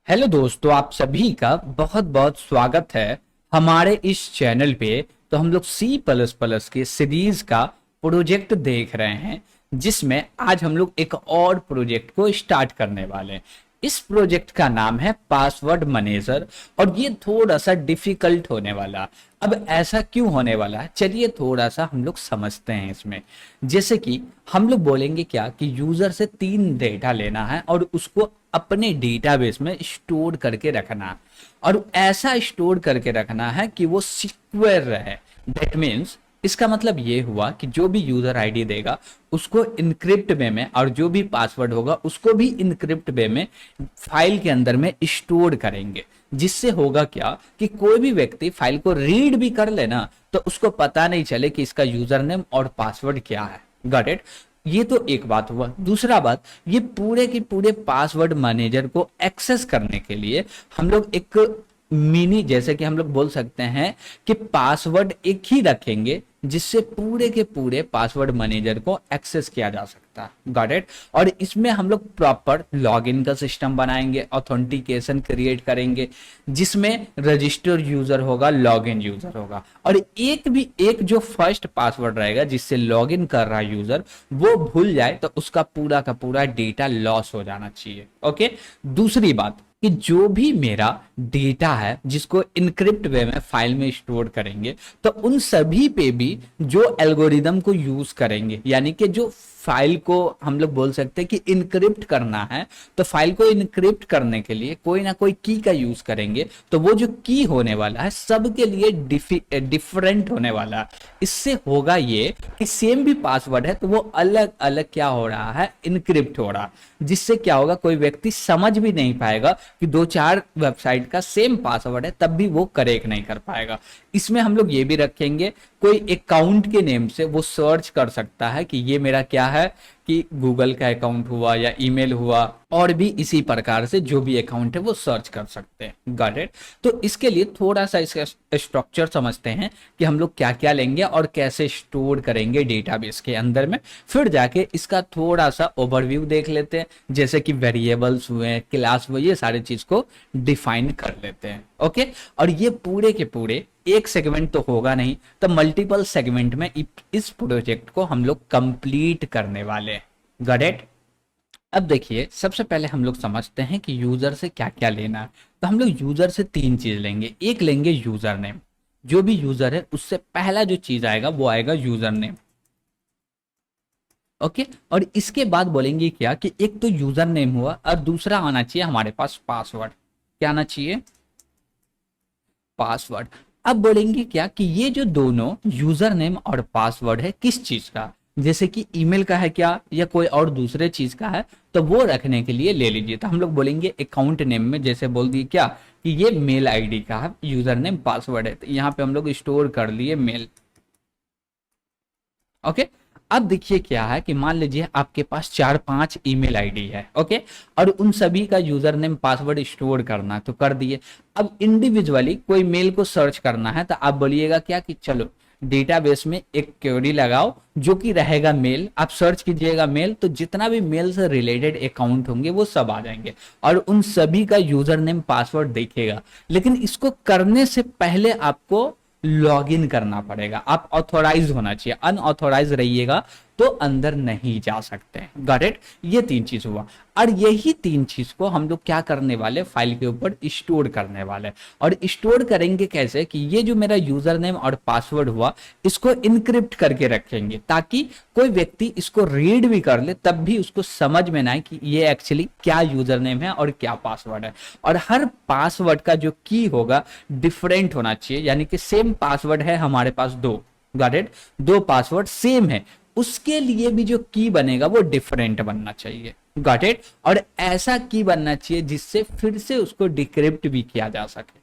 Hello दोस्तों, आप सभी का बहुत बहुत स्वागत है हमारे इस चैनल पे। तो हम लोग सी प्लस प्लस के सीरीज का प्रोजेक्ट देख रहे हैं, जिसमें आज हम लोग एक और प्रोजेक्ट को स्टार्ट करने वाले हैं। इस प्रोजेक्ट का नाम है पासवर्ड मैनेजर और ये थोड़ा सा डिफिकल्ट होने वाला। अब ऐसा क्यों होने वाला है, चलिए थोड़ा सा हम लोग समझते हैं इसमें। जैसे कि हम लोग बोलेंगे क्या कि यूजर से 3 डेटा लेना है और उसको अपने डेटाबेस में स्टोर करके रखना है, और ऐसा स्टोर करके रखना है कि वो सिक्योर रहे। दैट मीन्स इसका मतलब ये हुआ कि जो भी यूजर आईडी देगा उसको इनक्रिप्ट वे में, और जो भी पासवर्ड होगा उसको भी इनक्रिप्ट वे में फाइल के अंदर में स्टोर करेंगे। जिससे होगा क्या कि कोई भी व्यक्ति फाइल को रीड भी कर लेना तो उसको पता नहीं चले कि इसका यूजर नेम और पासवर्ड क्या है। Got it. ये तो एक बात हुआ। दूसरा बात, ये पूरे के पूरे पासवर्ड मैनेजर को एक्सेस करने के लिए हम लोग एक मिनी, जैसे कि हम लोग बोल सकते हैं कि पासवर्ड एक ही रखेंगे जिससे पूरे के पूरे पासवर्ड मैनेजर को एक्सेस किया जा सकता है। Got it. और इसमें हम लोग प्रॉपर लॉगिन का सिस्टम बनाएंगे, ऑथेंटिकेशन क्रिएट करेंगे, जिसमें रजिस्टर यूजर होगा, लॉगिन यूजर होगा, और एक जो फर्स्ट पासवर्ड रहेगा जिससे लॉगिन कर रहा है यूजर, वो भूल जाए तो उसका पूरा का पूरा डेटा लॉस हो जाना चाहिए। ओके। दूसरी बात कि जो भी मेरा डेटा है जिसको इनक्रिप्ट वे में फाइल में स्टोर करेंगे, तो उन सभी पे भी जो एल्गोरिदम को यूज करेंगे, यानी कि जो फाइल को हम लोग बोल सकते हैं कि इनक्रिप्ट करना है, तो फाइल को इनक्रिप्ट करने के लिए कोई ना कोई की का यूज करेंगे। तो वो जो की होने वाला है सबके लिए डिफरेंट होने वाला है। इससे होगा ये कि सेम भी पासवर्ड है तो वो अलग अलग क्या हो रहा है, इनक्रिप्ट हो रहा है। जिससे क्या होगा, कोई व्यक्ति समझ भी नहीं पाएगा कि 2-4 वेबसाइट का सेम पासवर्ड है, तब भी वो करेक्ट नहीं कर पाएगा। इसमें हम लोग ये भी रखेंगे, कोई अकाउंट के नेम से वो सर्च कर सकता है कि ये मेरा क्या है, कि गूगल का अकाउंट हुआ या ईमेल हुआ, और भी इसी प्रकार से जो भी अकाउंट है वो सर्च कर सकते हैं। Got it. तो इसके लिए थोड़ा सा इसका स्ट्रक्चर समझते हैं कि हम लोग क्या क्या लेंगे और कैसे स्टोर करेंगे डेटाबेस के अंदर में। फिर जाके इसका थोड़ा सा ओवरव्यू देख लेते हैं, जैसे कि वेरिएबल्स हुए, क्लास हुए, ये सारी चीज को डिफाइन कर लेते हैं। ओके। और ये पूरे के पूरे एक सेगमेंट तो होगा नहीं, तो मल्टीपल सेगमेंट में इस प्रोजेक्ट को हम लोग कंप्लीट करने वाले हैं। Got it. अब देखिए, सबसे पहले हम लोग समझते हैं कि यूजर से क्या क्या लेना है। तो हम लोग यूजर से 3 चीज लेंगे। एक लेंगे यूजर नेम, जो भी यूजर है उससे पहला जो चीज आएगा वो आएगा यूजर नेम। ओके। और इसके बाद बोलेंगे क्या कि एक तो यूजर नेम हुआ और दूसरा आना चाहिए हमारे पास पासवर्ड। क्या आना चाहिए? पासवर्ड। अब बोलेंगे क्या कि ये जो दोनों यूजर नेम और पासवर्ड है किस चीज का, जैसे कि ईमेल का है क्या या कोई और दूसरे चीज का है, तो वो रखने के लिए ले लीजिए। तो हम लोग बोलेंगे अकाउंट नेम में, जैसे बोल दिए क्या कि ये मेल आईडी का है, यूजर नेम पासवर्ड है, तो यहाँ पे हम लोग स्टोर कर लिए मेल। ओके। अब देखिए क्या है कि मान लीजिए आपके पास 4-5 ईमेल आईडी है। ओके। और उन सभी का यूजर नेम पासवर्ड स्टोर करना है, तो कर दिए। अब इंडिविजुअली कोई मेल को सर्च करना है, तो आप बोलिएगा क्या कि चलो डेटाबेस में एक क्वेरी लगाओ जो कि रहेगा मेल। आप सर्च कीजिएगा मेल, तो जितना भी मेल से रिलेटेड अकाउंट होंगे वो सब आ जाएंगे और उन सभी का यूजर नेम पासवर्ड देखेगा। लेकिन इसको करने से पहले आपको लॉग इन करना पड़ेगा। आप ऑथोराइज होना चाहिए, अनऑथोराइज रहिएगा तो अंदर नहीं जा सकते हैं। Got it. ये 3 चीज हुआ, और यही 3 चीज को हम लोग क्या करने वाले, फाइल के ऊपर स्टोर करने वाले। और स्टोर करेंगे कैसे कि ये जो मेरा यूजर नेम और पासवर्ड हुआ, इसको इनक्रिप्ट करके रखेंगे, ताकि कोई व्यक्ति इसको रीड भी कर ले तब भी उसको समझ में ना आए कि ये एक्चुअली क्या यूजर नेम है और क्या पासवर्ड है। और हर पासवर्ड का जो की होगा डिफरेंट होना चाहिए, यानी कि सेम पासवर्ड है हमारे पास 2। Got it. 2 पासवर्ड सेम है, उसके लिए भी जो की बनेगा वो डिफरेंट बनना चाहिए। Got it. और ऐसा की बनना चाहिए जिससे फिर से उसको डिक्रिप्ट भी किया जा सके।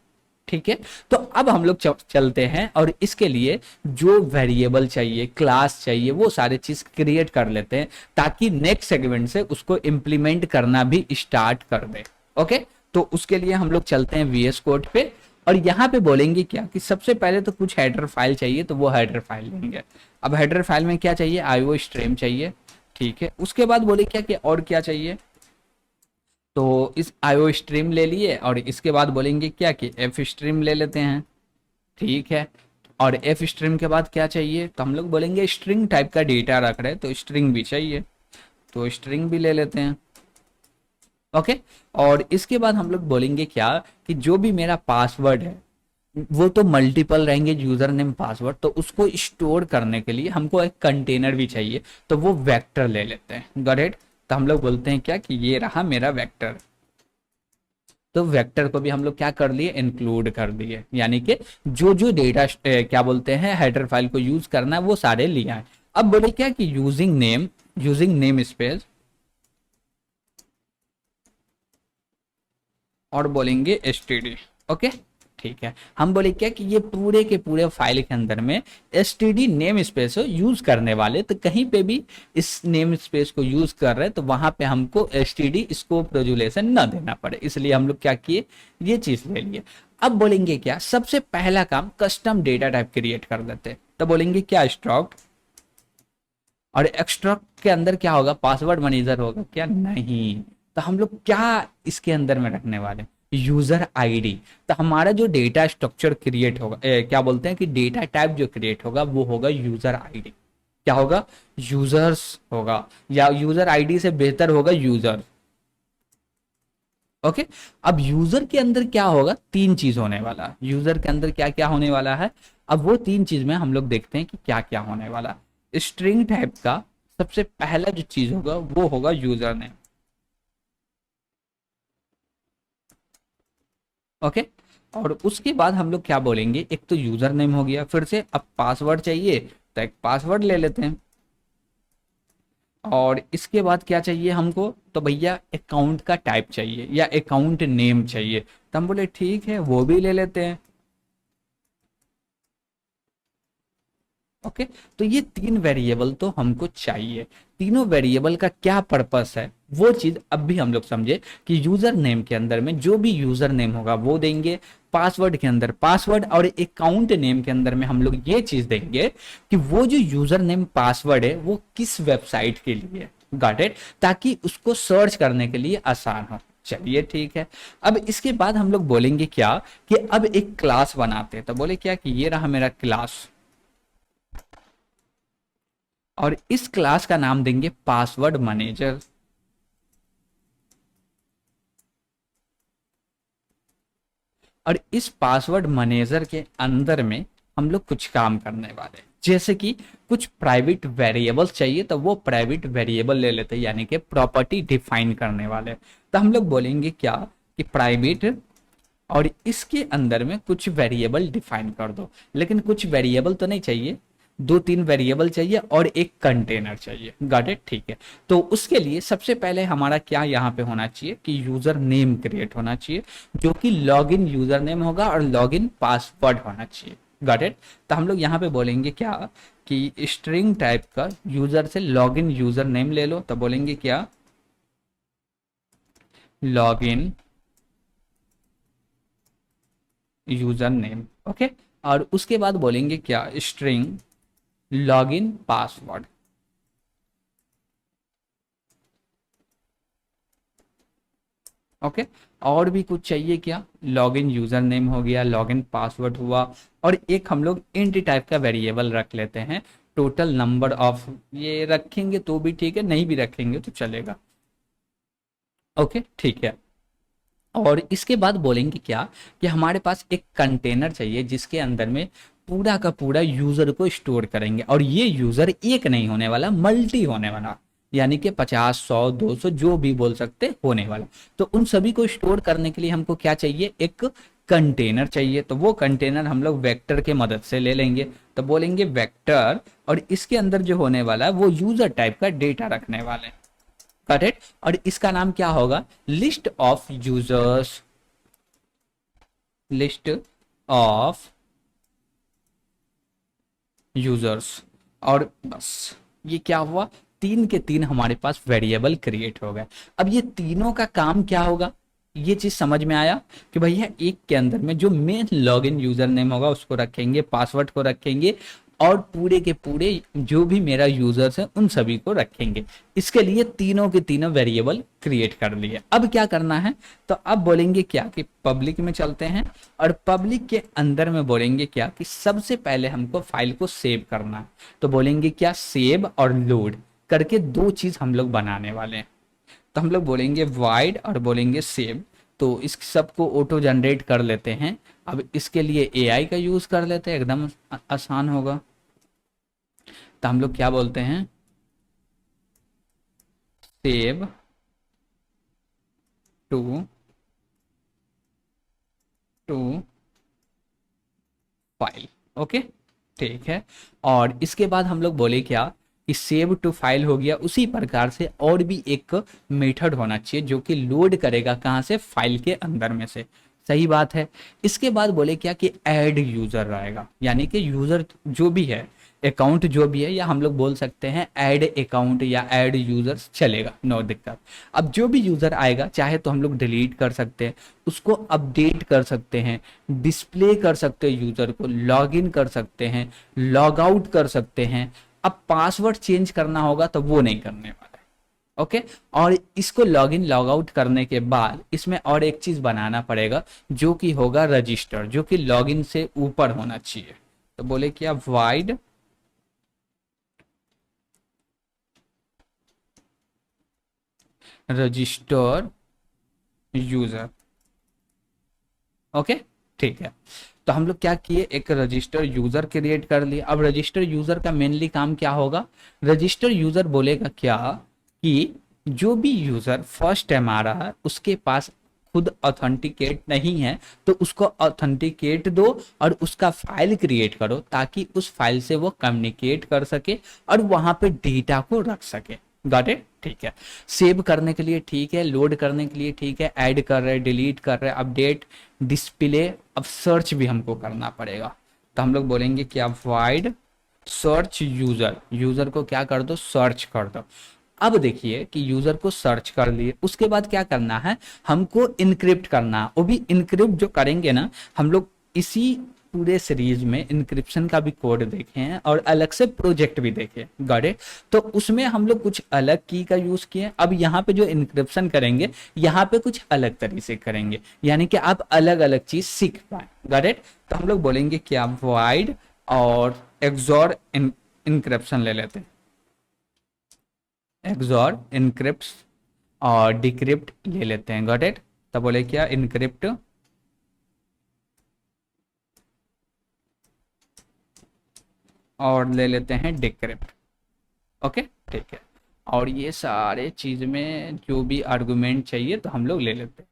ठीक है। तो अब हम लोग चलते हैं और इसके लिए जो वेरिएबल चाहिए, क्लास चाहिए, वो सारे चीज क्रिएट कर लेते हैं, ताकि नेक्स्ट सेगमेंट से उसको इंप्लीमेंट करना भी स्टार्ट कर दे। ओके। तो उसके लिए हम लोग चलते हैं VS कोड पे, और यहाँ पे बोलेंगे क्या कि सबसे पहले तो कुछ हेडर फाइल चाहिए, तो वो हेडर फाइल लेंगे। अब हेडर फाइल में क्या चाहिए, IO स्ट्रीम चाहिए। ठीक है। उसके बाद बोले क्या कि और क्या चाहिए, तो इस आईओ स्ट्रीम ले लिए और इसके बाद बोलेंगे क्या कि एफ स्ट्रीम ले लेते हैं। ठीक है। और एफ स्ट्रीम के बाद क्या चाहिए, तो हम लोग बोलेंगे स्ट्रिंग टाइप का डेटा रख रहे हैं तो स्ट्रिंग भी चाहिए, तो स्ट्रिंग भी ले लेते हैं। ओके। और इसके बाद हम लोग बोलेंगे क्या कि जो भी मेरा पासवर्ड है वो तो मल्टीपल रहेंगे यूजर नेम पासवर्ड, तो उसको स्टोर करने के लिए हमको एक कंटेनर भी चाहिए, तो वो वेक्टर ले लेते हैं। Got it. तो हम लोग बोलते हैं क्या कि ये रहा मेरा वेक्टर। तो वेक्टर को भी हम लोग क्या कर लिए, इंक्लूड कर दिए, यानी कि जो जो डेटा क्या बोलते हैं हेडर फाइल को यूज करना है वो सारे लिया है। अब बोले क्या कि यूजिंग नेम स्पेस और बोलेंगे std। ओके। ठीक है। हम बोले क्या कि ये पूरे के पूरे फाइल के अंदर में std नेम स्पेस यूज करने वाले, तो कहीं पे भी इस नेम स्पेस को यूज कर रहे हैं तो वहां पे हमको std स्कोप रेजुलेशन ना देना पड़े, इसलिए हम लोग क्या किए, ये चीज ले लिए। अब बोलेंगे क्या, सबसे पहला काम कस्टम डेटा टाइप क्रिएट कर देते हैं, तो बोलेंगे क्या स्ट्रक्ट, और एक्सट्रैक्ट के अंदर क्या होगा, पासवर्ड मैनेजर होगा क्या, नहीं। तो हम लोग क्या इसके अंदर में रखने वाले, यूजर आईडी। तो हमारा जो डेटा स्ट्रक्चर क्रिएट होगा, क्या बोलते हैं कि डेटा टाइप जो क्रिएट होगा वो होगा यूजर आईडी। क्या होगा, यूजर्स होगा, या यूजर आईडी से बेहतर होगा यूजर। ओके। अब यूजर के अंदर क्या होगा, तीन चीज होने वाला है। यूजर के अंदर क्या क्या होने वाला है, अब वो तीन चीज में हम लोग देखते हैं कि क्या क्या होने वाला है। स्ट्रिंग टाइप का सबसे पहला जो चीज होगा वो होगा यूजर नेम। ओके। और उसके बाद हम लोग क्या बोलेंगे, एक तो यूजर नेम हो गया, फिर से अब पासवर्ड चाहिए तो एक पासवर्ड ले लेते हैं। और इसके बाद क्या चाहिए हमको, तो भैया अकाउंट का टाइप चाहिए या अकाउंट नेम चाहिए, तो हम बोले ठीक है वो भी ले लेते हैं। ओके। तो ये तीन वेरिएबल तो हमको चाहिए। तीनों वेरिएबल का क्या पर्पस है वो चीज अब भी हम लोग समझे कि यूजर नेम के अंदर में जो भी यूजर नेम होगा वो देंगे, पासवर्ड के अंदर पासवर्ड, और अकाउंट नेम के अंदर में हम लोग ये चीज देंगे कि वो जो यूजर नेम पासवर्ड है वो किस वेबसाइट के लिए, गॉट इट, ताकि उसको सर्च करने के लिए आसान हो। चलिए ठीक है। अब इसके बाद हम लोग बोलेंगे क्या कि अब एक क्लास बनाते हैं, तो बोले क्या कि ये रहा मेरा क्लास, और इस क्लास का नाम देंगे पासवर्ड मैनेजर। और इस पासवर्ड मैनेजर के अंदर में हम लोग कुछ काम करने वाले हैं, जैसे कि कुछ प्राइवेट वेरिएबल्स चाहिए तो वो प्राइवेट वेरिएबल ले लेते हैं, यानी कि प्रॉपर्टी डिफाइन करने वाले। तो हम लोग बोलेंगे क्या कि प्राइवेट, और इसके अंदर में कुछ वेरिएबल डिफाइन कर दो, लेकिन कुछ वेरिएबल तो नहीं चाहिए, दो तीन वेरिएबल चाहिए और एक कंटेनर चाहिए। Got it. ठीक है। तो उसके लिए सबसे पहले हमारा क्या यहाँ पे होना चाहिए कि यूजर नेम क्रिएट होना चाहिए, जो कि लॉगिन यूजर नेम होगा और लॉगिन पासवर्ड होना चाहिए। Got it. तो हम लोग यहाँ पे बोलेंगे क्या कि स्ट्रिंग टाइप का यूजर से लॉगिन यूजर नेम ले लो, तो बोलेंगे क्या, लॉगिन यूजर नेम। ओके। और उसके बाद बोलेंगे क्या, स्ट्रिंग लॉगिन पासवर्ड। ओके। और भी कुछ चाहिए क्या, लॉगिन यूजर नेम हो गया, लॉगिन पासवर्ड हुआ, और एक हम लोग इंट टाइप का वेरिएबल रख लेते हैं, टोटल नंबर ऑफ, ये रखेंगे तो भी ठीक है, नहीं भी रखेंगे तो चलेगा। ओके। ठीक है। और इसके बाद बोलेंगे क्या कि हमारे पास एक कंटेनर चाहिए जिसके अंदर में पूरा का पूरा यूजर को स्टोर करेंगे, और ये यूजर एक नहीं होने वाला, मल्टी होने वाला, यानी कि 50 100 200 जो भी बोल सकते होने वाला। तो उन सभी को स्टोर करने के लिए हमको क्या चाहिए, एक कंटेनर चाहिए, तो वो कंटेनर हम लोग वेक्टर के मदद से ले लेंगे। तो बोलेंगे वेक्टर, और इसके अंदर जो होने वाला है वो यूजर टाइप का डेटा रखने वाले, करेक्ट। और इसका नाम क्या होगा, list of users, list of users. और बस ये क्या हुआ, तीन के तीन हमारे पास वेरिएबल क्रिएट हो गए। अब ये तीनों का काम क्या होगा, ये चीज समझ में आया कि भैया एक के अंदर में जो मेन लॉगिन यूजर नेम होगा उसको रखेंगे, पासवर्ड को रखेंगे, और पूरे के पूरे जो भी मेरा यूजर्स है उन सभी को रखेंगे। इसके लिए तीनों के तीनों वेरिएबल क्रिएट कर लिए। अब क्या करना है, तो अब बोलेंगे क्या कि पब्लिक में चलते हैं और पब्लिक के अंदर में बोलेंगे क्या कि सबसे पहले हमको फाइल को सेव करना है। तो बोलेंगे क्या, सेव और लोड करके दो चीज हम लोग बनाने वाले हैं। तो हम लोग बोलेंगे वाइड और बोलेंगे सेव। तो इस सबको ऑटो जनरेट कर लेते हैं। अब इसके लिए एआई का यूज कर लेते हैं, एकदम आसान होगा। तो हम लोग क्या बोलते हैं, सेव टू फाइल। ओके, ठीक है। और इसके बाद हम लोग बोले क्या कि सेव टू फाइल हो गया। उसी प्रकार से और भी एक मेथड होना चाहिए जो कि लोड करेगा कहाँ से, फाइल के अंदर में से। सही बात है। इसके बाद बोले क्या कि ऐड यूजर रहेगा, यानी कि यूजर जो भी है, अकाउंट जो भी है, या हम लोग बोल सकते हैं ऐड अकाउंट या ऐड यूजर्स, चलेगा, नो दिक्कत। अब जो भी यूजर आएगा चाहे तो हम लोग डिलीट कर सकते हैं, उसको अपडेट कर सकते हैं, डिस्प्ले कर सकते हैं, यूजर को लॉग इन कर सकते हैं, लॉग आउट कर सकते हैं। अब पासवर्ड चेंज करना होगा तो वो नहीं करने वाला है। ओके, और इसको लॉगिन लॉग आउट करने के बाद इसमें और एक चीज बनाना पड़ेगा जो कि होगा रजिस्टर, जो कि लॉगिन से ऊपर होना चाहिए। तो बोले क्या, वाइड रजिस्टर यूजर। ओके, ठीक है। तो हम लोग क्या किए, एक रजिस्टर यूजर क्रिएट कर लिए। अब रजिस्टर यूजर का मेनली काम क्या होगा, रजिस्टर यूजर बोलेगा क्या कि जो भी यूजर फर्स्ट टाइम आ रहा है उसके पास खुद ऑथेंटिकेट नहीं है तो उसको ऑथेंटिकेट दो और उसका फाइल क्रिएट करो ताकि उस फाइल से वो कम्युनिकेट कर सके और वहां पे डेटा को रख सके। गॉट इट, ठीक है। सेव करने के लिए ठीक है, लोड करने के लिए ठीक है, ऐड कर रहे, डिलीट कर रहे, अपडेट, डिस्प्ले। अब सर्च भी हमको करना पड़ेगा। तो हम लोग बोलेंगे क्या, वाइड सर्च यूजर, यूजर को क्या कर दो, सर्च कर दो। अब देखिए कि यूजर को सर्च कर लिए, उसके बाद क्या करना है, हमको इनक्रिप्ट करना है। वो भी इनक्रिप्ट जो करेंगे ना हम लोग, इसी पूरे सीरीज में इंक्रिप्शन का भी कोड देखे हैं और अलग से प्रोजेक्ट भी देखे, गॉट इट। तो उसमें हम लोग कुछ अलग की का यूज किए। अब यहाँ पे जो इंक्रिप्शन करेंगे यहाँ पे कुछ अलग तरीके से करेंगे, यानी कि आप अलग अलग चीज सीख पाए, गॉट इट। तो हम लोग बोलेंगे क्या, वाइड और एक्सॉर इंक्रिप्शन ले लेते हैं, एक्सॉर इनक्रिप्ट और डिक्रिप्ट ले लेते हैं, गॉट इट। तो बोले क्या, इनक्रिप्ट और ले लेते हैं डिक्रिप्ट। ओके, ठीक है। और ये सारे चीज में जो भी आर्गुमेंट चाहिए तो हम लोग ले लेते हैं।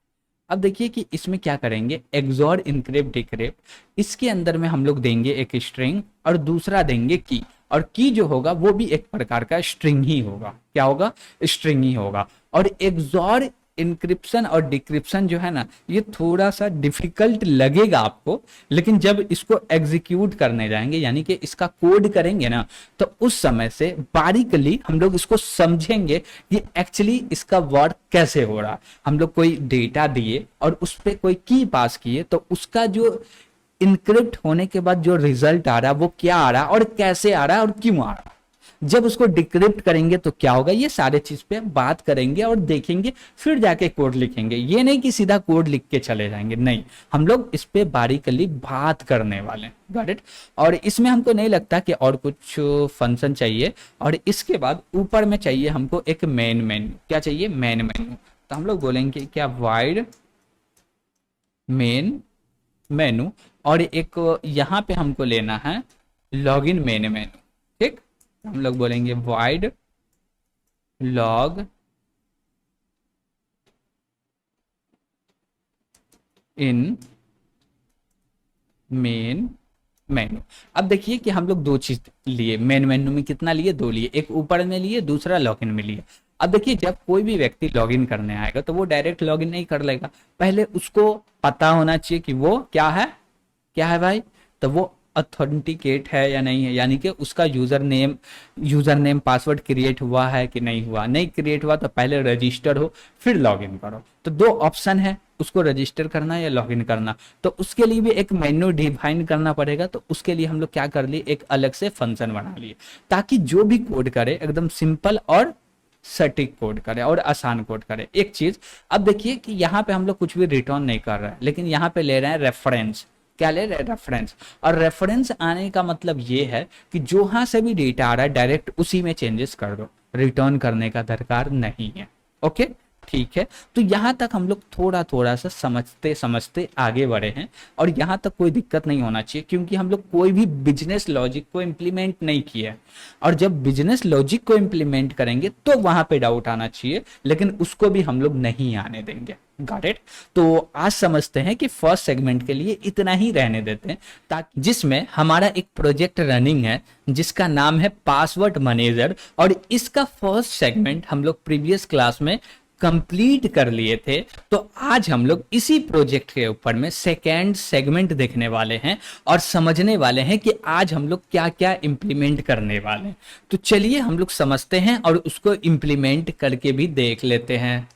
अब देखिए कि इसमें क्या करेंगे, एक्सॉर इनक्रिप्ट डिक्रिप्ट, इसके अंदर में हम लोग देंगे एक स्ट्रिंग और दूसरा देंगे की। और की जो होगा वो भी एक प्रकार का स्ट्रिंग ही होगा। क्या होगा, स्ट्रिंग ही होगा। और एक्सॉर इंक्रिप्शन और डिक्रिप्शन जो है ना, ये थोड़ा सा डिफिकल्ट लगेगा आपको, लेकिन जब इसको एग्जीक्यूट करने जाएंगे यानी कि इसका कोड करेंगे ना, तो उस समय से बारीकली हम लोग इसको समझेंगे कि एक्चुअली इसका वर्क कैसे हो रहा। हम लोग कोई डेटा दिए और उस पर कोई की पास किए तो उसका जो इनक्रिप्ट होने के बाद जो रिजल्ट आ रहा है वो क्या आ रहा है और कैसे आ रहा है और क्यों आ रहा है। जब उसको डिक्रिप्ट करेंगे तो क्या होगा, ये सारे चीज पे बात करेंगे और देखेंगे, फिर जाके कोड लिखेंगे। ये नहीं कि सीधा कोड लिख के चले जाएंगे, नहीं, हम लोग इस पे बारीकली बात करने वाले हैं, गॉट इट। और इसमें हमको नहीं लगता कि और कुछ फंक्शन चाहिए। और इसके बाद ऊपर में चाहिए हमको एक मेन मेन्यू। क्या चाहिए, मेन मेन्यू। तो हम लोग बोलेंगे क्या, वाइड मेन मेनू। और एक यहाँ पे हमको लेना है लॉगिन मेन मेनू, ठीक। हम लोग बोलेंगे wide log in main menu. अब देखिए कि हम लोग दो चीज लिए, मेन मेनू में कितना लिए, दो लिए, एक ऊपर में लिए, दूसरा लॉगिन में लिए। अब देखिए जब कोई भी व्यक्ति लॉगिन करने आएगा तो वो डायरेक्ट लॉगिन नहीं कर लेगा, पहले उसको पता होना चाहिए कि वो क्या है, क्या है भाई, तो वो ऑथेंटिकेट है या नहीं है, यानी कि उसका यूजर नेम पासवर्ड क्रिएट हुआ है कि नहीं हुआ। नहीं क्रिएट हुआ तो पहले रजिस्टर हो फिर लॉगिन करो। तो दो ऑप्शन है, उसको रजिस्टर करना या लॉगिन करना, तो उसके लिए भी एक मेन्यू डिफाइन करना पड़ेगा। तो उसके लिए हम लोग क्या कर लिए, एक अलग से फंक्शन बना लिए, ताकि जो भी कोड करे एकदम सिंपल और सटीक कोड करे और आसान कोड करे। एक चीज अब देखिए कि यहाँ पे हम लोग कुछ भी रिटर्न नहीं कर रहे हैं, लेकिन यहाँ पे ले रहे हैं रेफरेंस। क्या ले रहे हैं, रेफरेंस। और रेफरेंस आने का मतलब ये है कि जहां से भी डेटा आ रहा है डायरेक्ट उसी में चेंजेस कर दो, रिटर्न करने का दरकार नहीं है। ओके, ठीक है। तो यहां तक हम लोग थोड़ा थोड़ा सा समझते समझते आगे बढ़े हैं, और यहां तक कोई दिक्कत नहीं होना चाहिए, क्योंकि हम लोग कोई भी बिजनेस लॉजिक को इम्प्लीमेंट नहीं किया है। और जब बिजनेस लॉजिक को इम्प्लीमेंट करेंगे तो वहां पे डाउट आना चाहिए, लेकिन उसको भी हम लोग नहीं आने देंगे। Got it. तो आज समझते हैं कि फर्स्ट सेगमेंट के लिए इतना ही रहने देते हैं, ताकि जिसमें हमारा एक प्रोजेक्ट रनिंग है जिसका नाम है पासवर्ड मैनेजर, और इसका फर्स्ट सेगमेंट हम लोग प्रीवियस क्लास में कंप्लीट कर लिए थे। तो आज हम लोग इसी प्रोजेक्ट के ऊपर में सेकेंड सेगमेंट देखने वाले हैं और समझने वाले हैं कि आज हम लोग क्या क्या इंप्लीमेंट करने वाले हैं। तो चलिए हम लोग समझते हैं और उसको इंप्लीमेंट करके भी देख लेते हैं।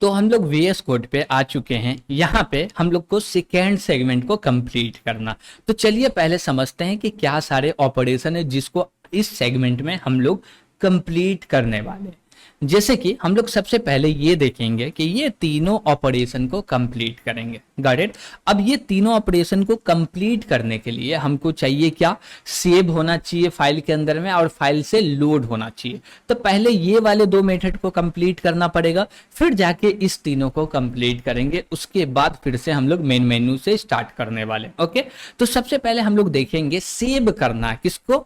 तो हम लोग VS कोड पे आ चुके हैं, यहाँ पे हम लोग को सेकेंड सेगमेंट को कंप्लीट करना। तो चलिए पहले समझते हैं कि क्या सारे ऑपरेशन है जिसको इस सेगमेंट में हम लोग कंप्लीट करने वाले हैं। जैसे कि हम लोग सबसे पहले ये देखेंगे कि ये तीनों ऑपरेशन को कंप्लीट करेंगे। Got it. अब ये तीनों ऑपरेशन को कंप्लीट करने के लिए हमको चाहिए क्या, सेव होना चाहिए फाइल के अंदर में, और फाइल से लोड होना चाहिए। तो पहले ये वाले दो मेथड को कंप्लीट करना पड़ेगा, फिर जाके इस तीनों को कंप्लीट करेंगे। उसके बाद फिर से हम लोग मेन मेन्यू से स्टार्ट करने वाले। ओके, तो सबसे पहले हम लोग देखेंगे सेव करना किसको,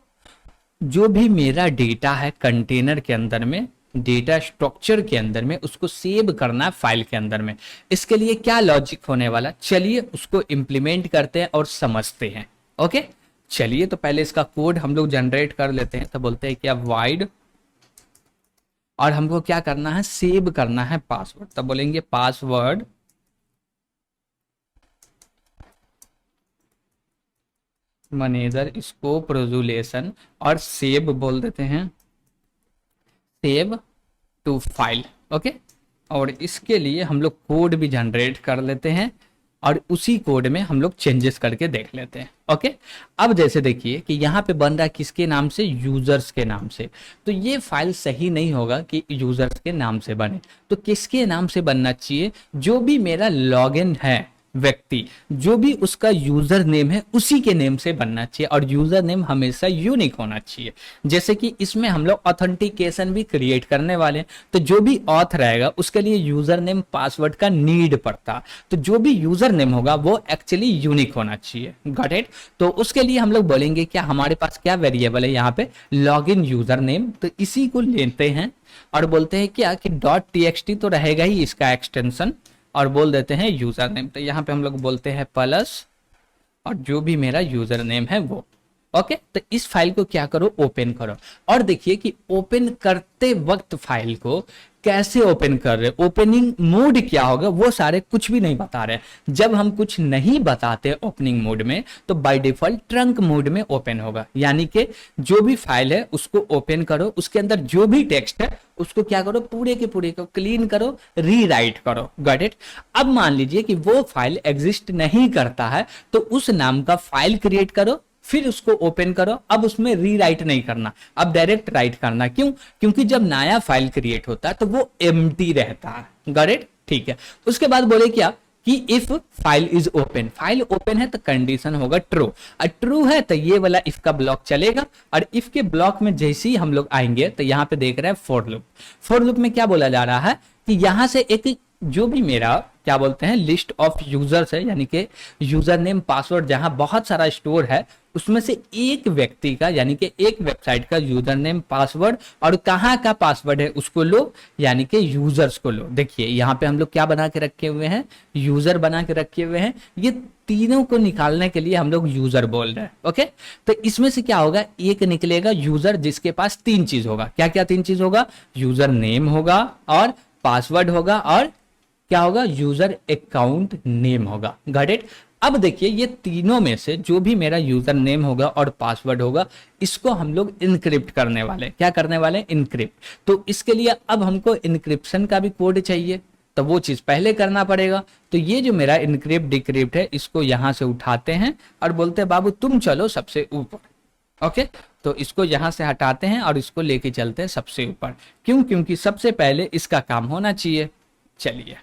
जो भी मेरा डेटा है कंटेनर के अंदर में, डेटा स्ट्रक्चर के अंदर में, उसको सेव करना है फाइल के अंदर में। इसके लिए क्या लॉजिक होने वाला, चलिए उसको इंप्लीमेंट करते हैं और समझते हैं। ओके, चलिए तो पहले इसका कोड हम लोग जनरेट कर लेते हैं। तो बोलते हैं क्या, वाइड, और हमको क्या करना है, सेव करना है पासवर्ड। तब बोलेंगे पासवर्ड मैनेजर स्कोप रेजोल्यूशन, और सेव बोल देते हैं, सेव टू फाइल। ओके, और इसके लिए हम लोग कोड भी जनरेट कर लेते हैं और उसी कोड में हम लोग चेंजेस करके देख लेते हैं। ओके, अब जैसे देखिए कि यहाँ पे बन रहा है किसके नाम से, यूजर्स के नाम से। तो ये फाइल सही नहीं होगा कि यूजर्स के नाम से बने, तो किसके नाम से बनना चाहिए, जो भी मेरा लॉगिन है व्यक्ति, जो भी उसका यूजर नेम है उसी के नेम से बनना चाहिए, और यूजर नेम हमेशा यूनिक होना चाहिए। जैसे कि इसमें हम लोग ऑथेंटिकेशन भी क्रिएट करने वाले हैं, तो जो भी ऑथ रहेगा उसके लिए यूजर नेम पासवर्ड का नीड पड़ता, तो जो भी यूजर नेम होगा वो एक्चुअली यूनिक होना चाहिए। Got it. तो उसके लिए हम लोग बोलेंगे क्या, हमारे पास क्या वेरिएबल है यहाँ पे, लॉग इन यूजर नेम। तो इसी को लेते हैं और बोलते हैं क्या कि .txt तो रहेगा ही इसका एक्सटेंशन, और बोल देते हैं यूजर नेम। तो यहाँ पे हम लोग बोलते हैं प्लस, और जो भी मेरा यूजर नेम है वो। ओके, तो इस फाइल को क्या करो, ओपन करो। और देखिए कि ओपन करते वक्त फाइल को कैसे ओपन कर रहे, ओपनिंग मोड क्या होगा वो सारे कुछ भी नहीं बता रहे। जब हम कुछ नहीं बताते ओपनिंग मोड में, तो बाय डिफॉल्ट ट्रंक मोड में ओपन होगा। यानी कि जो भी फाइल है उसको ओपन करो, उसके अंदर जो भी टेक्स्ट है उसको क्या करो, पूरे के पूरे को क्लीन करो, रीराइट करो। Got it. अब मान लीजिए कि वो फाइल एग्जिस्ट नहीं करता है, तो उस नाम का फाइल क्रिएट करो, फिर उसको ओपन करो। अब उसमें रीराइट नहीं करना, अब डायरेक्ट राइट करना। क्यों, क्योंकि जब नया फाइल क्रिएट होता है तो वो एम्प्टी रहता है। गॉट इट, ठीक है। उसके बाद बोले क्या कि if file is open, file open है तो कंडीशन होगा ट्रू, और ट्रू है तो ये वाला इफ का ब्लॉक चलेगा। और इफ के ब्लॉक में जैसे ही हम लोग आएंगे तो यहाँ पे देख रहे हैं फॉर लूप। फॉर लूप में क्या बोला जा रहा है कि यहाँ से एक जो भी मेरा क्या बोलते हैं लिस्ट ऑफ यूजर्स है, यानी कि यूजर नेम पासवर्ड जहां बहुत सारा स्टोर है, उसमें से एक व्यक्ति का यानी कि एक वेबसाइट का यूजर नेम पासवर्ड, और कहाँ का पासवर्ड है उसको लो, यानी कि यूजर्स को लो। देखिए यहाँ पे हम लोग क्या बना के रखे हुए हैं, यूजर बना के रखे हुए हैं। ये तीनों को निकालने के लिए हम लोग यूजर बोल रहे हैं। ओके, तो इसमें से क्या होगा, एक निकलेगा यूजर जिसके पास तीन चीज होगा। क्या क्या तीन चीज होगा, यूजर नेम होगा, और पासवर्ड होगा, और क्या होगा, यूजर अकाउंट नेम होगा। Got it. अब देखिए ये तीनों में से जो भी मेरा यूजर नेम होगा और पासवर्ड होगा, इसको हम लोग इनक्रिप्ट करने वाले। क्या करने वाले, इनक्रिप्ट। तो इसके लिए अब हमको इनक्रिप्शन का भी कोड चाहिए। तो वो चीज पहले करना पड़ेगा। तो ये जो मेरा इनक्रिप्ट डिक्रिप्ट है इसको यहां से उठाते हैं और बोलते हैं बाबू तुम चलो सबसे ऊपर। ओके, तो इसको यहां से हटाते हैं और इसको लेके चलते हैं सबसे ऊपर। क्यों? क्योंकि सबसे पहले इसका काम होना चाहिए। चलिए,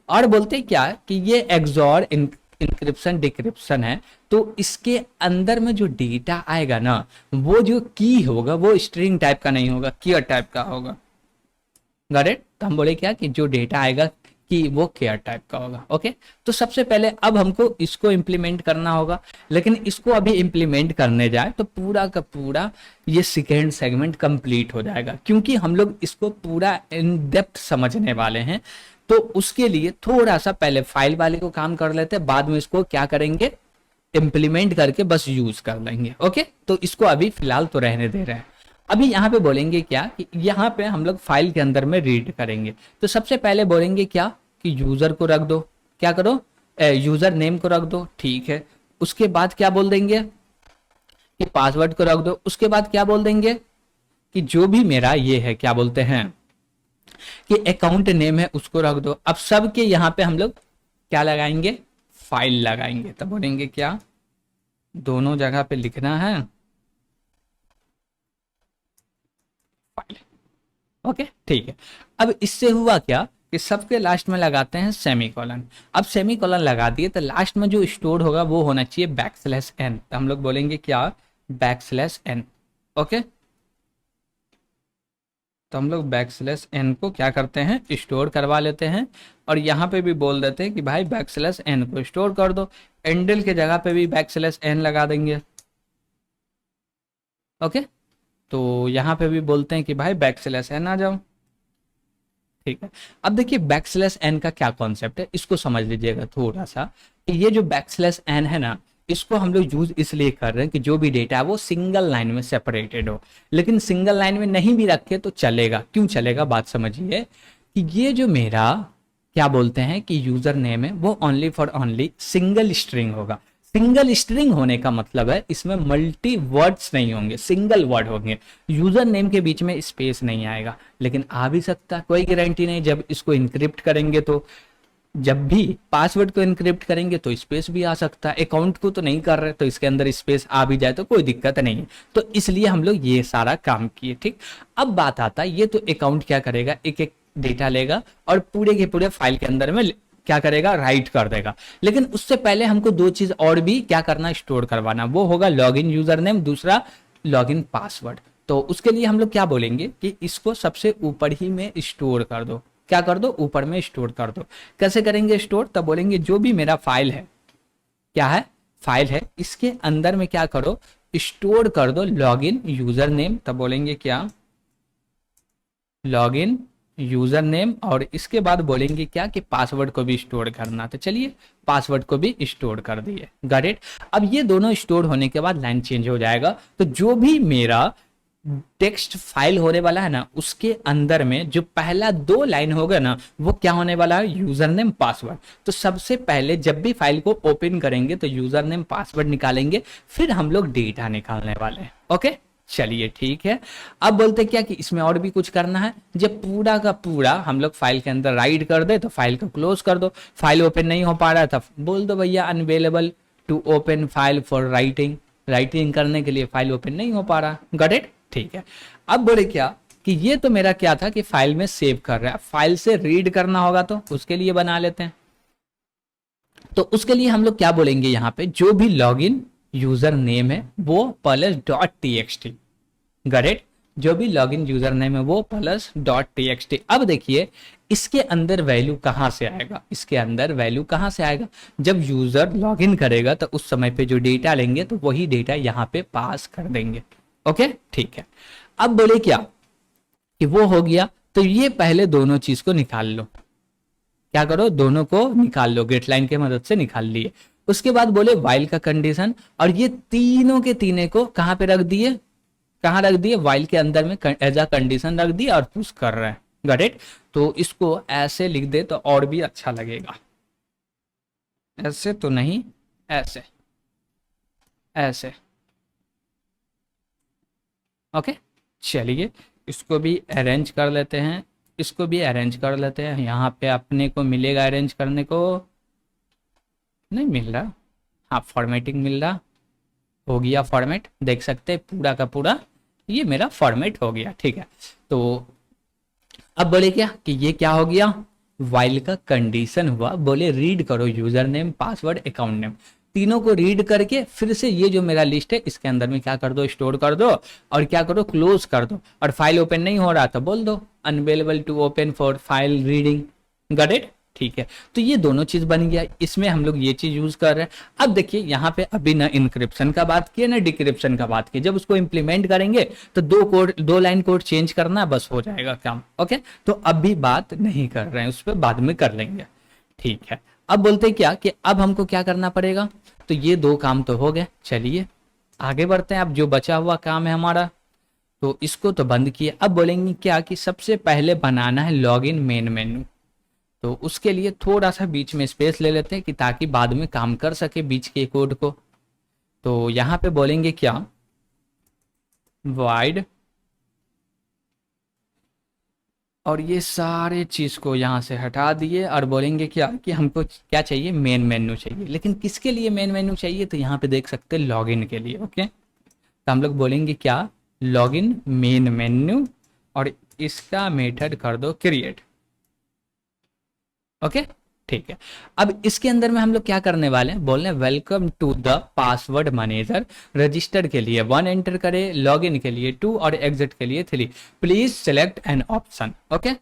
और बोलते हैं क्या कि ये एक्सॉर इंक्रिप्शन डिक्रिप्शन है, तो इसके अंदर में जो डेटा आएगा ना, वो जो की होगा वो स्ट्रिंग टाइप का नहीं होगा, कीयर टाइप का होगा। Got it? तो हम बोले क्या कि जो डेटा आएगा कि वो केयर टाइप का होगा। ओके, तो सबसे पहले अब हमको इसको इम्प्लीमेंट करना होगा, लेकिन इसको अभी इम्प्लीमेंट करने जाए तो पूरा का पूरा ये सेकेंड सेगमेंट कंप्लीट हो जाएगा, क्योंकि हम लोग इसको पूरा इन डेप्थ समझने वाले हैं। तो उसके लिए थोड़ा सा पहले फाइल वाले को काम कर लेते हैं, बाद में इसको क्या करेंगे, इम्प्लीमेंट करके बस यूज कर लेंगे। ओके, तो इसको अभी फिलहाल तो रहने दे रहे हैं। अभी यहाँ पे बोलेंगे क्या कि यहाँ पे हम लोग फाइल के अंदर में रीड करेंगे। तो सबसे पहले बोलेंगे क्या कि यूजर को रख दो, क्या करो, यूजर नेम को रख दो, ठीक है। उसके बाद क्या बोल देंगे कि पासवर्ड को रख दो। उसके बाद क्या बोल देंगे कि जो भी मेरा ये है, क्या बोलते हैं कि अकाउंट नेम है, उसको रख दो। अब सबके यहाँ पे हम लोग क्या लगाएंगे, फाइल लगाएंगे। तब बोलेंगे क्या, दोनों जगह पे लिखना है फाइल। ओके, ठीक है। अब इससे हुआ क्या कि सबके लास्ट में लगाते हैं सेमीकोलन। अब सेमीकोलन लगा दिए तो लास्ट में जो स्टोर होगा वो होना चाहिए बैकस्लैश n। तो हम लोग बोलेंगे क्या, बैकस्लैश n। ओके, तो हम लोग बैकस्लैश n को क्या करते हैं, स्टोर करवा लेते हैं। और यहाँ पे भी बोल देते हैं कि भाई बैकस्लैश n को स्टोर कर दो। एंडल के जगह पे भी बैकस्लैश n लगा देंगे। ओके, तो यहाँ पे भी बोलते हैं कि भाई बैकस्लैश n आ जाओ। ठीक है, अब देखिए बैकस्लैश n का क्या कॉन्सेप्ट है, इसको समझ लीजिएगा थोड़ा सा। ये जो बैकस्लैश n है ना, इसको हम लोग यूज इसलिए कर रहे हैं कि जो भी डेटा है वो सिंगल लाइन में सेपरेटेड हो। लेकिन सिंगल लाइन में नहीं भी रखे तो चलेगा। क्यों चलेगा, बात समझिए कि ये जो मेरा क्या बोलते हैं कि यूजर नेम है वो only for only single string होगा। सिंगल स्ट्रिंग होने का मतलब है इसमें मल्टी वर्ड्स नहीं होंगे, सिंगल वर्ड होंगे। यूजर नेम के बीच में स्पेस नहीं आएगा, लेकिन आ भी सकता है, कोई गारंटी नहीं। जब इसको इनक्रिप्ट करेंगे तो, जब भी पासवर्ड को इनक्रिप्ट करेंगे तो स्पेस भी आ सकता है। अकाउंट को तो नहीं कर रहे तो इसके अंदर स्पेस आ भी जाए तो कोई दिक्कत नहीं है। तो इसलिए हम लोग ये सारा काम किए। ठीक, अब बात आता है, ये तो अकाउंट क्या करेगा, एक एक डेटा लेगा और पूरे के पूरे फाइल के अंदर में क्या करेगा, राइट कर देगा। लेकिन उससे पहले हमको दो चीज और भी क्या करना, स्टोर करवाना। वो होगा लॉगिन यूजर नेम, दूसरा लॉगिन पासवर्ड। तो उसके लिए हम लोग क्या बोलेंगे कि इसको सबसे ऊपर ही में स्टोर कर दो। क्या कर दो, ऊपर में स्टोर कर दो। कैसे करेंगे स्टोर, तब बोलेंगे जो भी मेरा फाइल है, क्या है, फाइल है, इसके अंदर में क्या करो, स्टोर कर दो लॉगिन यूजर नेम। तब बोलेंगे क्या, लॉगिन यूजर नेम, और इसके बाद बोलेंगे क्या कि पासवर्ड को भी स्टोर करना। तो चलिए पासवर्ड को भी स्टोर कर दिए। Got it? अब ये दोनों स्टोर होने के बाद लाइन चेंज हो जाएगा। तो जो भी मेरा टेक्स्ट फाइल होने वाला है ना, उसके अंदर में जो पहला दो लाइन होगा ना, वो क्या होने वाला है, यूजर नेम पासवर्ड। तो सबसे पहले जब भी फाइल को ओपन करेंगे तो यूजर नेम पासवर्ड निकालेंगे, फिर हम लोग डेटा निकालने वाले हैं। ओके, चलिए ठीक है। अब बोलते क्या कि इसमें और भी कुछ करना है। जब पूरा का पूरा हम लोग फाइल के अंदर राइट कर दे तो फाइल को क्लोज कर दो। फाइल ओपन नहीं हो पा रहा था, बोल दो भैया unavailable to open file for writing. Writing करने के लिए फाइल ओपन नहीं हो पा रहा। Got it? ठीक है। अब बोले क्या कि ये तो मेरा क्या था कि फाइल में सेव कर रहा है, फाइल से रीड करना होगा तो उसके लिए बना लेते हैं। तो उसके लिए हम लोग क्या बोलेंगे, यहाँ पे जो भी लॉगिन यूजर नेम है वो प्लस डॉट टीएक्सटी। गॉट, जो भी लॉगिन यूजर नेम है वो प्लस डॉट टीएक्सटी। अब देखिए इसके अंदर वैल्यू कहां से आएगा, इसके अंदर वैल्यू कहां से आएगा, जब यूजर लॉगिन करेगा तो उस समय पे जो डेटा लेंगे तो वही डेटा यहाँ पे पास कर देंगे। ओके, ठीक है। अब बोले क्या कि वो हो गया, तो ये पहले दोनों चीज को निकाल लो। क्या करो, दोनों को निकाल लो, गेट लाइन की मदद से निकाल लिए। उसके बाद बोले वाइल का कंडीशन, और ये तीनों के तीनों को कहां पे रख दिए, कहां रख दिए, वाइल के अंदर में एज अ कंडीशन रख दिया और पुश कर रहे हैं। Got it? तो इसको ऐसे लिख दे तो और भी अच्छा लगेगा। ऐसे तो नहीं, ऐसे, ऐसे। ओके, चलिए इसको भी अरेंज कर लेते हैं इसको भी अरेंज कर लेते हैं। यहाँ पे अपने को मिलेगा अरेंज करने को, नहीं मिल रहा। हाँ फॉर्मेटिंग मिल रहा, हो गया फॉर्मेट, देख सकते हैं पूरा का पूरा ये मेरा फॉर्मेट हो गया। ठीक है, तो अब बोले क्या कि ये क्या हो गया, वाइल का कंडीशन हुआ। बोले रीड करो user name password account name, तीनों को रीड करके फिर से ये जो मेरा लिस्ट है इसके अंदर में क्या कर दो, स्टोर कर दो और क्या करो, क्लोज कर दो। और फाइल ओपन नहीं हो रहा तो बोल दो unavailable to open for file reading. Got it. ठीक है, तो ये दोनों चीज बन गया, इसमें हम लोग ये चीज यूज कर रहे हैं। अब देखिए यहाँ पे अभी ना इंक्रिप्शन का बात किया ना डिक्रिप्शन का बात की, जब उसको इंप्लीमेंट करेंगे तो दो लाइन कोड चेंज करना बस हो जाएगा काम। ओके, तो अभी बात नहीं कर रहे हैं उस पर, बाद में कर लेंगे। ठीक है, अब बोलते क्या कि अब हमको क्या करना पड़ेगा, तो ये दो काम तो हो गए, चलिए आगे बढ़ते हैं। अब जो बचा हुआ काम है हमारा, तो इसको तो बंद किया। अब बोलेंगे क्या कि सबसे पहले बनाना है लॉगिन मेन मेन्यू, तो उसके लिए थोड़ा सा बीच में स्पेस ले लेते हैं कि ताकि बाद में काम कर सके बीच के कोड को। तो यहाँ पे बोलेंगे क्या, वाइड, और ये सारे चीज को यहाँ से हटा दिए और बोलेंगे क्या कि हमको क्या चाहिए, मेन मेन्यू चाहिए। लेकिन किसके लिए मेन मेन्यू चाहिए, तो यहाँ पे देख सकते हैं लॉगिन के लिए। ओके, तो हम लोग बोलेंगे क्या, लॉगिन मेन मेन्यू, और इसका मेथड कर दो क्रिएट। ओके, ठीक है। अब इसके अंदर में हम लोग क्या करने वाले हैं, बोल रहे हैं welcome to the password manager. Register के लिए 1 एंटर करें, लॉगिन के लिए 2 और एग्जिट के लिए 3। Please select an option. Okay,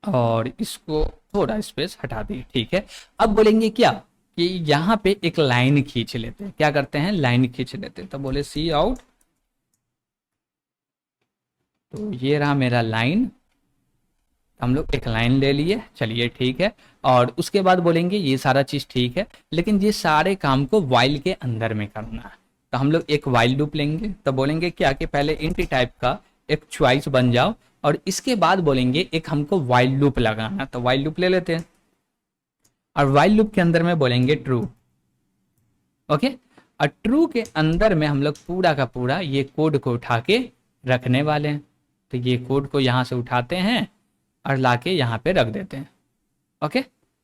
और इसको थोड़ा स्पेस हटा दिए। ठीक है, अब बोलेंगे क्या कि यहाँ पे एक लाइन खींच लेते हैं। क्या करते हैं, लाइन खींच लेते हैं। तो बोले सी आउट, तो ये रहा मेरा लाइन, हम लोग एक लाइन ले लिए, चलिए ठीक है। और उसके बाद बोलेंगे ये सारा चीज ठीक है, लेकिन ये सारे काम को वाइल के अंदर में करना है। तो हम लोग एक वाइल लूप लेंगे। तो बोलेंगे क्या कि पहले इंट टाइप का एक चॉइस बन जाओ, और इसके बाद बोलेंगे एक हमको वाइल लूप लगाना। तो वाइल लूप ले लेते हैं, और वाइल लूप के अंदर में बोलेंगे ट्रू। ओके, और ट्रू के अंदर में हम लोग पूरा का पूरा ये कोड को उठा के रखने वाले हैं। तो ये कोड को यहाँ से उठाते हैं और लाके यहाँ पे रख देते हैं। ओके,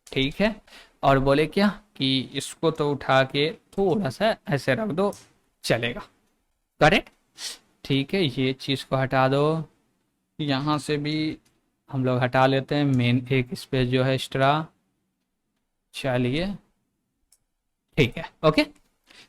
ठीक है। और बोले क्या कि इसको तो उठा के थोड़ा सा ऐसे रख दो, चलेगा। करेक्ट, ठीक है। ये चीज़ को हटा दो, यहाँ से भी हम लोग हटा लेते हैं मेन एक स्पेस जो है एक्स्ट्रा, चलिए ठीक है। ओके,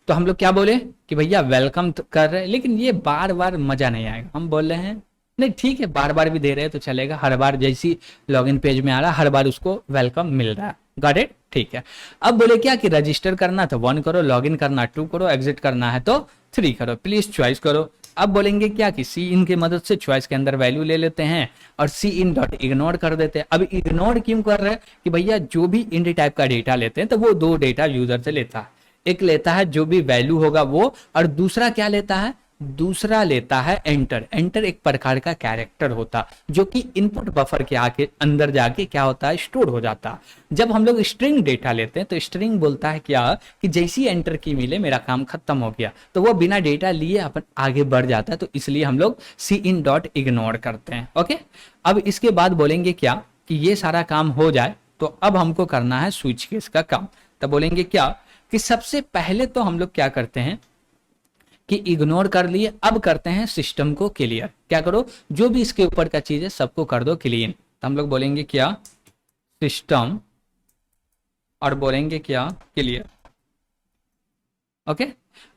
तो हम लोग क्या बोले कि भैया वेलकम कर रहे हैं, लेकिन ये बार बार मजा नहीं आएगा। हम बोल रहे हैं नहीं ठीक है, बार बार भी दे रहे हैं तो चलेगा, हर बार जैसी लॉगिन पेज में आ रहा हर बार उसको वेलकम मिल रहा है। गॉट इट, ठीक है। अब बोले क्या कि रजिस्टर करना तो 1 करो, लॉगिन करना 2 करो, एग्जिट करना है तो 3 करो, प्लीज चॉइस करो। अब बोलेंगे क्या कि सी इन की मदद से चॉइस के अंदर वैल्यू ले लेते हैं और सी इन डॉट इग्नोर कर देते हैं। अब इग्नोर क्यों कर रहे हैं कि भैया जो भी इंट टाइप का डेटा लेते हैं तो वो 2 डेटा यूजर से लेता है, एक लेता है जो भी वैल्यू होगा वो, और दूसरा क्या लेता है, दूसरा लेता है एंटर। एंटर एक प्रकार का कैरेक्टर होता जो कि इनपुट बफर के आके अंदर जाके क्या होता है, स्टोर हो जाता। जब हम लोग स्ट्रिंग डेटा लेते हैं तो स्ट्रिंग बोलता है क्या कि जैसी एंटर की मिले मेरा काम खत्म हो गया, तो वो बिना डेटा लिए अपन आगे बढ़ जाता है। तो इसलिए हम लोग सी इन डॉट इग्नोर करते हैं। ओके, अब इसके बाद बोलेंगे क्या कि ये सारा काम हो जाए तो अब हमको करना है स्विच केस का काम। तो बोलेंगे क्या कि सबसे पहले तो हम लोग क्या करते हैं कि इग्नोर कर लिए, अब करते हैं सिस्टम को क्लियर। क्या करो, जो भी इसके ऊपर का चीज है सबको कर दो क्लीन। तो हम लोग बोलेंगे क्या, सिस्टम, और बोलेंगे क्या, क्लियर। ओके,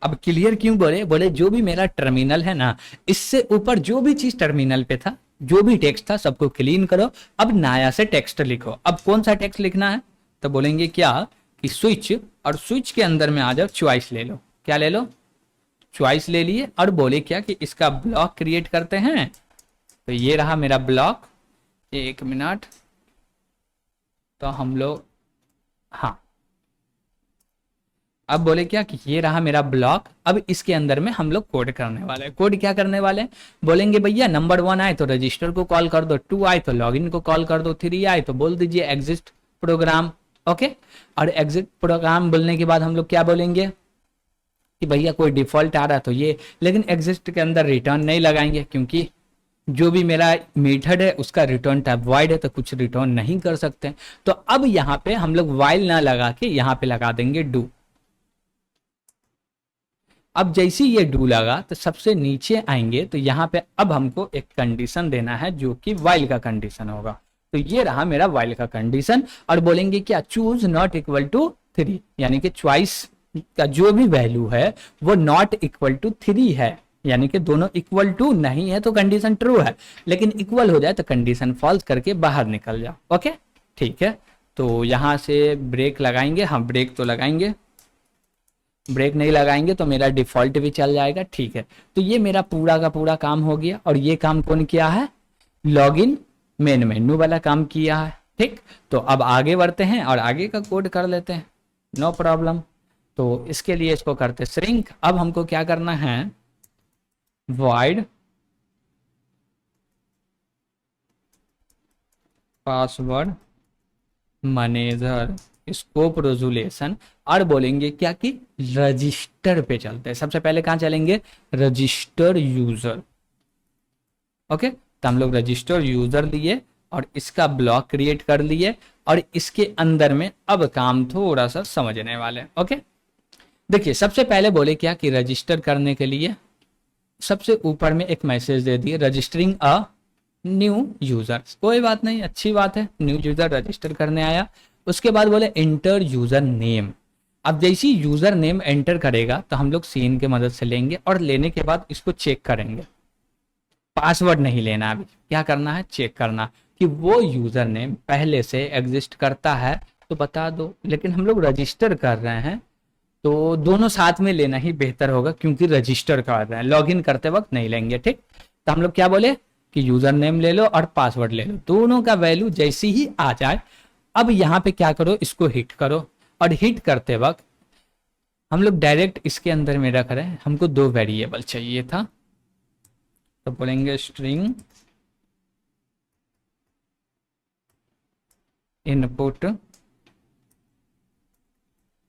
अब क्लियर क्यों बोले, बोले जो भी मेरा टर्मिनल है ना, इससे ऊपर जो भी चीज टर्मिनल पे था, जो भी टेक्स्ट था सबको क्लीन करो, अब नया से टेक्स्ट लिखो। अब कौन सा टेक्स्ट लिखना है, तो बोलेंगे क्या कि स्विच, और स्विच के अंदर में आ जाओ, चॉइस ले लो। क्या ले लो, चॉइस ले लिए, और बोले क्या कि इसका ब्लॉक क्रिएट करते हैं। तो ये रहा मेरा ब्लॉक, 1 मिनट, तो हम लोग, हाँ, अब बोले क्या कि ये रहा मेरा ब्लॉक। अब इसके अंदर में हम लोग कोड करने वाले हैं। कोड क्या करने वाले हैं, बोलेंगे भैया नंबर 1 आए तो रजिस्टर को कॉल कर दो, 2 आए तो लॉगिन को कॉल कर दो, 3 आए तो बोल दीजिए एग्जिट प्रोग्राम। ओके, और एग्जिट प्रोग्राम बोलने के बाद हम लोग क्या बोलेंगे कि भैया कोई डिफॉल्ट आ रहा तो ये, लेकिन एग्जिस्ट के अंदर रिटर्न नहीं लगाएंगे क्योंकि जो भी मेरा मेथड है उसका रिटर्न टाइप वॉइड है, तो कुछ रिटर्न नहीं कर सकते हैं। तो अब यहाँ पे हम लोग वाइल ना लगा के यहाँ पे लगा देंगे डू। अब जैसे ये डू लगा तो सबसे नीचे आएंगे तो यहाँ पे अब हमको एक कंडीशन देना है जो कि वाइल का कंडीशन होगा। तो ये रहा मेरा वाइल का कंडीशन, और बोलेंगे क्या, चूज नॉट इक्वल टू 3, यानी कि चॉइस का जो भी वैल्यू है वो नॉट इक्वल टू 3 है, यानी कि दोनों इक्वल टू नहीं है तो कंडीशन ट्रू है, लेकिन इक्वल हो जाए तो कंडीशन फॉल्स करके बाहर निकल जाओ। ओके ठीक है, तो यहां से ब्रेक लगाएंगे, हाँ ब्रेक तो लगाएंगे, ब्रेक नहीं लगाएंगे तो मेरा डिफॉल्ट भी चल जाएगा। ठीक है, तो ये मेरा पूरा का पूरा काम हो गया, और ये काम कौन किया है, लॉगिन मेन मेन्यू वाला काम किया है। ठीक, तो अब आगे बढ़ते हैं और आगे का कोड कर लेते हैं, नो प्रॉब्लम। तो इसके लिए इसको करते श्रिंक। अब हमको क्या करना है, void password manager scope resolution, और बोलेंगे क्या कि रजिस्टर पे चलते हैं। सबसे पहले कहां चलेंगे, रजिस्टर यूजर। ओके, तो हम लोग रजिस्टर यूजर लिए और इसका ब्लॉक क्रिएट कर लिए, और इसके अंदर में अब काम थोड़ा सा समझने वाले। ओके, देखिए सबसे पहले बोले क्या कि रजिस्टर करने के लिए सबसे ऊपर में एक मैसेज दे दिए, रजिस्टरिंग अ न्यू यूजर। कोई बात नहीं, अच्छी बात है, न्यू यूजर रजिस्टर करने आया। उसके बाद बोले एंटर यूजर नेम। अब जैसे ही यूजर नेम एंटर करेगा तो हम लोग सीन के मदद से लेंगे, और लेने के बाद इसको चेक करेंगे। पासवर्ड नहीं लेना, अभी क्या करना है, चेक करना कि वो यूजर नेम पहले से एग्जिस्ट करता है तो बता दो, लेकिन हम लोग रजिस्टर कर रहे हैं तो दोनों साथ में लेना ही बेहतर होगा, क्योंकि रजिस्टर कर रहे हैं, लॉगिन करते वक्त नहीं लेंगे। ठीक, तो हम लोग क्या बोले कि यूजर नेम ले लो और पासवर्ड ले लो, दोनों का वैल्यू जैसे ही आ जाए। अब यहाँ पे क्या करो, इसको हिट करो, और हिट करते वक्त हम लोग डायरेक्ट इसके अंदर में रख रहे हैं, हमको 2 वेरिएबल चाहिए था, तो बोलेंगे स्ट्रिंग इनपुट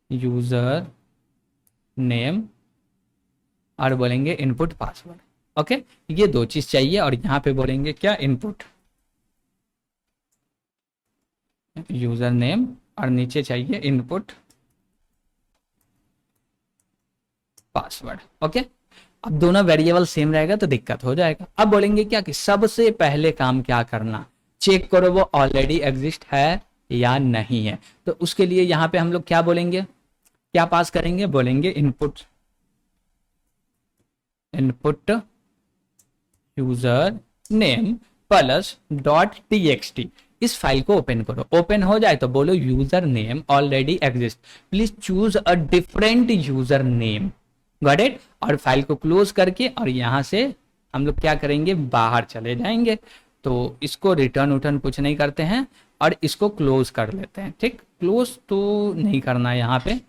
यूजर नेम, और बोलेंगे इनपुट पासवर्ड। ओके, ये 2 चीज चाहिए, और यहां पे बोलेंगे क्या, इनपुट यूजर नेम, और नीचे चाहिए इनपुट पासवर्ड। ओके, अब दोनों वेरिएबल सेम रहेगा तो दिक्कत हो जाएगा। अब बोलेंगे क्या कि सबसे पहले काम क्या करना, चेक करो वो ऑलरेडी एग्जिस्ट है या नहीं है। तो उसके लिए यहां पे हम लोग क्या बोलेंगे, क्या पास करेंगे, बोलेंगे input user name plus dot TXT. इस फाइल को ओपन करो, ओपन हो जाए तो बोलो user name already exist, please choose a different user name. Got it, और फाइल को क्लोज करके, और यहां से हम लोग क्या करेंगे, बाहर चले जाएंगे। तो इसको रिटर्न उटर्न कुछ नहीं करते हैं, और इसको क्लोज कर लेते हैं। ठीक, क्लोज तो नहीं करना यहाँ पे,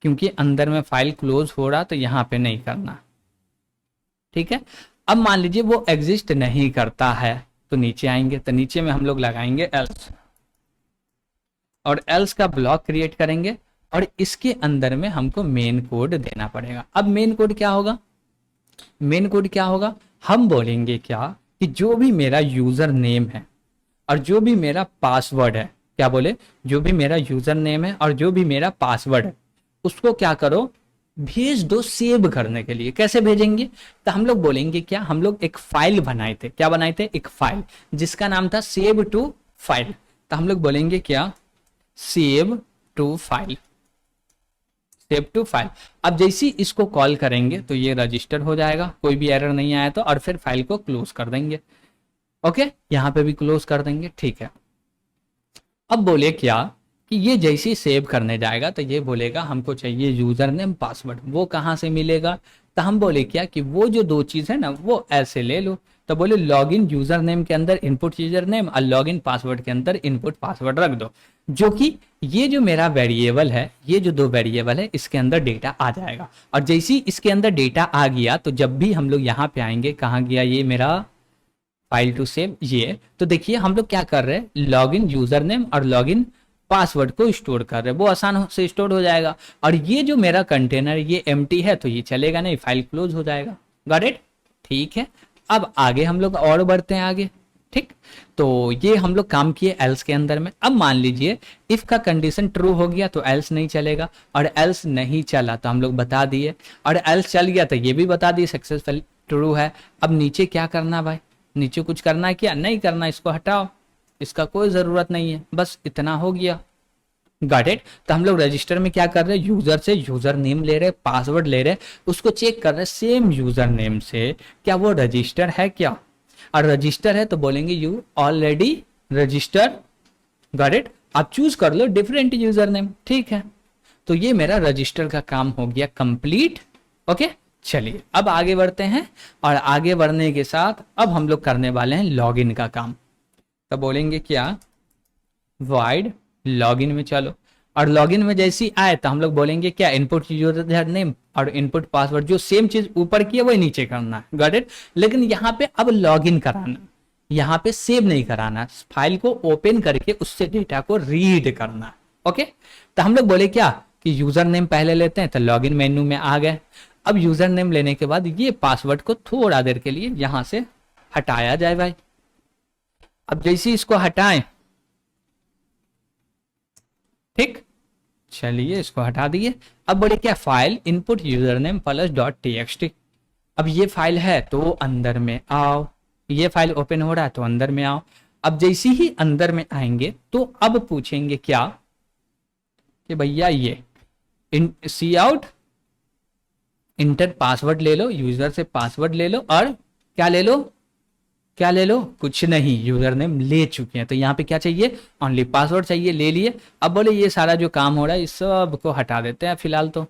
क्योंकि अंदर में फाइल क्लोज हो रहा, तो यहाँ पे नहीं करना। ठीक है, अब मान लीजिए वो एग्जिस्ट नहीं करता है, तो नीचे आएंगे, तो नीचे में हम लोग लगाएंगे एल्स, और एल्स का ब्लॉक क्रिएट करेंगे, और इसके अंदर में हमको मेन कोड देना पड़ेगा। अब मेन कोड क्या होगा, मेन कोड क्या होगा, हम बोलेंगे क्या कि जो भी मेरा यूजर नेम है और जो भी मेरा पासवर्ड है, क्या बोले, जो भी मेरा यूजर नेम है और जो भी मेरा पासवर्ड है, उसको क्या करो, भेज दो सेव करने के लिए। कैसे भेजेंगे, तो हम लोग बोलेंगे क्या, हम लोग एक फाइल बनाए थे, क्या बनाए थे, एक फाइल जिसका नाम था सेव टू फाइल। तो हम लोग बोलेंगे क्या, save to file, save to file. अब जैसे ही इसको कॉल करेंगे तो ये रजिस्टर हो जाएगा, कोई भी एरर नहीं आया तो, और फिर फाइल को क्लोज कर देंगे। ओके, यहां पे भी क्लोज कर देंगे। ठीक है, अब बोले क्या कि ये जैसे ही सेव करने जाएगा तो ये बोलेगा हमको चाहिए यूजर नेम पासवर्ड, वो कहाँ से मिलेगा, तो हम बोले क्या कि वो जो 2 चीज है ना वो ऐसे ले लो। तो बोले लॉगिन यूजर नेम के अंदर इनपुट यूजर नेम, और लॉगिन पासवर्ड के अंदर इनपुट पासवर्ड रख दो, जो कि ये जो मेरा वेरिएबल है, ये जो 2 वेरिएबल है इसके अंदर डेटा आ जाएगा। और जैसे ही इसके अंदर डेटा आ गया तो जब भी हम लोग यहाँ पे आएंगे, कहाँ गया ये मेरा फाइल टू सेव, ये तो देखिए हम लोग क्या कर रहे हैं, लॉगिन यूजर नेम और लॉगिन पासवर्ड को स्टोर कर रहे हैं, वो आसान से स्टोर हो जाएगा। और ये जो मेरा कंटेनर ये एम्प्टी है तो ये चलेगा नहीं, फाइल क्लोज हो जाएगा। गॉट इट, ठीक है। अब आगे हम लोग और बढ़ते हैं आगे। ठीक, तो ये हम लोग काम किए एल्स के अंदर में। अब मान लीजिए इफ का कंडीशन ट्रू हो गया तो एल्स नहीं चलेगा, और एल्स नहीं चला तो हम लोग बता दिए, और एल्स चल गया तो ये भी बता दिए सक्सेसफुल ट्रू है। अब नीचे क्या करना भाई, नीचे कुछ करना है क्या, नहीं करना, इसको हटाओ, इसका कोई जरूरत नहीं है, बस इतना हो गया। Got it. तो हम लोग रजिस्टर में क्या कर रहे हैं, यूजर से यूजर नेम ले रहे, पासवर्ड ले रहे, उसको चेक कर रहे सेम यूजर नेम से क्या वो रजिस्टर है क्या, और रजिस्टर है तो बोलेंगे you already register. Got it. आप चूज कर लो डिफरेंट यूजर नेम, ठीक है। तो ये मेरा रजिस्टर का काम हो गया कंप्लीट। ओके, चलिए अब आगे बढ़ते हैं, और आगे बढ़ने के साथ अब हम लोग करने वाले हैं लॉगिन का काम। तो बोलेंगे क्या, वाइड लॉगिन में चलो, और लॉगिन में जैसी आए तो हम लोग बोलेंगे क्या, इनपुट यूजर नेम और इनपुट पासवर्ड, जो सेम चीज ऊपर की है वही नीचे करना है। Got it. लेकिन यहाँ पे अब लॉगिन कराना, यहाँ पे सेव नहीं कराना, फाइल को ओपन करके उससे डेटा को रीड करना। ओके, तो हम लोग बोले क्या कि यूजर नेम पहले लेते हैं, तो लॉगिन मेन्यू में आ गए। अब यूजर नेम लेने के बाद ये पासवर्ड को थोड़ा देर के लिए यहां से हटाया जाए भाई। अब जैसे इसको हटाएं, ठीक, चलिए इसको हटा दिए। अब बोले क्या, file input user name plus dot T. अब ये फाइल है तो अंदर में आओ, ये फाइल ओपन हो रहा है तो अंदर में आओ। अब जैसे ही अंदर में आएंगे तो अब पूछेंगे क्या कि भैया ये सी आउट इंटर पासवर्ड ले लो, यूजर से पासवर्ड ले लो, और क्या ले लो, क्या ले लो, कुछ नहीं, यूजर नेम ले चुके हैं। तो यहाँ पे क्या चाहिए, ओनली पासवर्ड चाहिए, ले लिए। अब बोले ये सारा जो काम हो रहा है इस सब को हटा देते हैं फिलहाल तो।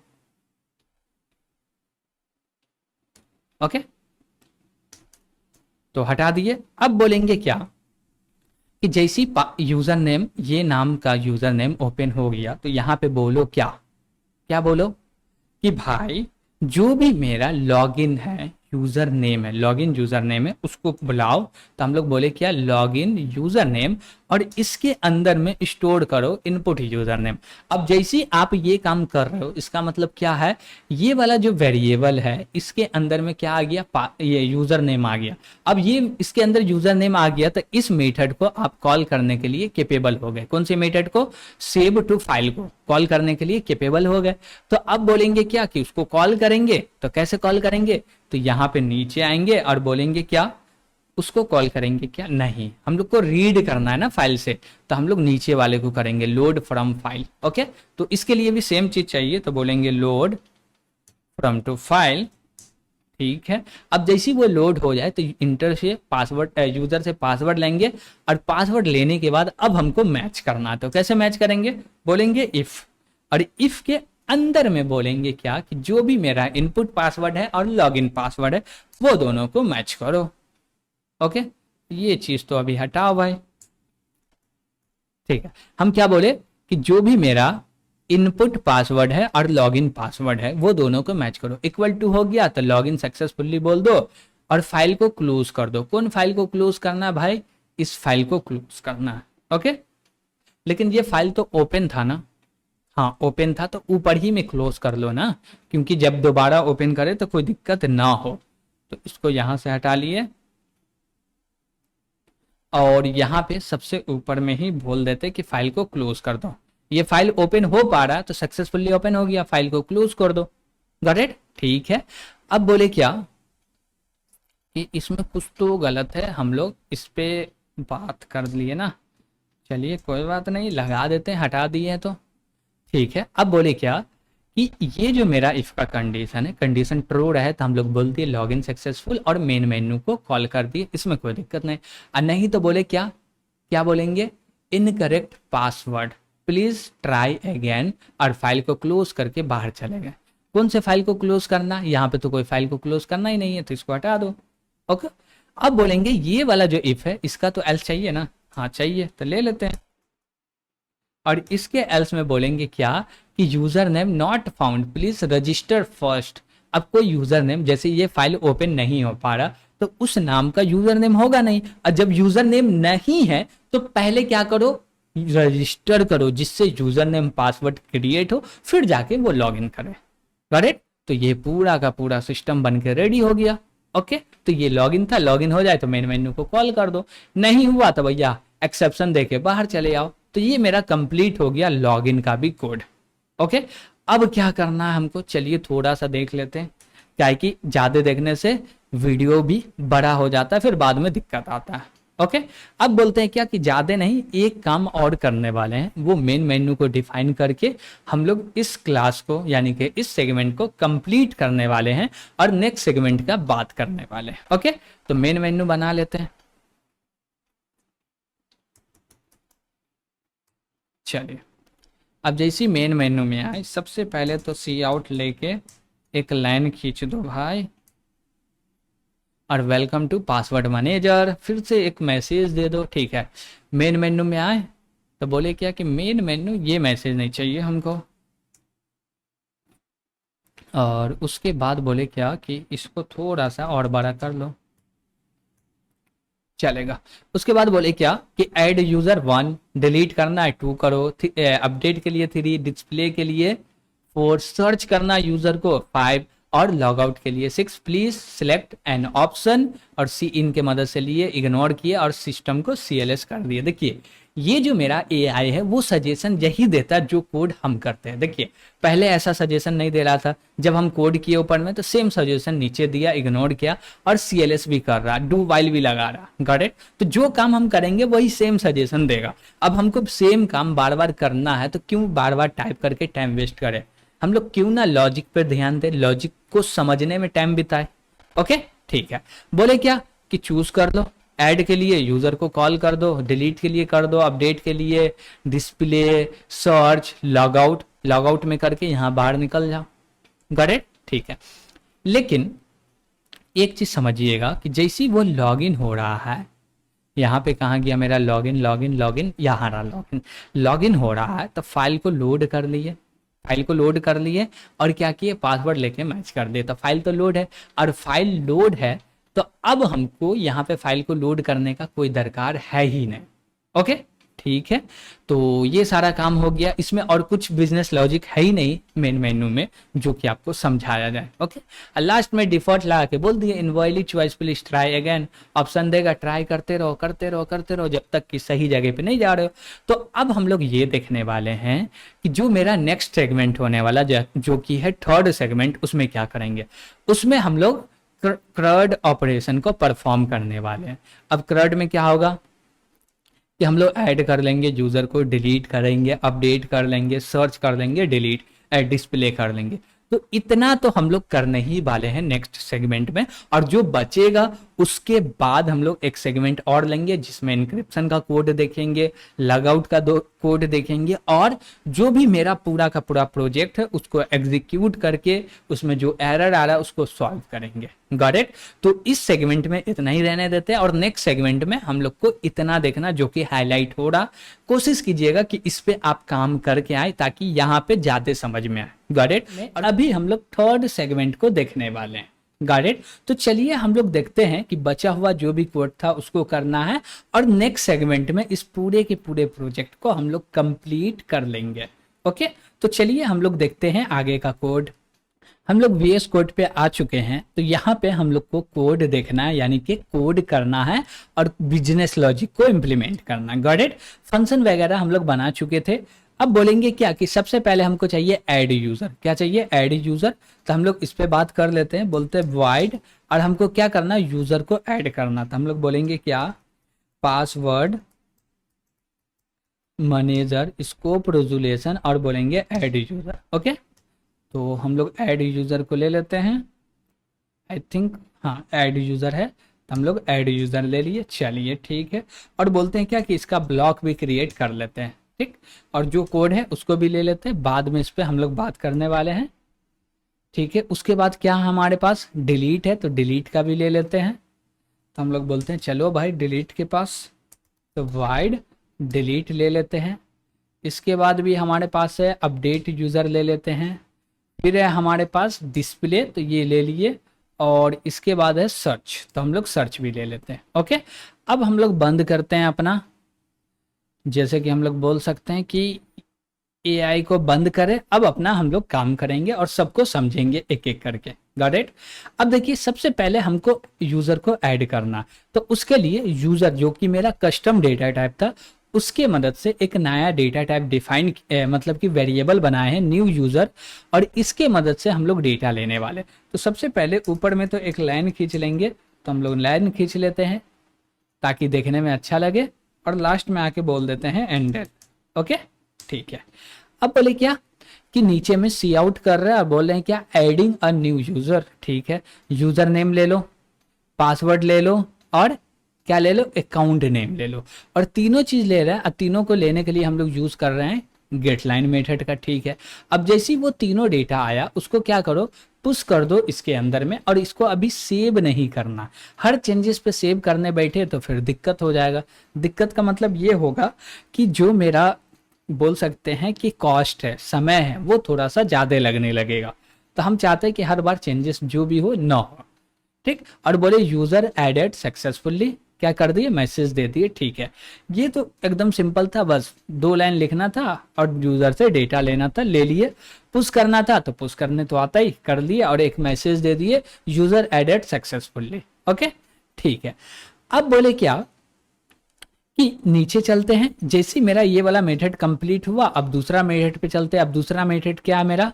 ओके, तो हटा दिए। अब बोलेंगे क्या कि जैसी यूजर नेम, ये नाम का यूजर नेम ओपन हो गया तो यहाँ पे बोलो क्या, क्या बोलो कि भाई जो भी मेरा लॉगिन है, यूजर नेम है, लॉगिन यूजर नेम है, उसको बुलाओ। तो हम लोग बोले क्या, लॉगिन यूजर नेम, और इसके अंदर में स्टोर करो इनपुट यूजर नेम। अब जैसे ही आप ये काम कर रहे हो इसका मतलब क्या है, ये वाला जो वेरिएबल है इसके अंदर में क्या आ गया, ये यूजर नेम आ गया। अब ये इसके अंदर यूजर नेम आ गया तो इस मेथड को आप कॉल करने के लिए कैपेबल हो गए। कौन से मेथड को, सेव टू फाइल को कॉल करने के लिए कैपेबल हो गए। तो अब बोलेंगे क्या कि उसको कॉल करेंगे, तो कैसे कॉल करेंगे, तो यहाँ पे नीचे आएंगे और बोलेंगे क्या, उसको कॉल करेंगे क्या, नहीं, हम लोग को रीड करना है ना फाइल से, तो हम लोग नीचे वाले को करेंगे लोड फ्रॉम फाइल। ओके, तो इसके लिए भी सेम चीज चाहिए, तो बोलेंगे लोड फ्रॉम टू फाइल। ठीक है, अब जैसे ही वो लोड हो जाए तो इंटर से पासवर्ड, यूजर से पासवर्ड लेंगे, और पासवर्ड लेने के बाद अब हमको मैच करना है। तो कैसे मैच करेंगे, बोलेंगे इफ, और इफ के अंदर में बोलेंगे क्या कि जो भी मेरा इनपुट पासवर्ड है और लॉगिन पासवर्ड है वो दोनों को मैच करो। ओके, ये चीज तो अभी हटाओ भाई। ठीक है, हम क्या बोले कि जो भी मेरा इनपुट पासवर्ड है और लॉगिन पासवर्ड है वो दोनों को मैच करो। इक्वल टू हो गया तो लॉगिन सक्सेसफुली बोल दो, और फाइल को क्लोज कर दो। कौन फाइल को क्लोज करना है भाई, इस फाइल को क्लोज करना है। ओके, लेकिन ये फाइल तो ओपन था ना, हाँ ओपन था तो ऊपर ही में क्लोज कर लो ना, क्योंकि जब दोबारा ओपन करे तो कोई दिक्कत ना हो। तो इसको यहां से हटा लिए, और यहाँ पे सबसे ऊपर में ही बोल देते कि फाइल को क्लोज कर दो। ये फाइल ओपन हो पा रहा है तो सक्सेसफुली ओपन हो गया, फाइल को क्लोज कर दो। गॉट इट, ठीक है। अब बोले क्या कि इसमें कुछ तो गलत है, हम लोग इस पे बात कर लिए ना, चलिए कोई बात नहीं, लगा देते हैं, हटा दिए हैं तो ठीक है। अब बोले क्या कि ये जो मेरा इफ का कंडीशन है, कंडीशन ट्रू रहे तो हम लोग बोल दिए लॉगिन सक्सेसफुल और मेन मेन्यू को कॉल कर दिए, इसमें कोई दिक्कत नहीं। और नहीं तो बोले क्या, क्या बोलेंगे, incorrect password please try again, और फाइल को क्लोज करके बाहर चले गए। कौन से फाइल को क्लोज करना, यहाँ पे तो कोई फाइल को क्लोज करना ही नहीं है तो इसको हटा दो। ओके, अब बोलेंगे ये वाला जो इफ है इसका तो एल्स चाहिए ना, हाँ चाहिए तो ले लेते हैं। और इसके एल्स में बोलेंगे क्या कि user name not found please register first. अब कोई यूजर नेम, जैसे ये फाइल ओपन नहीं हो पा रहा तो उस नाम का यूजर नेम होगा नहीं, और जब यूजर नेम नहीं है तो पहले क्या करो, रजिस्टर करो, जिससे यूजर नेम पासवर्ड क्रिएट हो, फिर जाके वो लॉग इन करे। करेक्ट, तो ये पूरा का पूरा सिस्टम बन के रेडी हो गया। ओके, तो ये लॉगिन था, लॉगिन हो जाए तो मेन मेन्यू को कॉल कर दो, नहीं हुआ तो भैया एक्सेप्शन देके बाहर चले आओ। तो ये मेरा कंप्लीट हो गया लॉगिन का भी कोड। ओके, अब क्या करना है हमको, चलिए थोड़ा सा देख लेते हैं। क्या है कि ज्यादा देखने से वीडियो भी बड़ा हो जाता है, फिर बाद में दिक्कत आता है। ओके, अब बोलते हैं क्या कि ज्यादा नहीं, एक काम और करने वाले हैं, वो मेन मेन्यू को डिफाइन करके हम लोग इस क्लास को यानी कि इस सेगमेंट को कंप्लीट करने वाले हैं और नेक्स्ट सेगमेंट का बात करने वाले हैं। ओके, तो मेन मेन्यू बना लेते हैं। चलिए, अब जैसी मेन मेन्यू में आए, सबसे पहले तो सी आउट लेके एक लाइन खींच दो भाई, और वेलकम टू पासवर्ड मैनेजर, फिर से एक मैसेज दे दो। ठीक है, मेन मेन्यू में आए तो बोले क्या कि मेन मेन्यू ये मैसेज नहीं चाहिए हमको, और उसके बाद बोले क्या कि इसको थोड़ा सा और बड़ा कर लो, चलेगा। उसके बाद बोले क्या कि ऐड यूजर 1, डिलीट करना है 2 करो, अपडेट के लिए 3, डिस्प्ले के लिए 4, सर्च करना यूजर को 5 और लॉग आउट के लिए 6। प्लीज सिलेक्ट एन ऑप्शन, और सी इन के मदद से लिए, इग्नोर किए और सिस्टम को CLS कर दिए। देखिए ये जो मेरा AI है वो सजेशन यही देता है जो कोड हम करते हैं। देखिए पहले ऐसा सजेशन नहीं दे रहा था, जब हम कोड किए ऊपर में तो सेम सजेशन नीचे दिया, इग्नोर किया और CLS भी कर रहा, डू वाइल भी लगा रहा। Got it? तो जो काम हम करेंगे वही सेम सजेशन देगा। अब हमको सेम काम बार बार करना है तो क्यों बार बार टाइप करके टाइम वेस्ट करें, हम लोग क्यों ना लॉजिक पर ध्यान दें, लॉजिक को समझने में टाइम बिताए। ओके ठीक है, बोले क्या कि चूज कर लो, ऐड के लिए यूजर को कॉल कर दो, डिलीट के लिए कर दो, अपडेट के लिए display, search, log out, log out में करके यहां बाहर निकल जाओ। Got it? ठीक है, लेकिन एक चीज समझिएगा कि जैसी वो लॉगिन हो रहा है, यहाँ पे कहाँ गया मेरा लॉगिन, लॉगिन लॉगिन, यहाँ रहा लॉगिन, लॉगिन हो रहा है तो फाइल को लोड कर लिए, फाइल को लोड कर लिए और क्या किए, पासवर्ड लेके मैच कर दिए, तो फाइल तो लोड है, और फाइल लोड है तो अब हमको यहाँ पे फाइल को लोड करने का कोई दरकार है ही नहीं। ओके ठीक है, तो ये सारा काम हो गया, इसमें और कुछ बिजनेस लॉजिक है ही नहीं मेन मेन्यू में जो कि आपको समझाया जाए। ओके, लास्ट में डिफॉल्ट लगा के बोल दिए invalid choice please try again, option देगा, ट्राई करते रहो करते रहो करते रहो जब तक कि सही जगह पे नहीं जा रहे हो। तो अब हम लोग ये देखने वाले हैं कि जो मेरा नेक्स्ट सेगमेंट होने वाला जो कि है थर्ड सेगमेंट, उसमें क्या करेंगे, उसमें हम लोग CRUD ऑपरेशन को परफॉर्म करने वाले हैं। अब CRUD में क्या होगा कि हम लोग ऐड कर लेंगे यूजर को, डिलीट करेंगे, अपडेट कर लेंगे, सर्च कर लेंगे, डिलीट, डिस्प्ले कर लेंगे। तो इतना तो हम लोग करने ही वाले हैं नेक्स्ट सेगमेंट में, और जो बचेगा उसके बाद हम लोग एक सेगमेंट और लेंगे जिसमें इंक्रिप्शन का कोड देखेंगे, लॉगआउट का कोड देखेंगे, और जो भी मेरा पूरा का पूरा प्रोजेक्ट है उसको एग्जीक्यूट करके उसमें जो एरर आ रहा है उसको सॉल्व करेंगे। Got it? तो इस सेगमेंट में इतना ही रहने देते हैं, और नेक्स्ट सेगमेंट में हम लोग को इतना देखना जो कि हाईलाइट हो रहा, कोशिश कीजिएगा कि इस पे आप काम करके आए ताकि यहाँ पे ज्यादा समझ में आए। Got it? और अभी हम लोग थर्ड सेगमेंट को देखने वाले हैं। Got it? तो चलिए हम लोग देखते हैं कि बचा हुआ जो भी कोड था उसको करना है, और नेक्स्ट सेगमेंट में इस पूरे के पूरे प्रोजेक्ट को हम लोग कंप्लीट कर लेंगे। ओके, तो चलिए हम लोग देखते हैं आगे का कोड। हम लोग VS कोड पे आ चुके हैं, तो यहाँ पे हम लोग को कोड देखना है, यानी कि कोड करना है और बिजनेस लॉजिक को इम्प्लीमेंट करना है। Got it? फंक्शन वगैरह हम लोग बना चुके थे। अब बोलेंगे क्या कि सबसे पहले हमको चाहिए ऐड यूजर। क्या चाहिए? Add user. तो हम लोग इस पे बात कर लेते हैं, बोलते हैं void, और हमको क्या करना है, यूजर को ऐड करना। तो हम लोग बोलेंगे क्या, पासवर्ड मैनेजर स्कोप रेजोल्यूशन, और बोलेंगे ऐड यूजर। ओके, तो हम लोग ऐड यूजर को ले लेते हैं, आई थिंक हाँ ऐड यूजर है, तो हम लोग ऐड यूजर ले लिए। चलिए ठीक है, और बोलते हैं क्या कि इसका ब्लॉक भी क्रिएट कर लेते हैं। ठीक, और जो कोड है उसको भी ले लेते हैं, बाद में इस पर हम लोग बात करने वाले हैं। ठीक है, उसके बाद क्या हमारे पास डिलीट है, तो डिलीट का भी ले लेते हैं। तो हम लोग बोलते हैं चलो भाई डिलीट के पास, तो वाइड डिलीट ले लेते हैं। इसके बाद भी हमारे पास है अपडेट यूज़र ले लेते हैं, फिर है हमारे पास डिस्प्ले, तो ये ले लिए, और इसके बाद है सर्च, तो हम लोग सर्च भी ले लेते हैं। ओके, अब हम लोग बंद करते हैं अपना, जैसे कि हम लोग बोल सकते हैं कि एआई को बंद करें, अब अपना हम लोग काम करेंगे और सबको समझेंगे एक एक करके। Got it. अब देखिए सबसे पहले हमको यूजर को ऐड करना, तो उसके लिए यूजर जो कि मेरा कस्टम डेटा टाइप था, उसके मदद से एक नया डेटा टाइप डिफाइन मतलब कि वेरिएबल बनाए हैं न्यू यूजर, और इसके मदद से हम लोग डेटा लेने वाले। तो सबसे पहले ऊपर में तो एक लाइन खींच लेंगे, तो हम लोग लाइन खींच लेते हैं ताकि देखने में अच्छा लगे, और लास्ट में आके बोल देते हैं एंडेड। ओके ठीक है। अब बोले क्या कि नीचे में सी आउट कर रहा है और बोल रहे हैं क्या, एडिंग अ न्यू यूजर। ठीक है, यूजर नेम ले लो, पासवर्ड ले लो, और क्या ले लो, अकाउंट नेम ले लो, और तीनों चीज ले रहा है। अब तीनों को लेने के लिए हम लोग यूज कर रहे हैं गेट लाइन मेथड का। ठीक है, अब जैसे ही वो तीनों डेटा आया उसको क्या करो, पुश कर दो इसके अंदर में, और इसको अभी सेव नहीं करना। हर चेंजेस पे सेव करने बैठे तो फिर दिक्कत हो जाएगा। दिक्कत का मतलब ये होगा कि जो मेरा बोल सकते हैं कि कॉस्ट है, समय है, वो थोड़ा सा ज़्यादा लगने लगेगा। तो हम चाहते हैं कि हर बार चेंजेस जो भी हो ना हो। ठीक, और बोले यूजर एडेड सक्सेसफुली, क्या कर दिए, मैसेज दे दिए। ठीक है, ये तो एकदम सिंपल था, बस 2 लाइन लिखना था और यूजर से डेटा लेना था, ले लिए। पुश करना था तो पुश करने तो आता ही, कर लिए, और एक मैसेज दे दिए, यूजर एडेड सक्सेसफुली। ओके ठीक है। अब बोले क्या कि नीचे चलते हैं, जैसे मेरा ये वाला मेथड कंप्लीट हुआ, अब दूसरा मेथड पे चलते हैं। अब दूसरा मेथड क्या है मेरा,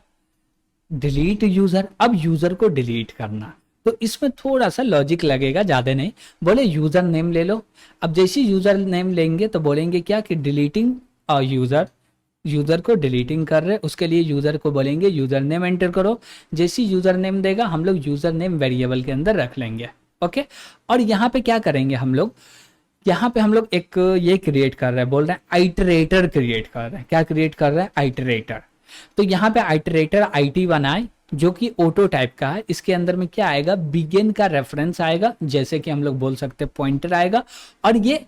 डिलीट यूजर। अब यूजर को डिलीट करना, तो इसमें थोड़ा सा लॉजिक लगेगा, ज्यादा नहीं। बोले यूजर नेम ले लो। अब जैसे यूजर नेम लेंगे तो बोलेंगे क्या कि डिलीटिंग यूजर, यूजर को डिलीटिंग कर रहे, उसके लिए यूजर को बोलेंगे यूजर नेम एंटर करो। जैसी यूजर नेम देगा हम लोग यूजर नेम वेरिएबल के अंदर रख लेंगे। ओके, और यहाँ पे क्या करेंगे हम लोग, यहाँ पे हम लोग एक ये क्रिएट कर रहे हैं, बोल रहे हैं आइटरेटर क्रिएट कर रहे हैं। क्या क्रिएट कर रहे हैं, आइटरेटर। तो यहाँ पे आइटरेटर आईटी बनाए जो कि ऑटो टाइप का है। इसके अंदर में क्या आएगा, बिगिन का रेफरेंस आएगा, जैसे कि हम लोग बोल सकते हैं पॉइंटर आएगा, और ये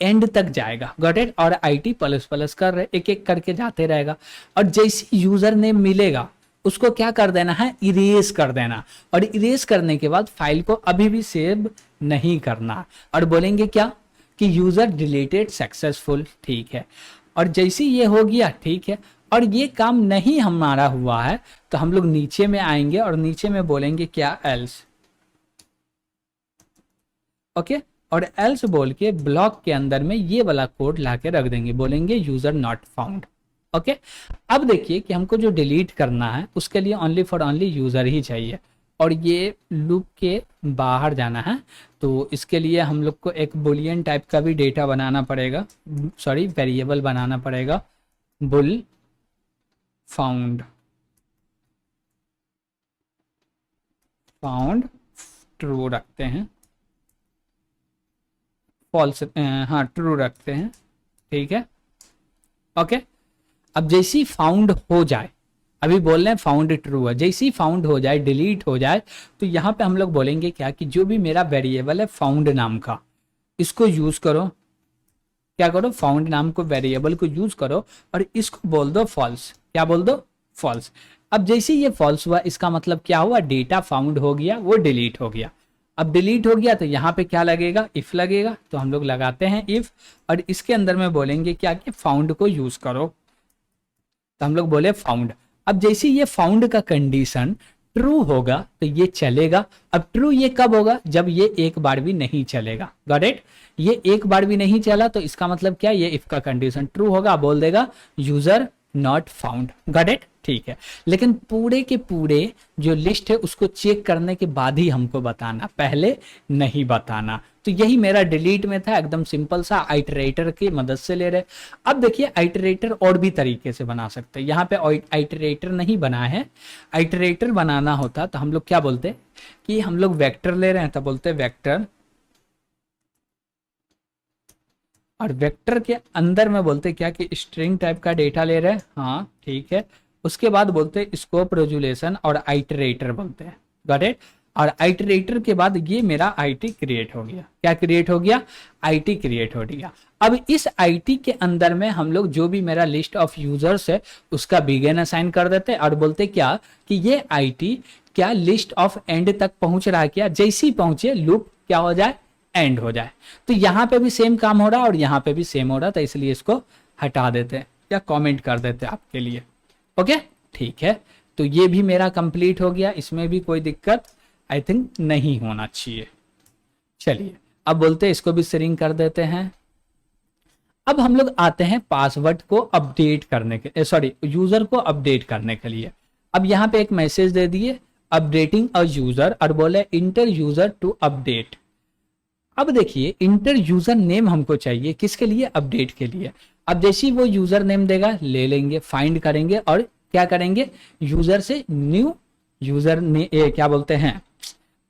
एंड तक जाएगा। Got it. और आईटी प्लस प्लस कर रहे, एक एक करके जाते रहेगा, और जैसे यूजर नेम मिलेगा उसको क्या कर देना है, इरेज कर देना, और इरेज करने के बाद फाइल को अभी भी सेव नहीं करना, और बोलेंगे क्या कि यूजर डिलीटेड सक्सेसफुल। ठीक है, और जैसे ये हो गया, ठीक है, और ये काम नहीं हमारा हुआ है तो हम लोग नीचे में आएंगे और नीचे में बोलेंगे क्या, एल्स। ओके, और एल्स बोल के ब्लॉक के अंदर में ये वाला कोड ला के रख देंगे, बोलेंगे यूजर नॉट फाउंड। ओके, अब देखिए कि हमको जो डिलीट करना है उसके लिए ओनली फॉर ओनली यूजर ही चाहिए, और ये लूप के बाहर जाना है। तो इसके लिए हम लोग को एक बुलियन टाइप का भी डेटा बनाना पड़ेगा, सॉरी वेरिएबल बनाना पड़ेगा, बुल फाउंड, फाउंड ट्रू रखते हैं, फॉल्स, हाँ ट्रू रखते हैं। ठीक है, ओके। अब जैसे ही फाउंड हो जाए, अभी बोल रहे हैं फाउंड ट्रू है, जैसे ही फाउंड हो जाए, डिलीट हो जाए, तो यहाँ पे हम लोग बोलेंगे क्या कि जो भी मेरा वेरिएबल है फाउंड नाम का, इसको यूज करो। क्या करो, फाउंड नाम को वेरिएबल को यूज करो और इसको बोल दो फॉल्स। क्या बोल दो, फॉल्स। अब जैसे ये फॉल्स हुआ, इसका मतलब क्या हुआ, डेटा फाउंड हो गया, वो डिलीट हो गया। अब डिलीट हो गया तो यहाँ पे क्या लगेगा, इफ लगेगा, तो हम लोग लगाते हैं इफ, और इसके अंदर में बोलेंगे क्या कि फाउंड को यूज करो, तो हम लोग बोले फाउंड। अब जैसे ये फाउंड का कंडीशन ट्रू होगा तो ये चलेगा। अब ट्रू ये कब होगा, जब ये एक बार भी नहीं चलेगा। Got it. ये एक बार भी नहीं चला तो इसका मतलब क्या, ये इफ का कंडीशन ट्रू होगा, बोल देगा user not found. Got it, ठीक है। लेकिन पूरे के पूरे जो लिस्ट है उसको चेक करने के बाद ही हमको बताना, पहले नहीं बताना। तो यही मेरा डिलीट में था, एकदम सिंपल सा, आइटरेटर की मदद से ले रहे। अब देखिए आइटरेटर और भी तरीके से बना सकते हैं। यहाँ पे आइटरेटर नहीं बना है, आइटरेटर बनाना होता तो हम लोग क्या बोलते कि हम लोग वेक्टर ले रहे हैं तो बोलते वेक्टर, और वेक्टर के अंदर में बोलते क्या कि स्ट्रिंग टाइप का डेटा ले रहे हैं। हाँ ठीक है, उसके बाद बोलते स्कोप रेजुलेशन और आइटरेटर बोलते हैं। Got it. और आइटरेटर के बाद ये मेरा आईटी क्रिएट हो गया। क्या क्रिएट हो गया, आईटी क्रिएट हो गया। अब इस आईटी के अंदर में हम लोग जो भी मेरा लिस्ट ऑफ यूजर्स है उसका बिगिन असाइन कर देते और बोलते क्या कि ये आईटी क्या लिस्ट ऑफ एंड तक पहुंच रहा है, क्या जैसे ही पहुंचे लूप क्या हो जाए, एंड हो जाए। तो यहाँ पे भी सेम काम हो रहा है और यहाँ पे भी सेम हो रहा था, इसलिए इसको हटा देते हैं। या कमेंट कर देते आपके लिए। ओके ठीक है, तो ये भी मेरा कंप्लीट हो गया, इसमें भी कोई दिक्कत आई थिंक नहीं होना चाहिए। चलिए अब बोलते हैं इसको भी शेयरिंग कर देते हैं। अब हम लोग आते हैं पासवर्ड को अपडेट करने के, सॉरी यूजर को अपडेट करने के लिए। अब यहाँ पे एक मैसेज दे दिए अपडेटिंग अ यूजर और बोले इंटर यूजर टू अपडेट। अब देखिए इंटर यूजर नेम हमको चाहिए किसके लिए, अपडेट के लिए। अब जैसे ही वो यूजर नेम देगा ले लेंगे, फाइंड करेंगे और क्या करेंगे, यूजर से न्यू यूजर ने क्या बोलते हैं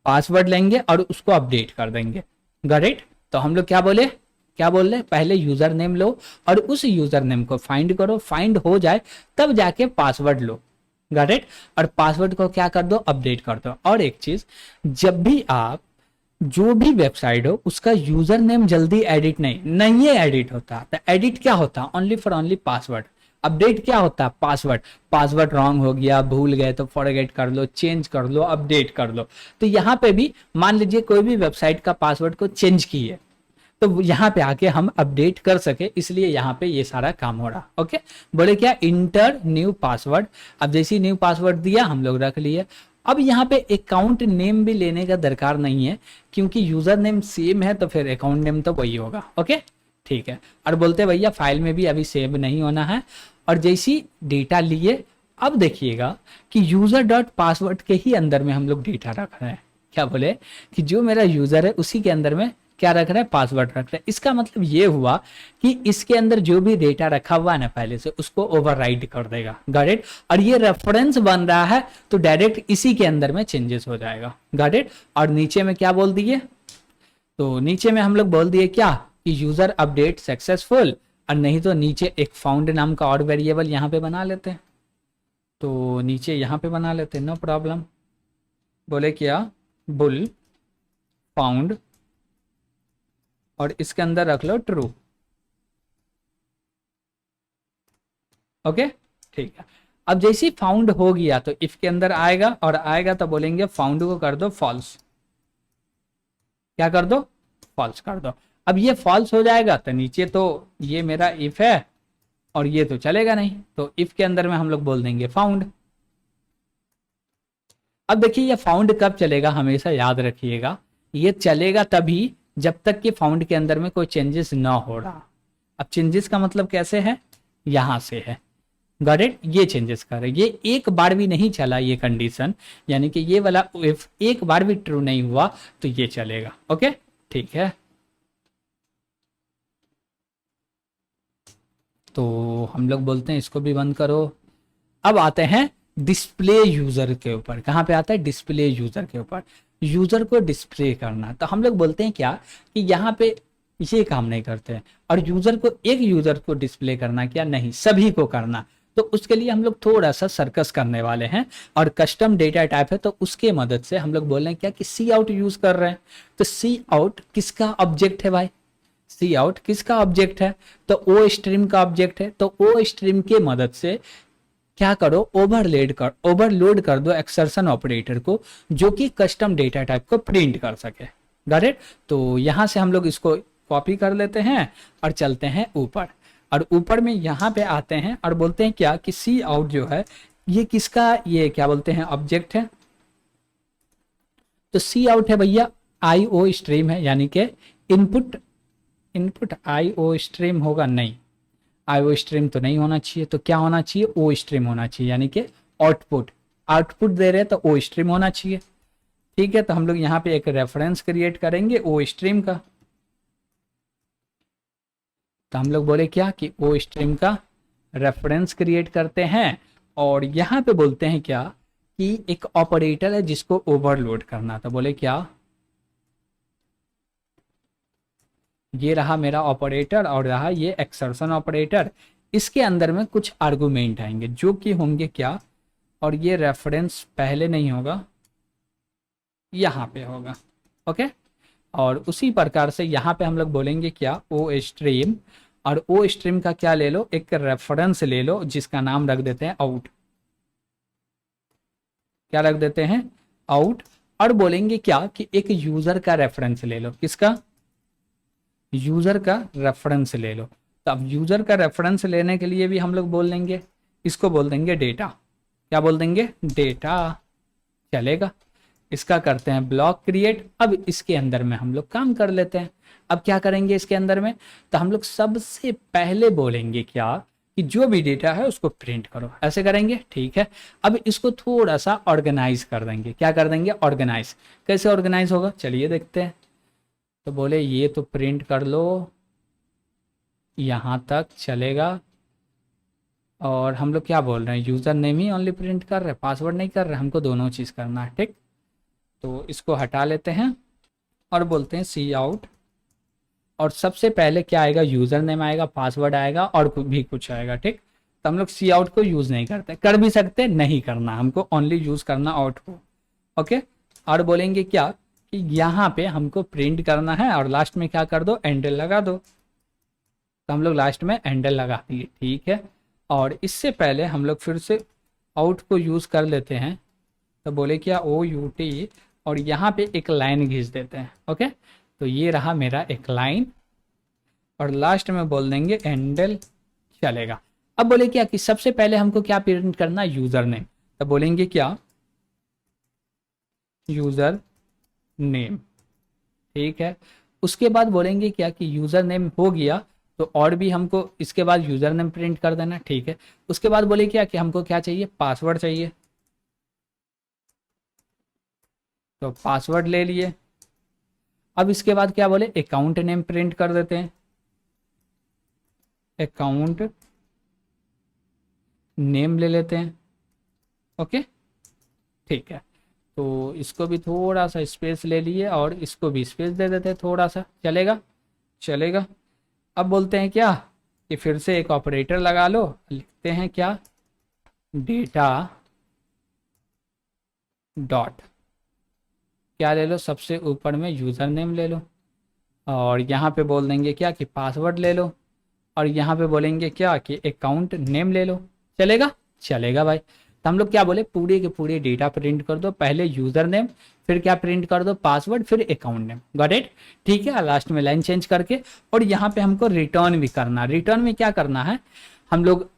पासवर्ड लेंगे और उसको अपडेट कर देंगे। गॉट। तो हम लोग क्या बोले, क्या बोल रहे, पहले यूजर नेम लो और उस यूजर नेम को फाइंड करो, फाइंड हो जाए तब जाके पासवर्ड लो। Got it. और पासवर्ड को क्या कर दो, अपडेट कर दो। और एक चीज, जब भी आप जो भी वेबसाइट हो उसका यूजर नेम जल्दी एडिट नहीं है एडिट होता। तो एडिट क्या होता, only for only password. Update क्या होता है, पासवर्ड। पासवर्ड रॉन्ग हो गया, भूल गए तो फॉरगेट कर लो, चेंज कर लो, अपडेट कर लो। तो यहाँ पे भी मान लीजिए कोई भी वेबसाइट का पासवर्ड को चेंज किए तो यहाँ पे आके हम अपडेट कर सके, इसलिए यहाँ पे ये सारा काम हो रहा। ओके, बोले क्या, इंटर न्यू पासवर्ड। अब जैसे न्यू पासवर्ड दिया हम लोग रख लिए। अब यहाँ पे अकाउंट नेम भी लेने का दरकार नहीं है क्योंकि यूजर नेम सेम है तो फिर अकाउंट नेम तो वही होगा। ओके ठीक है। और बोलते भैया फाइल में भी अभी सेव नहीं होना है। और जैसी डेटा लिए, अब देखिएगा कि यूजर डॉट पासवर्ड के ही अंदर में हम लोग डेटा रख रहे हैं। क्या बोले कि जो मेरा यूजर है उसी के अंदर में क्या रख रहे हैं, पासवर्ड रख रहे हैं। इसका मतलब ये हुआ कि इसके अंदर जो भी डेटा रखा हुआ है ना पहले से उसको ओवरराइड कर देगा। Got it. और ये रेफरेंस बन रहा है तो डायरेक्ट इसी के अंदर में चेंजेस हो जाएगा। Got it. और नीचे में क्या बोल दिए, तो नीचे में हम लोग बोल दिए क्या कि यूजर अपडेट सक्सेसफुल। और नहीं तो नीचे एक फाउंड नाम का और वेरिएबल यहाँ पे बना लेते हैं, तो नीचे यहाँ पे बना लेते हैं, नो प्रॉब्लम। बोले क्या, बुल फाउंड और इसके अंदर रख लो ट्रू। ओके ठीक है। अब जैसे ही फाउंड हो गया तो इफ के अंदर आएगा और आएगा तो बोलेंगे फाउंड को कर दो फॉल्स। क्या कर दो, फॉल्स कर दो। अब ये फॉल्स हो जाएगा तो नीचे तो ये मेरा इफ है और ये तो चलेगा नहीं, तो इफ के अंदर में हम लोग बोल देंगे फाउंड। अब देखिए ये फाउंड कब चलेगा, हमेशा याद रखिएगा, ये चलेगा तभी जब तक कि फाउंड के अंदर में कोई चेंजेस ना हो रहा। अब चेंजेस का मतलब कैसे है, यहां से है। Got it. ये चेंजेस कर रहे, ये एक बार भी नहीं चला ये कंडीशन, यानी कि ये वाला इफ एक बार भी ट्रू नहीं हुआ तो ये चलेगा। ओके ठीक है। तो हम लोग बोलते हैं इसको भी बंद करो। अब आते हैं डिस्प्ले यूजर के ऊपर। कहां पे आता है, डिस्प्ले यूजर के ऊपर। यूजर को डिस्प्ले करना, तो हम लोग बोलते हैं क्या कि यहाँ पे ये काम नहीं करते हैं। और यूजर को, एक यूजर को डिस्प्ले करना क्या, नहीं सभी को करना। तो उसके लिए हम लोग थोड़ा सा सर्कस करने वाले हैं और कस्टम डेटा टाइप है तो उसके मदद से हम लोग बोल रहे हैं क्या कि सी आउट यूज कर रहे हैं। तो सी आउट किसका ऑब्जेक्ट है भाई, सी आउट किसका ऑब्जेक्ट है, तो ओ स्ट्रीम का ऑब्जेक्ट है। तो ओ स्ट्रीम के मदद से क्या करो, ओवरलोड कर दो एक्सर्शन ऑपरेटर को जो कि कस्टम डेटा टाइप को प्रिंट कर सके। Got it. तो यहां से हम लोग इसको कॉपी कर लेते हैं और चलते हैं ऊपर। और ऊपर में यहाँ पे आते हैं और बोलते हैं क्या कि सी आउट जो है ये किसका, ये क्या बोलते हैं ऑब्जेक्ट है। तो सी आउट है भैया आई ओ स्ट्रीम है, यानी कि इनपुट आई ओ स्ट्रीम होगा, नहीं आई ओ स्ट्रीम तो नहीं होना चाहिए। तो क्या होना चाहिए, ओ स्ट्रीम होना चाहिए, यानी कि आउटपुट दे रहे हैं तो ओ स्ट्रीम होना चाहिए। ठीक है। तो हम लोग यहाँ पे एक रेफरेंस क्रिएट करेंगे ओ स्ट्रीम का। तो हम लोग बोले क्या कि ओ स्ट्रीम का रेफरेंस क्रिएट करते हैं और यहाँ पे बोलते हैं क्या कि एक ऑपरेटर है जिसको ओवरलोड करना। तो बोले क्या, ये रहा मेरा ऑपरेटर और रहा ये एक्सर्शन ऑपरेटर। इसके अंदर में कुछ आर्गुमेंट आएंगे जो कि होंगे क्या, और ये रेफरेंस पहले नहीं होगा, यहाँ पे होगा। ओके। और उसी प्रकार से यहाँ पे हम लोग बोलेंगे क्या, ओ स्ट्रीम। और ओ स्ट्रीम का क्या ले लो, एक रेफरेंस ले लो जिसका नाम रख देते हैं आउट। क्या रख देते हैं, आउट। और बोलेंगे क्या कि एक यूजर का रेफरेंस ले लो, किसका, यूजर का रेफरेंस ले लो। तो तो अब यूजर का रेफरेंस लेने के लिए भी हम लोग बोल देंगे, इसको बोल देंगे डेटा। क्या बोल देंगे? डेटा। चलेगा। इसका करते हैं ब्लॉक क्रिएट। अब इसके अंदर में हम लोग काम कर लेते हैं। अब क्या करेंगे इसके अंदर में? तो हम लोग सबसे पहले बोलेंगे क्या कि जो भी डेटा है उसको प्रिंट करो, ऐसे करेंगे। ठीक है। अब इसको थोड़ा सा ऑर्गेनाइज कर देंगे। क्या कर देंगे? ऑर्गेनाइज। कैसे ऑर्गेनाइज होगा चलिए देखते हैं। तो बोले ये तो प्रिंट कर लो, यहाँ तक चलेगा। और हम लोग क्या बोल रहे हैं? यूज़र नेम ही ओनली प्रिंट कर रहे हैं, पासवर्ड नहीं कर रहे, हमको दोनों चीज़ करना है। ठीक, तो इसको हटा लेते हैं और बोलते हैं सी आउट। और सबसे पहले क्या आएगा? यूज़र नेम आएगा, पासवर्ड आएगा और भी कुछ आएगा। ठीक, तो हम लोग सी आउट को यूज़ नहीं करते, कर भी सकते, नहीं करना, हमको ओनली यूज़ करना आउट को। ओके। और बोलेंगे क्या कि यहाँ पे हमको प्रिंट करना है और लास्ट में क्या कर दो? एंडल लगा दो। तो हम लोग लास्ट में एंडल लगा दिए। ठीक है। और इससे पहले हम लोग फिर से आउट को यूज़ कर लेते हैं। तो बोले क्या? ओ यू टी, और यहाँ पे एक लाइन खींच देते हैं। ओके, तो ये रहा मेरा एक लाइन और लास्ट में बोल देंगे एंडल। चलेगा। अब बोले क्या कि सबसे पहले हमको क्या प्रिंट करना? User name. तो बोलेंगे क्या? User name. ठीक है। उसके बाद बोलेंगे क्या कि यूज़र नेम हो गया, तो और भी हमको इसके बाद यूज़र नेम प्रिंट कर देना। ठीक है। उसके बाद बोले क्या कि हमको क्या चाहिए? पासवर्ड चाहिए। तो पासवर्ड ले लिए। अब इसके बाद क्या बोले? अकाउंट नेम प्रिंट कर देते हैं। अकाउंट नेम ले लेते हैं। ओके, ठीक है। तो इसको भी थोड़ा सा स्पेस ले लिए और इसको भी स्पेस दे देते हैं थोड़ा सा। चलेगा? चलेगा। अब बोलते हैं क्या कि फिर से एक ऑपरेटर लगा लो, लिखते हैं क्या? डेटा डॉट क्या ले लो? सबसे ऊपर में यूज़र नेम ले लो और यहाँ पे बोल देंगे क्या कि पासवर्ड ले लो और यहाँ पे बोलेंगे क्या कि अकाउंट नेम ले लो। चलेगा? चलेगा भाई। तो हम लोग क्या बोले? पूरे के पूरे डेटा प्रिंट कर दो, पहले यूज़र नेम, फिर क्या प्रिंट कर दो? पासवर्ड, फिर अकाउंट नेम। Got it? ठीक है। लास्ट में लाइन चेंज करके और यहाँ पे हमको रिटर्न भी करना। रिटर्न में क्या करना है? हम लोग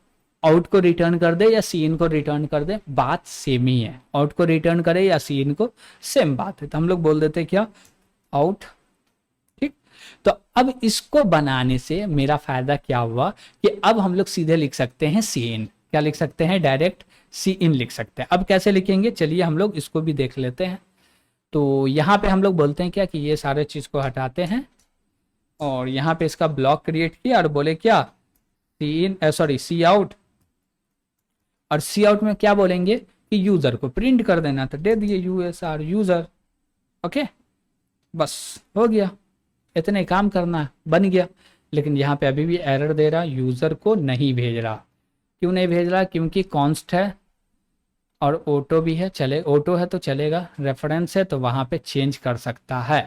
आउट को रिटर्न कर दे या सी इन को रिटर्न कर दे, बात सेम ही है। आउट को रिटर्न करे या सी इन को, सेम बात है। तो हम लोग बोल देते क्या? आउट। ठीक। तो अब इसको बनाने से मेरा फायदा क्या हुआ कि अब हम लोग सीधे लिख सकते हैं सी इन। क्या लिख सकते हैं? डायरेक्ट सी इन लिख सकते हैं। अब कैसे लिखेंगे चलिए हम लोग इसको भी देख लेते हैं। तो यहाँ पे हम लोग बोलते हैं क्या कि ये सारे चीज़ को हटाते हैं और यहाँ पे इसका ब्लॉक क्रिएट किया और बोले क्या? सी इन, सॉरी, सी आउट। और सी आउट में क्या बोलेंगे कि यूजर को प्रिंट कर देना, तो दे दिए यूएसआर यूजर। ओके, बस हो गया। इतने काम करना है, बन गया। लेकिन यहाँ पे अभी भी एरर दे रहा, यूजर को नहीं भेज रहा। क्यों नहीं भेज रहा? क्योंकि कॉन्स्ट है और ऑटो भी है। चले, ऑटो है तो चलेगा, रेफरेंस है तो वहाँ पे चेंज कर सकता है।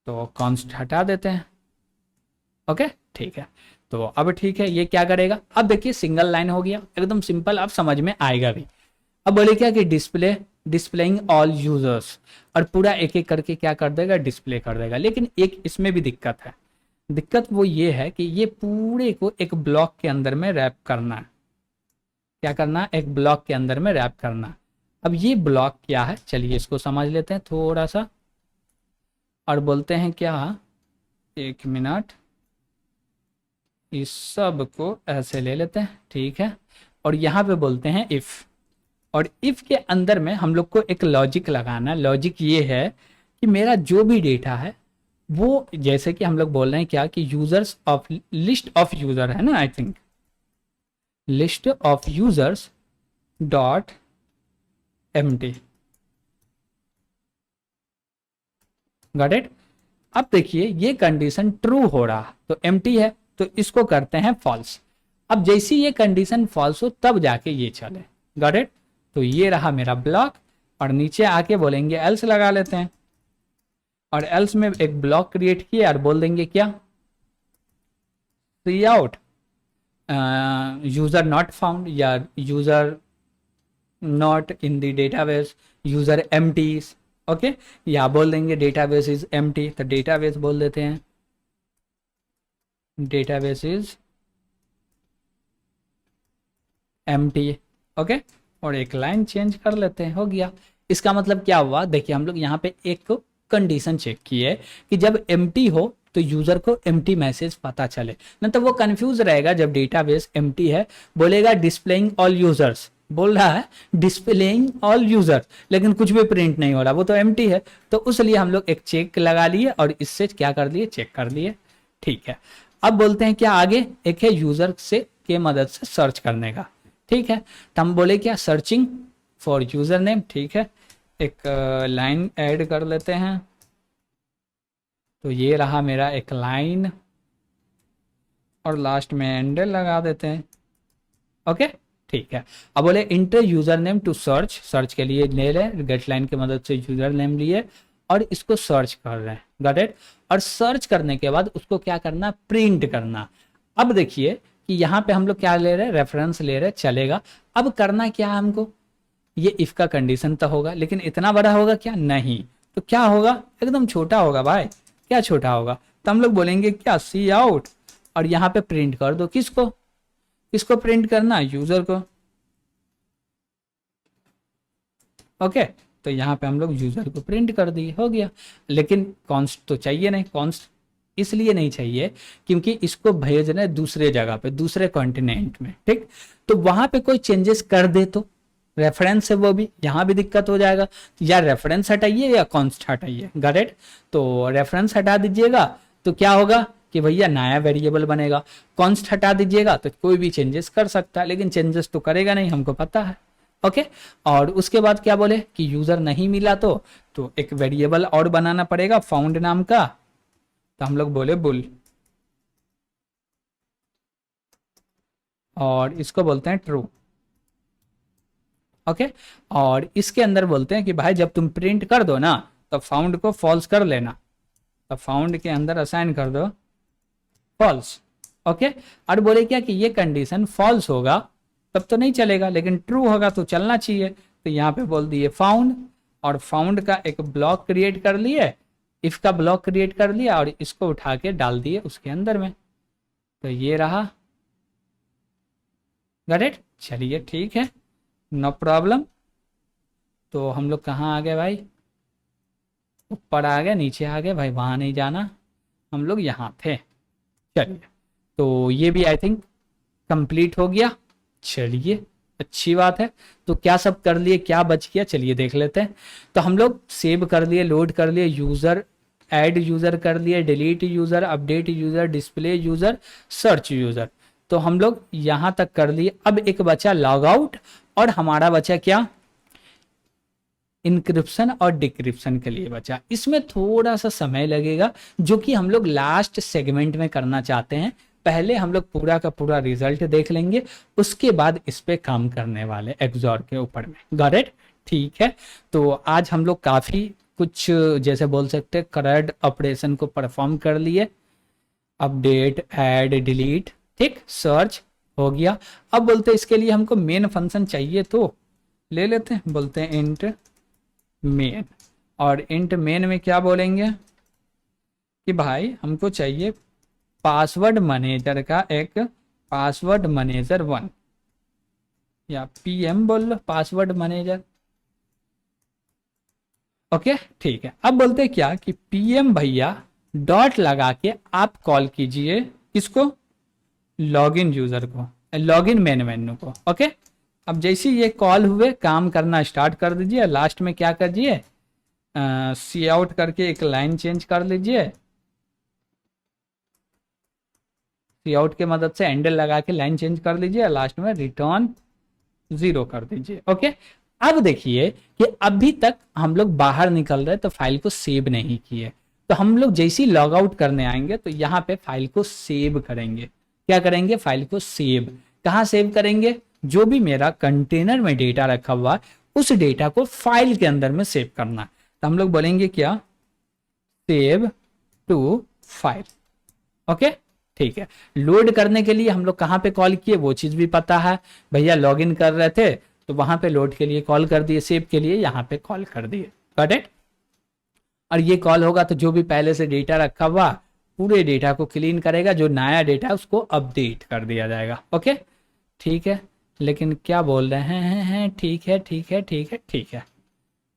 तो कॉन्स्ट हटा देते हैं। ओके, ठीक है। तो अब ठीक है, ये क्या करेगा? अब देखिए सिंगल लाइन हो गया, एकदम सिंपल, अब समझ में आएगा भी। अब बोले क्या कि डिस्प्ले, डिस्प्लेइंग ऑल यूजर्स, और पूरा एक एक करके क्या कर देगा? डिस्प्ले कर देगा। लेकिन एक इसमें भी दिक्कत है। दिक्कत वो ये है कि ये पूरे को एक ब्लॉक के अंदर में रैप करना है। क्या करना? एक ब्लॉक के अंदर में रैप करना। अब ये ब्लॉक क्या है चलिए इसको समझ लेते हैं थोड़ा सा और बोलते हैं क्या? एक मिनट, इस सब को ऐसे ले लेते हैं। ठीक है। और यहाँ पे बोलते हैं इफ, और इफ के अंदर में हम लोग को एक लॉजिक लगाना। लॉजिक ये है कि मेरा जो भी डेटा है वो, जैसे कि हम लोग बोल रहे हैं क्या कि users of, list of user है ना, I think list of users dot empty. Got it? अब देखिए ये कंडीशन ट्रू हो रहा तो एम्प्टी है, तो इसको करते हैं फॉल्स। अब जैसी ये कंडीशन फॉल्स हो तब जाके ये चले। Got it? तो ये रहा मेरा ब्लॉक और नीचे आके बोलेंगे एल्स लगा लेते हैं और एल्स में एक ब्लॉक क्रिएट किया और बोल देंगे क्या? सी आउट यूजर नॉट फाउंड या user not in the database, user empties. Okay, या बोल देंगे डेटाबेस इज एम्प्टी, तो डेटाबेस बोल देते हैं डेटाबेस इज एम्प्टी। ओके, और एक लाइन चेंज कर लेते हैं, हो गया। इसका मतलब क्या हुआ, देखिए हम लोग यहाँ पे एक कंडीशन चेक की है कि जब एम्प्टी हो तो यूजर को एम्प्टी मैसेज पता चले, नहीं तो वो कंफ्यूज रहेगा। जब डेटाबेस एम्प्टी है बोलेगा डिस्प्लेइंग ऑल यूजर्स, बोल रहा है डिस्प्लेइंग ऑल यूजर्स, लेकिन कुछ भी प्रिंट नहीं हो रहा, वो तो एम्प्टी है। तो उसलिए हम लोग एक चेक लगा लिए और इससे क्या कर लिए, चेक कर लिए। ठीक है, अब बोलते हैं क्या आगे, एक है यूजर से के मदद से सर्च करने का। ठीक है, तो हम बोले क्या, सर्चिंग फॉर यूजर नेम। ठीक है, एक लाइन ऐड कर लेते हैं, तो ये रहा मेरा एक लाइन, और लास्ट में एंडल लगा देते हैं। ओके, ठीक है। अब बोले enter user name to search, search के लिए ले रहे गेट लाइन की मदद से यूजर नेम लिए और इसको सर्च कर रहे हैं, गॉट इट। और सर्च करने के बाद उसको क्या करना, प्रिंट करना। अब देखिए कि यहाँ पे हम लोग क्या ले रहे हैं, रेफरेंस ले रहे हैं, चलेगा। अब करना क्या है हमको, ये इफ का कंडीशन तो होगा, लेकिन इतना बड़ा होगा क्या, नहीं। तो क्या होगा, एकदम छोटा होगा भाई। क्या छोटा होगा, तो हम लोग बोलेंगे क्या, सी आउट, और यहाँ पे प्रिंट कर दो, किसको, किसको प्रिंट करना, यूजर को। ओके, तो यहाँ पे हम लोग यूजर को प्रिंट कर दिए, हो गया। लेकिन कॉन्स्ट तो चाहिए नहीं, कॉन्स्ट इसलिए नहीं चाहिए क्योंकि इसको भेजना है दूसरे जगह पे, दूसरे कॉन्टिनेंट में। ठीक, तो वहां पे कोई चेंजेस कर दे तो रेफरेंस है वो भी, यहाँ भी दिक्कत हो जाएगा। या रेफरेंस हटाइए या कॉन्स्ट हटाइए, गॉट इट। तो रेफरेंस हटा दीजिएगा तो क्या होगा कि भैया नया वेरिएबल बनेगा। कॉन्स्ट हटा दीजिएगा तो कोई भी चेंजेस कर सकता है, लेकिन चेंजेस तो करेगा नहीं, हमको पता है। ओके, और उसके बाद क्या बोले कि यूजर नहीं मिला तो एक वेरिएबल और बनाना पड़ेगा फाउंड नाम का। तो हम लोग बोले बुल, और इसको बोलते हैं ट्रू। ओके, और इसके अंदर बोलते हैं कि भाई जब तुम प्रिंट कर दो ना तो फाउंड को फॉल्स कर लेना, तो फाउंड के अंदर असाइन कर दो फॉल्स। ओके, और बोले क्या कि ये कंडीशन फॉल्स होगा तब तो नहीं चलेगा, लेकिन ट्रू होगा तो चलना चाहिए। तो यहाँ पे बोल दिए फाउंड, और फाउंड का एक ब्लॉक क्रिएट कर लिए, इफ का ब्लॉक क्रिएट कर लिया और इसको उठा के डाल दिए उसके अंदर में। तो ये रहा, गॉट इट। चलिए ठीक है, नो प्रॉब्लम। तो हम लोग कहाँ आ गए भाई, ऊपर आ गए, नीचे आ गए भाई, वहां नहीं जाना, हम लोग यहाँ थे। चलिए, तो ये भी आई थिंक कंप्लीट हो गया। चलिए, अच्छी बात है। तो क्या सब कर लिए, क्या बच गया, चलिए देख लेते हैं। तो हम लोग सेव कर लिए, लोड कर लिए, यूजर ऐड यूजर कर लिए, delete user, update user, display user, search user. तो हम लोग यहां तक कर लिए। अब एक बचा लॉग आउट, और हमारा बचा क्या, इंक्रिप्शन और डिक्रिप्शन के लिए बचा। इसमें थोड़ा सा समय लगेगा, जो कि हम लोग लास्ट सेगमेंट में करना चाहते हैं। पहले हम लोग पूरा का पूरा रिजल्ट देख लेंगे, उसके बाद इस पे काम करने वाले एक्सॉर के ऊपर में, गॉट इट। ठीक है, तो आज हम लोग काफी कुछ जैसे बोल सकते हैं करंट ऑपरेशन को परफॉर्म कर लिए। अपडेट, ऐड, डिलीट, ठीक, सर्च हो गया। अब बोलते हैं इसके लिए हमको मेन फंक्शन चाहिए, तो ले लेते हैं, बोलते हैं इंट मेन। और इंट मेन में क्या बोलेंगे कि भाई हमको चाहिए पासवर्ड मैनेजर का एक पासवर्ड मैनेजर 1, या पीएम बोल लो, पासवर्ड मैनेजर। ओके, ठीक है। अब बोलते हैं क्या कि पीएम भैया डॉट लगा के आप कॉल कीजिए किसको, लॉगिन यूजर को, लॉगिन मेन मेन्यू को। ओके, अब जैसे ये कॉल हुए काम करना स्टार्ट कर दीजिए। लास्ट में क्या करिए, सी आउट करके एक लाइन चेंज कर लीजिए, सी आउट के मदद से एंडल लगा के लाइन चेंज कर लीजिए, लास्ट में रिटर्न 0 कर दीजिए। ओके, अब देखिए कि अभी तक हम लोग बाहर निकल रहे तो फाइल को सेव नहीं किए। तो हम लोग जैसे ही लॉग आउट करने आएंगे तो यहाँ पे फाइल को सेव करेंगे। क्या करेंगे, फाइल को सेव। कहाँ सेव करेंगे, जो भी मेरा कंटेनर में डेटा रखा हुआ उस डेटा को फाइल के अंदर में सेव करना। तो हम लोग बोलेंगे क्या, सेव टू फाइल। ओके, ठीक है। लोड करने के लिए हम लोग कहाँ पे कॉल किए वो चीज भी पता है, भैया लॉगिन कर रहे थे तो वहां पे लोड के लिए कॉल कर दिए, सेव के लिए यहाँ पे कॉल कर दिए, गॉट इट। और ये कॉल होगा तो जो भी पहले से डेटा रखा हुआ पूरे डेटा को क्लीन करेगा, जो नया डेटा है उसको अपडेट कर दिया जाएगा। ओके, ठीक है। लेकिन क्या बोल रहे हैं, ठीक है ठीक है ठीक है ठीक है।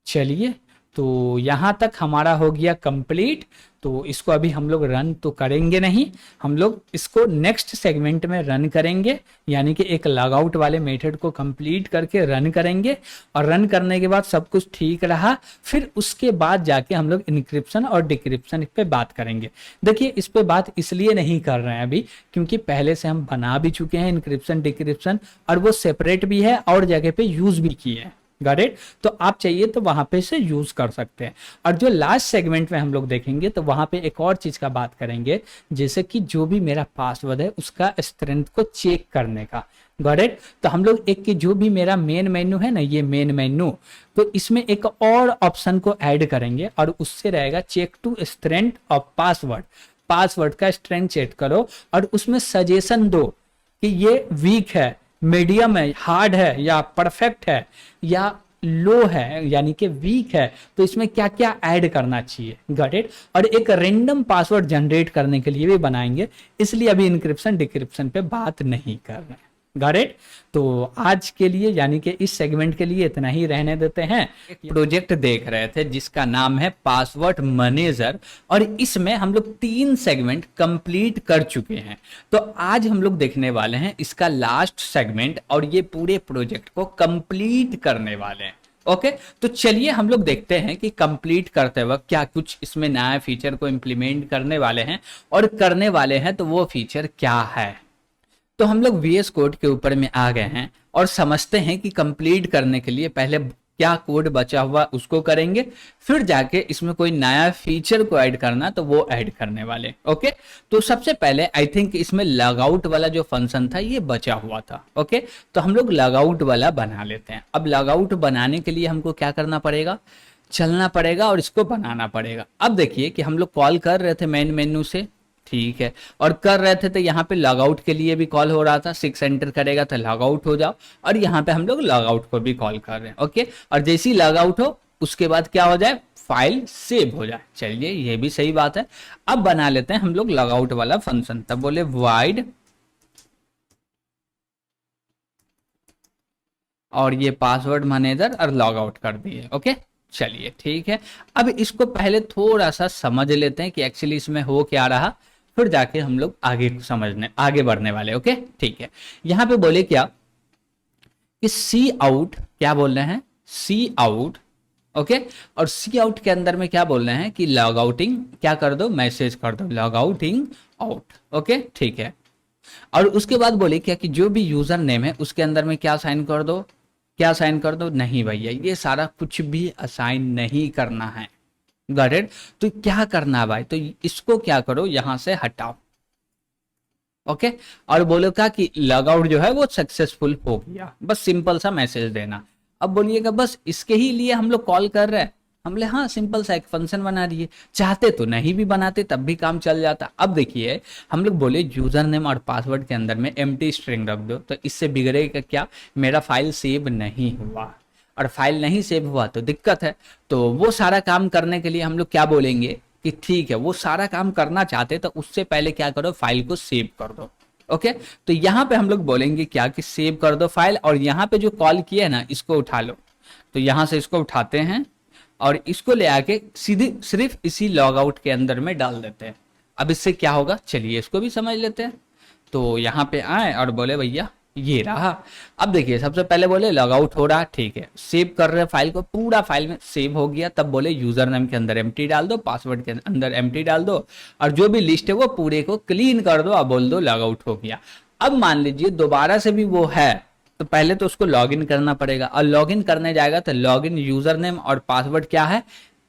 चलिए, तो यहाँ तक हमारा हो गया कंप्लीट। तो इसको अभी हम लोग रन तो करेंगे नहीं, हम लोग इसको नेक्स्ट सेगमेंट में रन करेंगे, यानी कि एक लॉग आउट वाले मेथड को कंप्लीट करके रन करेंगे। और रन करने के बाद सब कुछ ठीक रहा, फिर उसके बाद जाके हम लोग इनक्रिप्शन और डिक्रिप्शन पे बात करेंगे। देखिए, इस पे बात इसलिए नहीं कर रहे हैं अभी, क्योंकि पहले से हम बना भी चुके हैं इनक्रिप्शन डिक्रिप्शन, और वो सेपरेट भी है और जगह पे यूज भी किए हैं। Got it? तो आप चाहिए तो वहां पे से यूज कर सकते हैं। और जो लास्ट सेगमेंट में हम लोग देखेंगे तो वहां पे एक और चीज का बात करेंगे, जैसे कि जो भी मेरा पासवर्ड है उसका स्ट्रेंथ को चेक करने का। Got it? तो हम लोग एक जो भी मेरा मेन मेन्यू है ना, ये मेन मेन्यू, तो इसमें एक और ऑप्शन को ऐड करेंगे और उससे रहेगा check to strength of password. Password का स्ट्रेंथ चेक करो और उसमें सजेशन दो कि ये वीक है, मीडियम है, हार्ड है, या परफेक्ट है, या लो है, यानी कि वीक है। तो इसमें क्या क्या ऐड करना चाहिए। Got it? और एक रैंडम पासवर्ड जनरेट करने के लिए भी बनाएंगे, इसलिए अभी इंक्रिप्शन डिक्रिप्शन पे बात नहीं कर रहे हैं। Got it? तो आज के लिए, यानी कि इस सेगमेंट के लिए इतना ही रहने देते हैं। एक प्रोजेक्ट देख रहे थे जिसका नाम है पासवर्ड मैनेजर, और इसमें हम लोग 3 सेगमेंट कंप्लीट कर चुके हैं। तो आज हम लोग देखने वाले हैं इसका लास्ट सेगमेंट, और ये पूरे प्रोजेक्ट को कंप्लीट करने वाले हैं। ओके, तो चलिए हम लोग देखते हैं कि कंप्लीट करते वक्त क्या कुछ इसमें नया फीचर को इंप्लीमेंट करने वाले हैं, और करने वाले हैं तो वो फीचर क्या है। तो हम लोग VS कोड के ऊपर में आ गए हैं और समझते हैं कि कंप्लीट करने के लिए पहले क्या कोड बचा हुआ उसको करेंगे, फिर जाके इसमें कोई नया फीचर को ऐड करना तो वो ऐड करने वाले। ओके, तो सबसे पहले आई थिंक इसमें लॉग आउट वाला जो फंक्शन था ये बचा हुआ था। ओके, तो हम लोग लॉग आउट वाला बना लेते हैं। अब लॉग आउट बनाने के लिए हमको क्या करना पड़ेगा, चलना पड़ेगा और इसको बनाना पड़ेगा। अब देखिए कि हम लोग कॉल कर रहे थे मेन मेन्यू से, ठीक है, और कर रहे थे तो यहाँ पे लॉग आउट के लिए भी कॉल हो रहा था, 6 एंटर करेगा तो लॉग आउट हो जाओ, और यहाँ पे हम लोग लॉग आउट को भी कॉल कर रहे हैं। ओके, और जैसे ही लॉग आउट हो उसके बाद क्या हो जाए, फाइल सेव हो जाए। चलिए, ये भी सही बात है। अब बना लेते हैं हम लोग लॉग आउट वाला फंक्शन। तब बोले वाइड, और ये पासवर्ड मैनेजर और लॉग आउट कर दिए। ओके, चलिए ठीक है। अब इसको पहले थोड़ा सा समझ लेते हैं कि एक्चुअली इसमें हो क्या रहा, फिर जाके हम लोग आगे बढ़ने वाले। ओके, ठीक है। यहां पे बोले क्या कि सी आउट, क्या बोल रहे हैं, सी आउट। ओके, और सी आउट के अंदर में क्या बोल रहे हैं कि लॉग आउटिंग क्या कर दो, मैसेज कर दो, लॉग आउटिंग आउट। ओके, ठीक है। और उसके बाद बोले क्या कि जो भी यूजर नेम है उसके अंदर में क्या साइन कर दो, क्या साइन कर दो, नहीं भैया ये सारा कुछ भी असाइन नहीं करना है। Got it? तो क्या करना है भाई, तो इसको क्या करो, यहां से हटाओ। ओके, और बोलो क्या कि लॉग आउट जो है वो सक्सेसफुल हो गया, बस सिंपल सा मैसेज देना। अब बोलिएगा बस इसके ही लिए हम लोग कॉल कर रहे हैं, हम बोले हाँ सिंपल सा एक फंक्शन बना दिए, चाहते तो नहीं भी बनाते तब भी काम चल जाता। अब देखिए हम लोग बोले यूजर नेम और पासवर्ड के अंदर में एम्प्टी स्ट्रिंग रख दो, तो इससे बिगड़ेगा क्या, मेरा फाइल सेव नहीं हुआ, और फाइल नहीं सेव हुआ तो दिक्कत है। तो वो सारा काम करने के लिए हम लोग क्या बोलेंगे कि ठीक है, वो सारा काम करना चाहते तो उससे पहले क्या करो, फाइल को सेव कर दो। ओके, तो यहाँ पे हम लोग बोलेंगे क्या कि सेव कर दो फाइल, और यहाँ पे जो कॉल किया है ना इसको उठा लो। तो यहाँ से इसको उठाते हैं और इसको ले आके सीधे सिर्फ इसी लॉग आउट के अंदर में डाल देते हैं। अब इससे क्या होगा, चलिए इसको भी समझ लेते हैं। तो यहाँ पे आए और बोले भैया ये रहा। अब देखिए सबसे पहले बोले लॉग आउट हो रहा, ठीक है, सेव कर रहे फाइल को, पूरा फाइल में सेव हो गया। तब बोले यूजर नेम के अंदर एम्प्टी डाल दो, पासवर्ड के अंदर एम्प्टी डाल दो, और जो भी लिस्ट है वो पूरे को क्लीन कर दो, और बोल दो लॉग आउट हो गया। अब मान लीजिए दोबारा से भी वो है, तो पहले तो उसको लॉगिन करना पड़ेगा, और लॉगिन करने जाएगा तो लॉगिन यूजर नेम और पासवर्ड क्या है,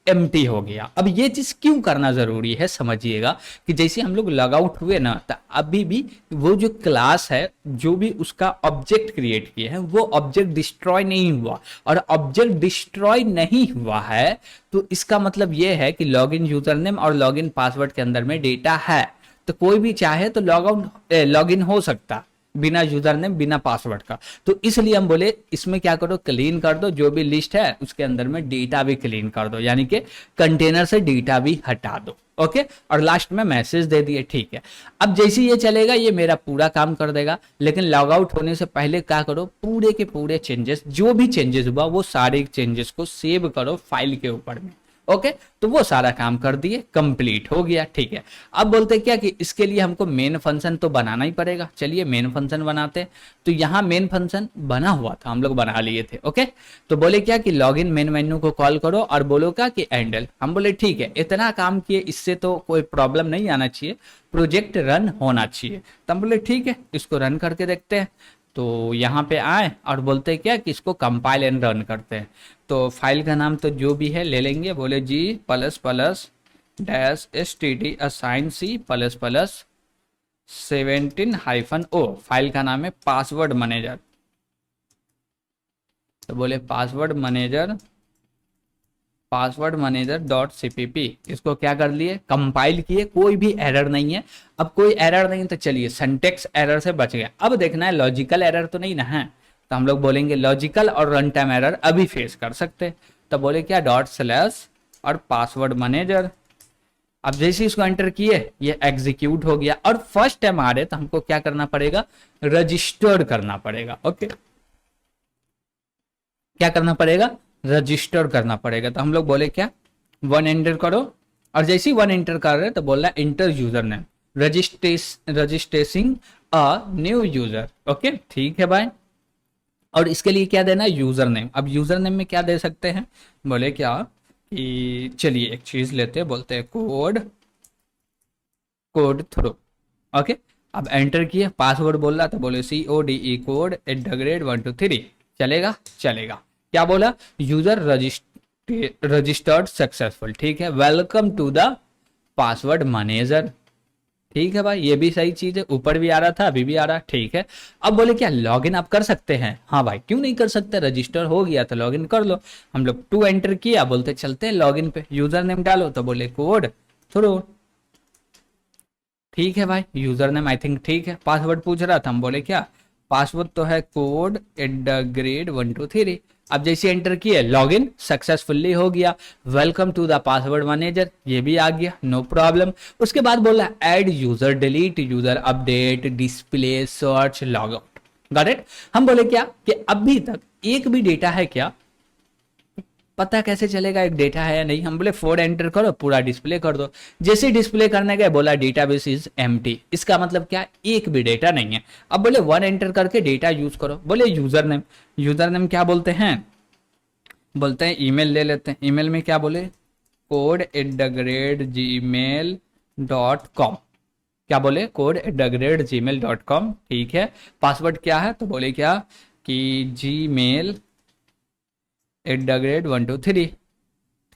एम्प्टी हो गया। अब ये चीज क्यों करना जरूरी है समझिएगा, कि जैसे हम लोग लॉग आउट हुए ना, तो अभी भी वो जो क्लास है, जो भी उसका ऑब्जेक्ट क्रिएट किए हैं, वो ऑब्जेक्ट डिस्ट्रॉय नहीं हुआ, और ऑब्जेक्ट डिस्ट्रॉय नहीं हुआ है तो इसका मतलब ये है कि लॉगिन यूजर नेम और लॉगिन पासवर्ड के अंदर में डेटा है, तो कोई भी चाहे तो लॉगिन हो सकता बिना यूजर नेम बिना पासवर्ड का। तो इसलिए हम बोले इसमें क्या करो, क्लीन कर दो, जो भी लिस्ट है उसके अंदर में डेटा भी क्लीन कर दो, यानी कि कंटेनर से डेटा भी हटा दो। ओके, और लास्ट में मैसेज दे दिए, ठीक है। अब जैसे ये चलेगा ये मेरा पूरा काम कर देगा, लेकिन लॉग आउट होने से पहले क्या करो, पूरे के पूरे चेंजेस, जो भी चेंजेस हुआ वो सारे चेंजेस को सेव करो फाइल के ऊपर में। ओके, तो वो सारा काम कर दिए, कंप्लीट हो गया, ठीक है। अब बोलते क्या कि इसके लिए हमको मेन फंक्शन तो बनाना ही पड़ेगा, चलिए मेन फंक्शन बनाते हैं। तो यहाँ मेन फंक्शन बना हुआ था, हम लोग बना लिए थे। ओके, तो बोले क्या कि लॉगिन मेन मेन्यू को कॉल करो और बोलो क्या कि हैंडल। हम बोले ठीक है, इतना काम किए, इससे तो कोई प्रॉब्लम नहीं आना चाहिए, प्रोजेक्ट रन होना चाहिए। तो हम बोले ठीक है, इसको रन करके देखते हैं। तो यहाँ पे आए और बोलते हैं क्या कि इसको कंपाइल एंड रन करते हैं। तो फाइल का नाम तो जो भी है ले लेंगे, बोले G plus plus dash std assign C plus plus 17-o, file का नाम है पासवर्ड मैनेजर। तो बोले पासवर्ड मैनेजर डॉट cpp, इसको क्या कर लिए, कंपाइल किए, कोई भी एरर नहीं है। अब कोई एरर नहीं तो चलिए सिंटेक्स एरर से बच गया। अब देखना है लॉजिकल एरर तो नहीं ना है, तो हम लोग बोलेंगे लॉजिकल और रन टाइम एरर अभी फेस कर सकते। तो बोले क्या डॉट / और पासवर्ड मैनेजर। अब जैसे इसको एंटर किए ये एग्जीक्यूट हो गया, और फर्स्ट टाइम आ रहे तो हमको क्या करना पड़ेगा, रजिस्टर्ड करना पड़ेगा। ओके, क्या करना पड़ेगा, रजिस्टर करना पड़ेगा। तो हम लोग बोले क्या 1 एंटर करो, और जैसे ही 1 एंटर कर रहे तो बोल रहा है enter user name registering a new user. Okay, ठीक है भाई। और इसके लिए क्या देना है, यूजर नेम। अब यूजर नेम में क्या दे सकते हैं, बोले क्या कि चलिए एक चीज लेते हैं, बोलते हैं कोड थ्रू। ओके, अब एंटर किए, पासवर्ड बोल रहा था, बोले CODE कोड @123, चलेगा चलेगा। क्या बोला, यूजर रजिस्टर्ड सक्सेसफुल, ठीक है, welcome to the password manager. ठीक है भाई, ये भी सही चीज है, ऊपर भी आ रहा था अभी भी आ रहा, ठीक है। अब बोले क्या लॉगिन आप कर सकते हैं, हाँ भाई क्यों नहीं कर सकते, रजिस्टर हो गया तो लॉगिन कर लो। हम लोग 2 एंटर किया, बोलते चलते हैं लॉगिन पे, यूजर नेम डालो, तो बोले कोड थ्रू, ठीक है भाई, यूजर नेम आई थिंक ठीक है। पासवर्ड पूछ रहा था, हम बोले क्या पासवर्ड तो है कोड @123। अब जैसे एंटर किए लॉगिन सक्सेसफुली हो गया, welcome to the password manager, ये भी आ गया, नो प्रॉब्लम। उसके बाद बोला add user, delete user, update, display, search, log out. Got it. हम बोले क्या कि अभी तक एक भी डेटा है क्या, पता कैसे चलेगा एक डेटा है या नहीं। हम बोले 4 एंटर करो, पूरा डिस्प्ले कर दो। जैसे डिस्प्ले करने गए बोला डेटाबेस इज एम्प्टी, इसका मतलब क्या, एक भी डेटा नहीं है। अब बोले 1 एंटर करके डेटा यूज करो, बोले यूजर नेम क्या बोलते हैं, बोलते हैं ईमेल ले लेते हैं। ईमेल में क्या बोले, कोड @gmail.com, क्या बोले कोड @gmail.com, ठीक है। पासवर्ड क्या है, तो बोले क्या कि gmail @123,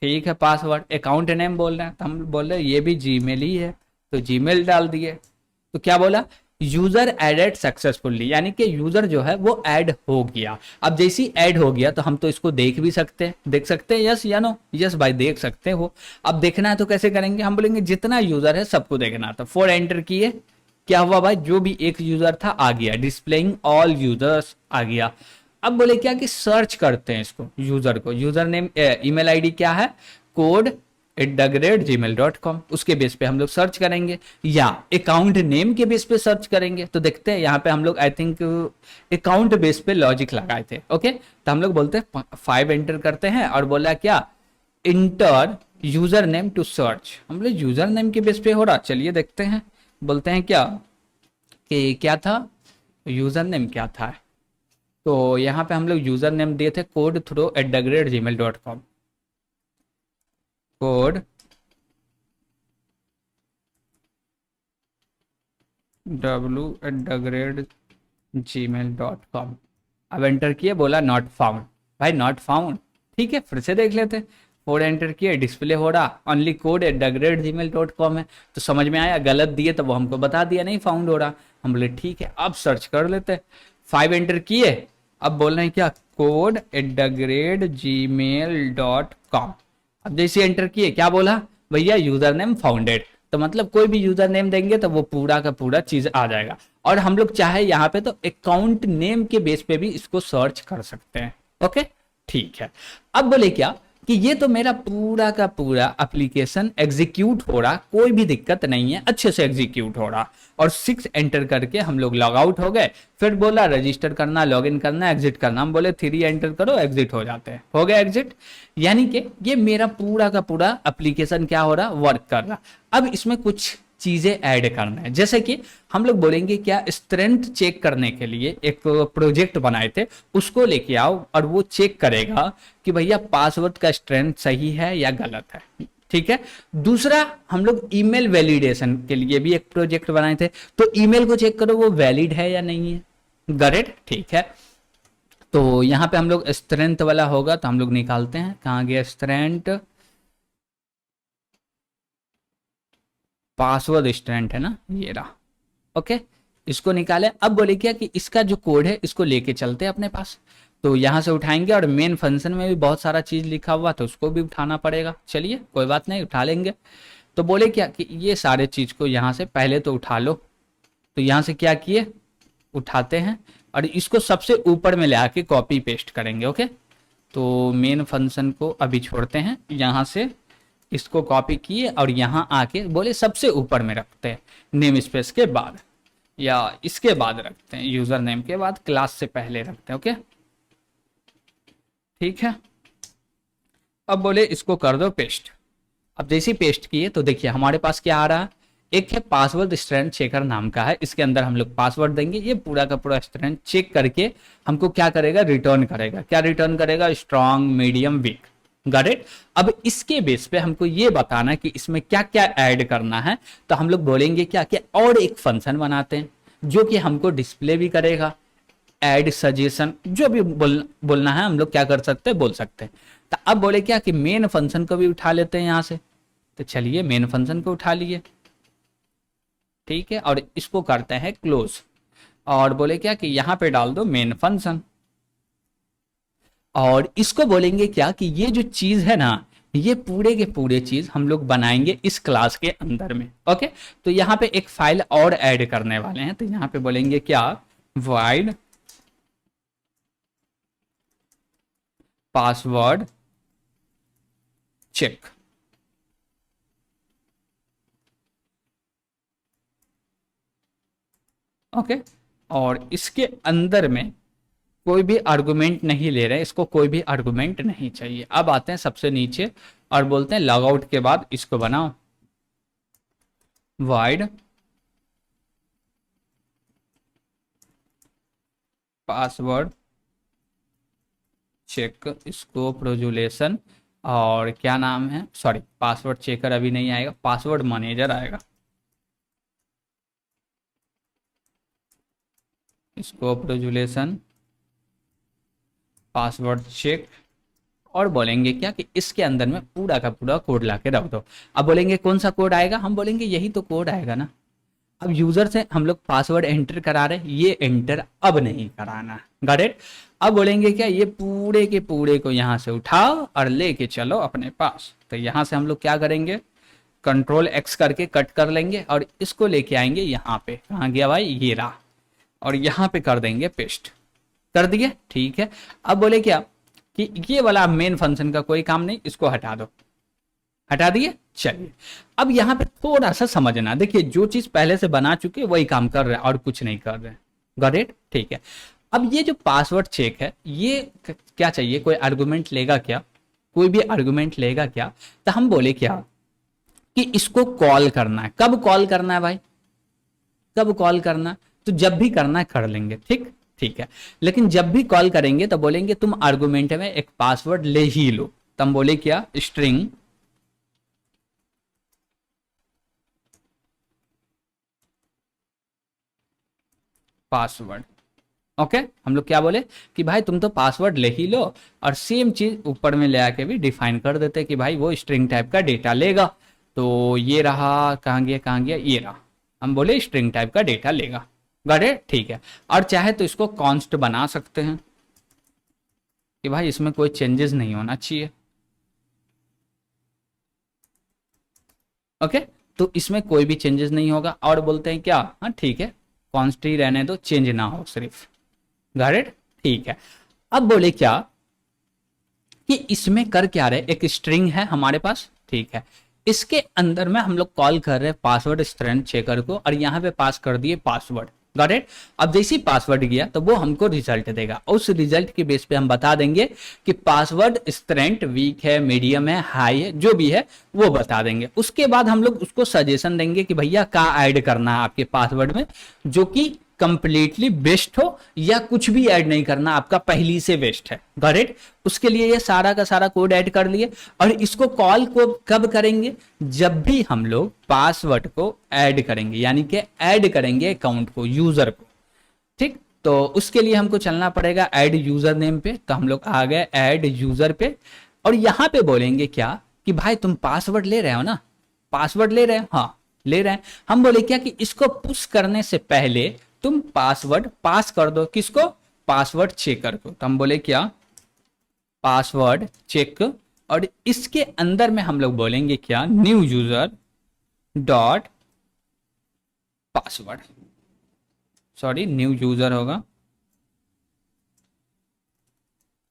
ठीक है। पासवर्ड अकाउंट नेम बोल रहे हैं, तो हम बोल रहे हैं ये भी जीमेल ही है, तो जीमेल डाल दिए। तो क्या बोला, यूजर एडेड सक्सेसफुली, यानी कि यूजर जो है वो ऐड हो गया। अब जैसे ही ऐड हो गया तो हम तो इसको देख भी सकते हैं, देख सकते हैं, यस या नो, यस भाई देख सकते हो। अब देखना है तो कैसे करेंगे, हम बोलेंगे जितना यूजर है सबको देखना। तो 4 एंटर किए, क्या हुआ भाई, जो भी एक यूजर था आ गया, डिस्प्लेइंग ऑल यूजर्स आ गया। अब बोले क्या कि सर्च करते हैं इसको, यूजर को, यूजर नेम ईमेल आईडी क्या है, कोड @gmail.com, उसके बेस पे हम लोग सर्च करेंगे, या अकाउंट नेम के बेस पे सर्च करेंगे। तो देखते हैं यहाँ पे हम लोग आई थिंक अकाउंट बेस पे लॉजिक लगाए थे। ओके, तो हम लोग बोलते हैं 5 एंटर करते हैं, और बोला क्या enter user name to search. हम लोग यूजर नेम के बेस पे हो रहा, चलिए देखते हैं। बोलते हैं क्या कि क्या था, यूजर नेम क्या था, तो यहाँ पे हम लोग यूजर नेम दिए थे code through @gmail.com, code w@gmail.com। अब एंटर किए, बोला नॉट फाउंड, भाई नॉट फाउंड, ठीक है, फिर से देख लेते। 4 एंटर किए, डिस्प्ले हो रहा, ओनली कोड @gmail.com है। तो समझ में आया, गलत दिए तो वो हमको बता दिया नहीं फाउंड हो रहा। हम बोले ठीक है, अब सर्च कर लेते। 5 एंटर किए, अब बोल रहे हैं क्या कोड @gmail.com। अब जैसे एंटर किए, क्या बोला भैया यूजर नेम फाउंडेड, तो मतलब कोई भी यूजर नेम देंगे तो वो पूरा का पूरा चीज आ जाएगा। और हम लोग चाहे यहाँ पे तो अकाउंट नेम के बेस पे भी इसको सर्च कर सकते हैं। ओके, ठीक है। अब बोले क्या कि ये तो मेरा पूरा का पूरा एप्लीकेशन एग्जीक्यूट हो रहा, कोई भी दिक्कत नहीं है, अच्छे से एग्जीक्यूट हो रहा। और 6 एंटर करके हम लोग लॉग आउट हो गए। फिर बोला रजिस्टर करना, लॉगिन करना, एग्जिट करना, हम बोले 3 एंटर करो, एग्जिट हो जाते हैं, हो गया एग्जिट। यानी कि ये मेरा पूरा का पूरा एप्लीकेशन क्या हो रहा, वर्क कर रहा। अब इसमें कुछ चीजें ऐड करना है, जैसे कि हम लोग बोलेंगे क्या, स्ट्रेंथ चेक करने के लिए एक प्रोजेक्ट बनाए थे, उसको लेके आओ और वो चेक करेगा कि भैया पासवर्ड का स्ट्रेंथ सही है या गलत है। ठीक है। दूसरा, हम लोग ईमेल वैलिडेशन के लिए भी एक प्रोजेक्ट बनाए थे, तो ईमेल को चेक करो वो वैलिड है या नहीं है। गरेट, ठीक है। तो यहां पे हम लोग स्ट्रेंथ वाला होगा तो हम लोग निकालते हैं, कहां गया स्ट्रेंथ, पासवर्ड स्ट्रेंथ है ना, ये रहा। ओके, इसको निकाले। अब बोले क्या कि इसका जो कोड है इसको लेके चलते हैं अपने पास, तो यहां से उठाएंगे। और मेन फंक्शन में भी बहुत सारा चीज लिखा हुआ तो उसको भी उठाना पड़ेगा, चलिए कोई बात नहीं, उठा लेंगे। तो बोले क्या कि ये सारे चीज को यहां से पहले तो उठा लो। तो यहां से क्या किए, उठाते हैं और इसको सबसे ऊपर में ले आके कॉपी पेस्ट करेंगे। ओके, तो मेन फंक्शन को अभी छोड़ते हैं, यहां से इसको कॉपी किए और यहां आके बोले सबसे ऊपर में रखते हैं, नेम स्पेस के बाद या इसके बाद रखते हैं, यूजर नेम के बाद, क्लास से पहले रखते हैं। ओके, ठीक है। अब बोले इसको कर दो पेस्ट। अब जैसे ही पेस्ट किए तो देखिए हमारे पास क्या आ रहा है, एक है पासवर्ड स्ट्रेंथ चेकर नाम का है, इसके अंदर हम लोग पासवर्ड देंगे, ये पूरा का पूरा स्ट्रेंथ चेक करके हमको क्या करेगा, रिटर्न करेगा। क्या रिटर्न करेगा, strong, medium, weak. Got it. अब इसके बेस पे हमको ये बताना कि इसमें क्या क्या ऐड करना है, तो हम लोग बोलेंगे क्या कि और एक फंक्शन बनाते हैं जो कि हमको डिस्प्ले भी करेगा, ऐड सजेशन, जो भी बोलना है हम लोग क्या कर सकते हैं, बोल सकते हैं। तो अब बोले क्या कि मेन फंक्शन को भी उठा लेते हैं यहां से, तो चलिए मेन फंक्शन को उठा लिए, ठीक है। और इसको करते हैं क्लोज और बोले क्या कि यहां पे डाल दो मेन फंक्शन। और इसको बोलेंगे क्या कि ये जो चीज है ना, ये पूरे के पूरे चीज हम लोग बनाएंगे इस क्लास के अंदर में। ओके, तो यहाँ पे एक फाइल और ऐड करने वाले हैं, तो यहाँ पे बोलेंगे क्या, void पासवर्ड चेक। ओके, और इसके अंदर में कोई भी आर्गुमेंट नहीं ले रहे हैं, इसको कोई भी आर्गुमेंट नहीं चाहिए। अब आते हैं सबसे नीचे और बोलते हैं लॉग आउट के बाद इसको बनाओ, void पासवर्ड चेक, इसको प्रोजुलेशन, और क्या नाम है, सॉरी पासवर्ड चेकर अभी नहीं आएगा, पासवर्ड मैनेजर आएगा। इसको प्रोजुलेशन पासवर्ड चेक, और बोलेंगे क्या कि इसके अंदर में पूरा का पूरा कोड ला के रख दो। अब बोलेंगे कौन सा कोड आएगा, हम बोलेंगे यही तो कोड आएगा ना। अब यूजर से हम लोग पासवर्ड एंटर करा रहे हैं, ये एंटर अब नहीं कराना, गॉट इट। अब बोलेंगे क्या, ये पूरे के पूरे को यहां से उठाओ और लेके चलो अपने पास। तो यहां से हम लोग क्या करेंगे, कंट्रोल एक्स करके कट कर लेंगे और इसको लेके आएंगे यहाँ पे, कहाँ गया भाई, ये रहा, और यहाँ पे कर देंगे पेस्ट, कर दिए, ठीक है। अब बोले क्या कि ये वाला मेन फंक्शन का कोई काम नहीं, इसको हटा दो, हटा दिए। चलिए अब यहां पे थोड़ा सा समझना, देखिए जो चीज पहले से बना चुके वही काम कर रहे हैं और कुछ नहीं कर रहे हैं, गॉट इट, ठीक है। अब ये जो पासवर्ड चेक है, ये क्या चाहिए, कोई आर्गुमेंट लेगा क्या, कोई भी आर्गुमेंट लेगा क्या, तो हम बोले क्या कि इसको कॉल करना है। कब कॉल करना है भाई, कब कॉल करना, तो जब भी करना है कर लेंगे, ठीक, ठीक है। लेकिन जब भी कॉल करेंगे तो बोलेंगे तुम आर्गुमेंट में एक पासवर्ड ले ही लो, तो हम बोले क्या, स्ट्रिंग पासवर्ड। ओके, हम लोग क्या बोले कि भाई तुम तो पासवर्ड ले ही लो, और सेम चीज ऊपर में ले आके भी डिफाइन कर देते कि भाई वो स्ट्रिंग टाइप का डेटा लेगा। तो ये रहा, कहाँ गया कहाँ गया, ये रहा, हम बोले स्ट्रिंग टाइप का डेटा लेगा, गॉट इट, ठीक है। और चाहे तो इसको कॉन्स्ट बना सकते हैं कि भाई इसमें कोई चेंजेस नहीं होना चाहिए। ओके, तो इसमें कोई भी चेंजेस नहीं होगा, और बोलते हैं क्या, हाँ ठीक है, कॉन्स्ट ही रहने दो, चेंज ना हो सिर्फ, गॉट इट, ठीक है। अब बोले क्या कि इसमें कर क्या रहे, एक स्ट्रिंग है हमारे पास, ठीक है, इसके अंदर में हम लोग कॉल कर रहे हैं पासवर्ड स्ट्रेंथ चेकर को, और यहाँ पे पास कर दिए पासवर्ड। Got it. अब जैसे ही पासवर्ड गया तो वो हमको रिजल्ट देगा, उस रिजल्ट के बेस पे हम बता देंगे कि पासवर्ड स्ट्रेंथ वीक है, मीडियम है, हाई है, जो भी है वो बता देंगे। उसके बाद हम लोग उसको सजेशन देंगे कि भैया क्या ऐड करना है आपके पासवर्ड में, जो कि कंप्लीटली बेस्ट हो, या कुछ भी ऐड नहीं करना, आपका पहली से बेस्ट है। Got it. उसके लिए ये सारा का सारा कोड ऐड कर लिए, और इसको कॉल को कब करेंगे, जब भी हम लोग पासवर्ड को ऐड करेंगे, यानी कि ऐड करेंगे अकाउंट को, यूजर को। ठीक, तो उसके लिए हमको चलना पड़ेगा ऐड यूजर नेम पे। तो हम लोग आ गए ऐड यूजर पे, और यहां पे बोलेंगे क्या कि भाई तुम पासवर्ड ले रहे हो ना, पासवर्ड ले रहे हो, हाँ ले रहे हैं। हम बोले क्या कि इसको पुश करने से पहले तुम पासवर्ड पास कर दो, किसको, पासवर्ड चेकर को। तो हम बोले क्या, पासवर्ड चेक, और इसके अंदर में हम लोग बोलेंगे क्या, new user dot password, sorry new user होगा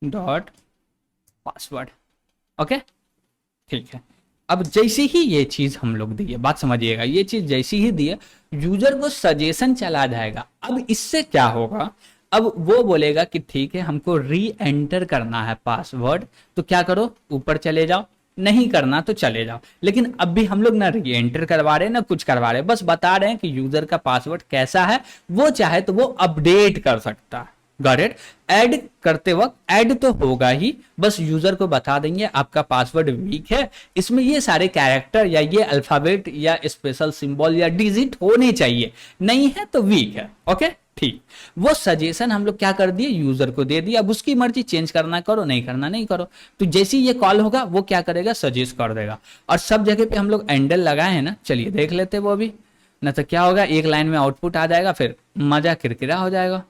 डॉट पासवर्ड। ओके, ठीक है। अब जैसे ही ये चीज हम लोग दिए, बात समझिएगा, ये चीज जैसे ही दिए यूजर को सजेशन चला जाएगा। अब इससे क्या होगा, अब वो बोलेगा कि ठीक है हमको री एंटर करना है पासवर्ड, तो क्या करो, ऊपर चले जाओ, नहीं करना तो चले जाओ। लेकिन अब भी हम लोग ना री एंटर करवा रहे ना कुछ करवा रहे, बस बता रहे हैं कि यूजर का पासवर्ड कैसा है, वो चाहे तो वो अपडेट कर सकता है। Got it. ऐड करते वक्त ऐड तो होगा ही, बस यूजर को बता देंगे आपका पासवर्ड वीक है, इसमें ये सारे कैरेक्टर या ये अल्फाबेट या स्पेशल सिंबल या डिजिट होने चाहिए, नहीं है तो वीक है। ओके, ठीक। वो सजेशन हम लोग क्या कर दिए, यूजर को दे दिया। अब उसकी मर्जी, चेंज करना करो, नहीं करना नहीं करो। तो जैसे ही ये कॉल होगा वो क्या करेगा, सजेस्ट कर देगा। और सब जगह पे हम लोग एंडल लगाए हैं ना, चलिए देख लेते वो भी, ना तो क्या होगा, एक लाइन में आउटपुट आ जाएगा, फिर मजा किरकिरा हो जाएगा।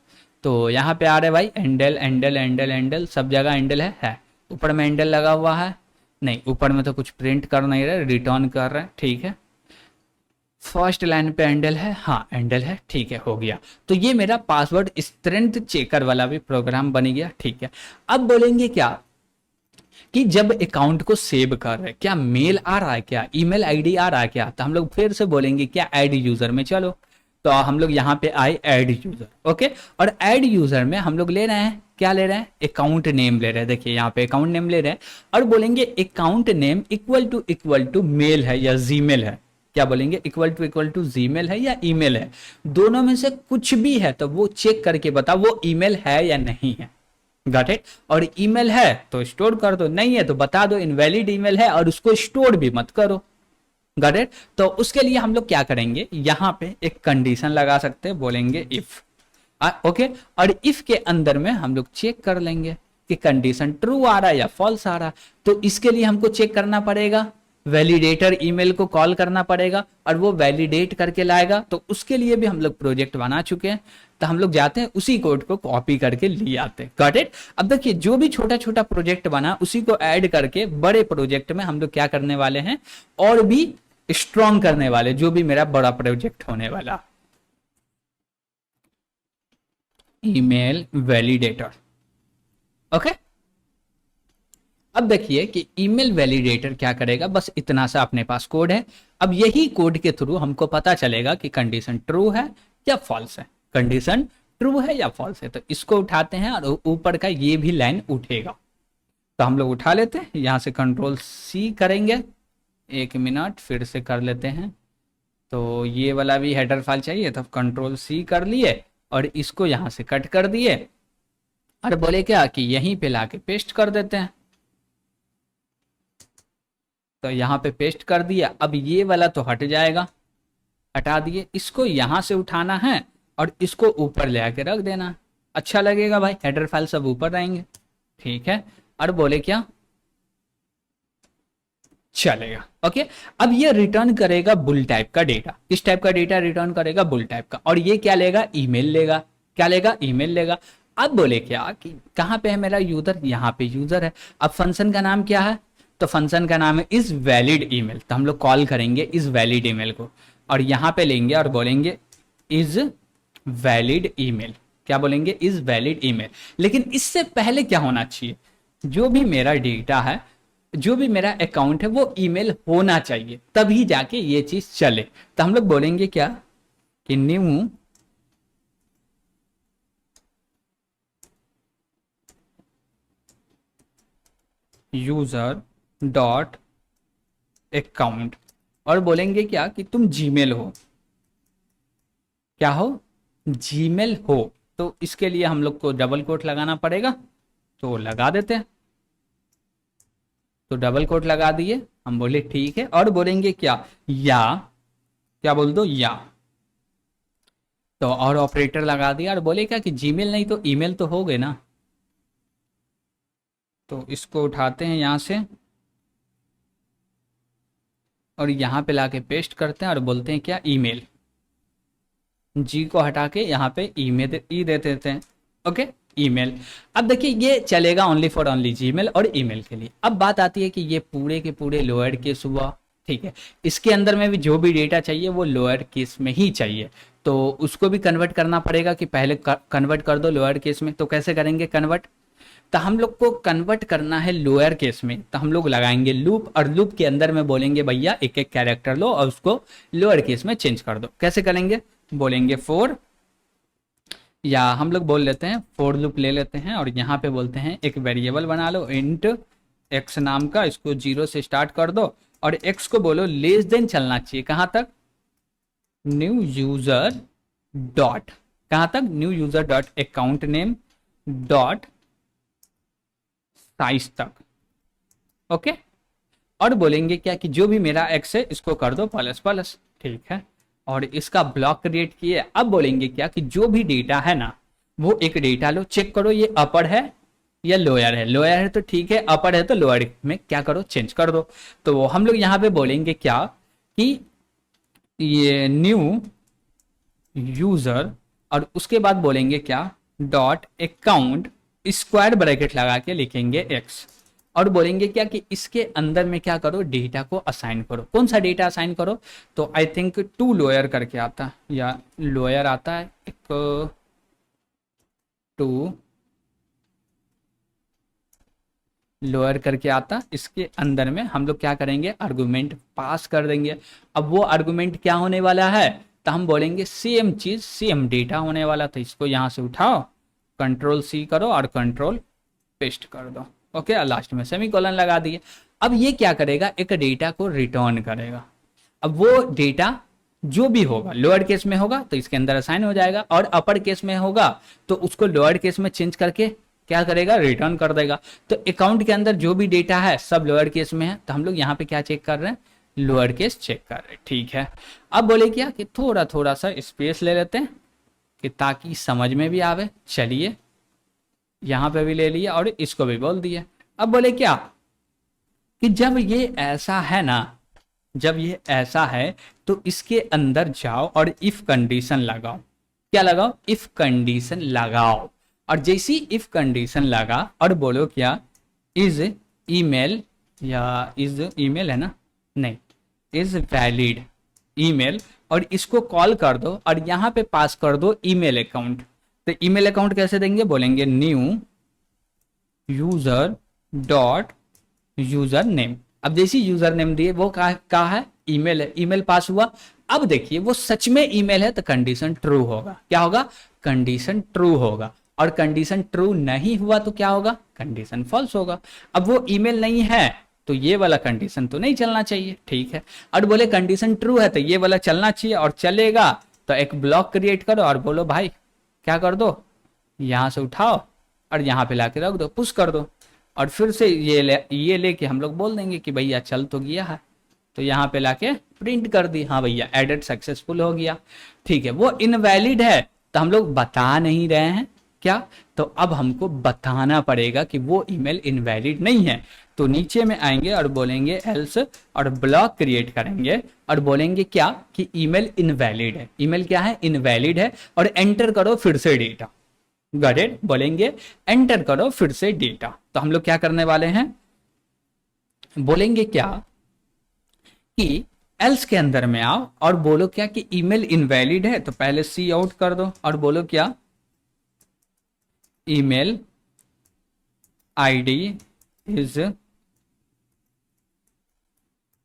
तो यहाँ पे आ रहे भाई एंडल एंडल एंडल एंडल, सब जगह एंडल है। ऊपर में एंडल लगा हुआ है, नहीं ऊपर में तो कुछ प्रिंट कर नहीं रहे, रिटर्न कर रहे हैं, ठीक है। फर्स्ट लाइन पे एंडल है, हाँ एंडल है, ठीक है, हो गया। तो ये मेरा पासवर्ड स्ट्रेंथ चेकर वाला भी प्रोग्राम बन गया, ठीक है। अब बोलेंगे क्या कि जब अकाउंट को सेव कर रहे, क्या मेल आ रहा है, क्या ईमेल आईडी आ रहा है क्या, तो हम लोग फिर से बोलेंगे क्या, ऐड यूजर में चलो। तो हम लोग यहाँ पे आए ऐड यूजर, ओके। और ऐड यूजर में हम लोग ले रहे हैं, क्या ले रहे हैं, अकाउंट नेम ले रहे हैं। देखिए यहाँ पे अकाउंट नेम ले रहे हैं, और बोलेंगे account name equal to mail है या जीमेल है। क्या बोलेंगे, इक्वल टू जीमेल है या ईमेल है, दोनों में से कुछ भी है तो वो चेक करके बता वो ईमेल है या नहीं है। Got it. और ईमेल है तो स्टोर कर दो, नहीं है तो बता दो इनवैलिड ईमेल है, और उसको स्टोर भी मत करो। Got it. तो उसके लिए हम लोग क्या करेंगे, यहां पे एक कंडीशन लगा सकते हैं, बोलेंगे इफ, ओके। और इफ के अंदर में हम लोग चेक कर लेंगे कि कंडीशन ट्रू आ रहा है या फॉल्स आ रहा है। तो इसके लिए हमको चेक करना पड़ेगा, वैलिडेटर ईमेल को कॉल करना पड़ेगा, और वो वैलिडेट करके लाएगा। तो उसके लिए भी हम लोग प्रोजेक्ट बना चुके हैं, तो हम लोग जाते हैं उसी कोड को कॉपी करके ले आते हैं। Got it. अब देखिए जो भी छोटा छोटा प्रोजेक्ट बना उसी को ऐड करके बड़े प्रोजेक्ट में हम लोग क्या करने वाले हैं, और भी स्ट्रॉन्ग करने वाले, जो भी मेरा बड़ा प्रोजेक्ट होने वाला। Email validator, okay. अब देखिए कि ईमेल वैलिडेटर क्या करेगा, बस इतना सा अपने पास कोड है। अब यही कोड के थ्रू हमको पता चलेगा कि कंडीशन ट्रू है या फॉल्स है, कंडीशन ट्रू है या फॉल्स है। तो इसको उठाते हैं और ऊपर का ये भी लाइन उठेगा, तो हम लोग उठा लेते हैं, यहां से कंट्रोल सी करेंगे, एक मिनट फिर से कर लेते हैं। तो ये वाला भी हेडर फाइल चाहिए, तो कंट्रोल सी कर लिए और इसको यहां से कट कर दिए, और बोले क्या कि यहीं पे लाके पेस्ट कर देते हैं। तो यहाँ पे पेस्ट कर दिया। अब ये वाला तो हट जाएगा, हटा दिए। इसको यहाँ से उठाना है और इसको ऊपर ले आके रख देना, अच्छा लगेगा भाई, हेडर फाइल सब ऊपर रहेंगे, ठीक है। और बोले क्या, चलेगा, ओके। अब ये रिटर्न करेगा बुल टाइप का डेटा। किस टाइप का डेटा रिटर्न करेगा, बुल टाइप का। और ये क्या लेगा, ईमेल लेगा। क्या लेगा, ईमेल लेगा। अब बोले क्या कि कहाँ पे है मेरा यूजर, यहाँ पे यूजर है। अब फंक्शन का नाम क्या है, तो फंक्शन का नाम है इज वैलिड ईमेल। तो हम लोग कॉल करेंगे इज वैलिड ईमेल को, और यहाँ पे लेंगे और बोलेंगे इज वैलिड ईमेल। क्या बोलेंगे, इज वैलिड ईमेल। लेकिन इससे पहले क्या होना चाहिए, जो भी मेरा डेटा है, जो भी मेरा अकाउंट है, वो ईमेल होना चाहिए, तभी जाके ये चीज चले। तो हम लोग बोलेंगे क्या कि न्यू यूजर डॉट अकाउंट, और बोलेंगे क्या कि तुम जीमेल हो, क्या हो, जीमेल हो। तो इसके लिए हम लोग को डबल कोट लगाना पड़ेगा, तो लगा देते हैं। तो डबल कोट लगा दिए, हम बोले ठीक है, और बोलेंगे क्या, या, क्या बोल दो, या। तो और ऑपरेटर लगा दिया, और बोले क्या कि जीमेल नहीं तो ईमेल तो हो गए ना। तो इसको उठाते हैं यहां से और यहाँ पे लाके पेस्ट करते हैं और बोलते हैं क्या, ईमेल। जी को हटा के यहाँ पे ईमेल ई दे देते हैं। Okay, email. अब देखिए ये चलेगा ओनली फॉर ओनली जीमेल और ईमेल के लिए। अब बात आती है कि ये पूरे के पूरे लोअर केस हुआ, ठीक है। इसके अंदर में भी जो भी डेटा चाहिए वो लोअर केस में ही चाहिए, तो उसको भी कन्वर्ट करना पड़ेगा कि पहले कन्वर्ट कर दो लोअर केस में। तो कैसे करेंगे कन्वर्ट, तो हम लोग को कन्वर्ट करना है लोअर केस में, तो हम लोग लगाएंगे लूप, और लूप के अंदर में बोलेंगे भैया एक एक कैरेक्टर लो और उसको लोअर केस में चेंज कर दो। कैसे करेंगे, बोलेंगे फोर, या हम लोग बोल लेते हैं फोर लूप ले लेते हैं, और यहाँ पे बोलते हैं एक वेरिएबल बना लो इंट एक्स नाम का, इसको 0 से स्टार्ट कर दो, और एक्स को बोलो लेस देन चलना चाहिए कहाँ तक, न्यू यूजर डॉट, कहाँ तक, new user dot account name dot size तक। ओके, और बोलेंगे क्या कि जो भी मेरा एक्स है इसको कर दो प्लस प्लस, ठीक है। और इसका ब्लॉक क्रिएट किए। अब बोलेंगे क्या कि जो भी डेटा है ना, वो एक डेटा लो, चेक करो ये अपर है या लोअर है। लोअर है तो ठीक है, अपर है तो लोअर में क्या करो, चेंज कर दो। तो हम लोग यहाँ पे बोलेंगे क्या कि ये न्यू यूजर, और उसके बाद बोलेंगे क्या, डॉट अकाउंट, स्क्वायर ब्रैकेट लगा के लिखेंगे एक्स, और बोलेंगे क्या कि इसके अंदर में क्या करो, डेटा को असाइन करो। कौन सा डेटा असाइन करो, तो आई थिंक टू लोअर करके आता है, या लोअर आता है एक, टू लोअर करके आता, इसके अंदर में हम लोग क्या करेंगे, आर्गुमेंट पास कर देंगे। अब वो आर्गुमेंट क्या होने वाला है, तो हम बोलेंगे सेम चीज, सेम डेटा होने वाला। तो इसको यहां से उठाओ, कंट्रोल सी करो और कंट्रोल पेस्ट कर दो। ओके, और लास्ट में सेमीकोलन लगा दिए। अब ये क्या करेगा, एक डेटा को रिटर्न करेगा। अब वो डेटा जो भी होगा, लोअर केस में होगा तो इसके अंदर असाइन हो जाएगा, और अपर केस में होगा तो उसको लोअर केस में चेंज करके क्या करेगा, रिटर्न कर देगा। तो अकाउंट के अंदर जो भी डेटा है सब लोअर केस में है, तो हम लोग यहाँ पे क्या चेक कर रहे हैं, लोअर केस चेक कर रहे हैं, ठीक है। अब बोले क्या कि थोड़ा थोड़ा सा स्पेस ले लेते हैं कि ताकि समझ में भी आवे। चलिए यहाँ पे भी ले लिया और इसको भी बोल दिया। अब बोले क्या कि जब ये ऐसा है ना, जब ये ऐसा है तो इसके अंदर जाओ और इफ कंडीशन लगाओ। क्या लगाओ, इफ कंडीशन लगाओ। और जैसी इफ कंडीशन लगा और बोलो क्या, इज ईमेल, या इज ईमेल है ना, नहीं, इज वैलिड ईमेल, और इसको कॉल कर दो और यहाँ पे पास कर दो ईमेल अकाउंट। तो ईमेल अकाउंट कैसे देंगे, बोलेंगे new user dot user name. अब जैसी यूजर नेम दिए वो कहा है, ईमेल है, ईमेल पास हुआ। अब देखिए वो सच में ईमेल है तो कंडीशन ट्रू होगा। क्या होगा, कंडीशन ट्रू होगा। और कंडीशन ट्रू नहीं हुआ तो क्या होगा, कंडीशन फॉल्स होगा। अब वो ईमेल नहीं है तो ये वाला कंडीशन तो नहीं चलना चाहिए, ठीक है। और बोले कंडीशन ट्रू है तो ये वाला चलना चाहिए, और चलेगा तो एक ब्लॉक क्रिएट करो और बोलो भाई क्या कर दो, यहां से उठाओ और यहाँ पे लाके रख दो, पुश कर दो, और फिर से ये लेके हम लोग बोल देंगे कि भैया चल तो गया है। तो यहाँ पे लाके प्रिंट कर दी, हाँ भैया एडिट सक्सेसफुल हो गया, ठीक है। वो इनवैलिड है तो हम लोग बता नहीं रहे हैं क्या, तो अब हमको बताना पड़ेगा कि वो ईमेल इनवैलिड नहीं है। तो नीचे में आएंगे और बोलेंगे एल्स, और ब्लॉक क्रिएट करेंगे और बोलेंगे क्या कि ईमेल इनवैलिड है। ईमेल क्या है, इनवैलिड है, और एंटर करो फिर से डेटा। गॉट इट, बोलेंगे एंटर करो फिर से डेटा। तो हम लोग क्या करने वाले हैं, बोलेंगे क्या कि एल्स के अंदर में आओ और बोलो क्या कि ईमेल इनवैलिड है, तो पहले सी आउट कर दो और बोलो क्या, email ID is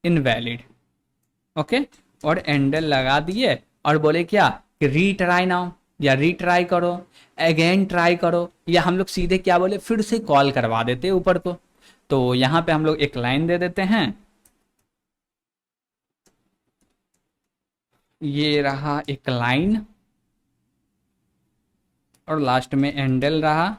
invalid. Okay, और एंडल लगा दिए और बोले क्या कि रीट्राई नाउ, या रीट्राई करो, अगेन ट्राई करो, या हम लोग सीधे क्या बोले फिर से कॉल करवा देते ऊपर को। तो यहाँ पे हम लोग एक लाइन दे देते हैं, ये रहा एक लाइन और लास्ट में एंडल रहा।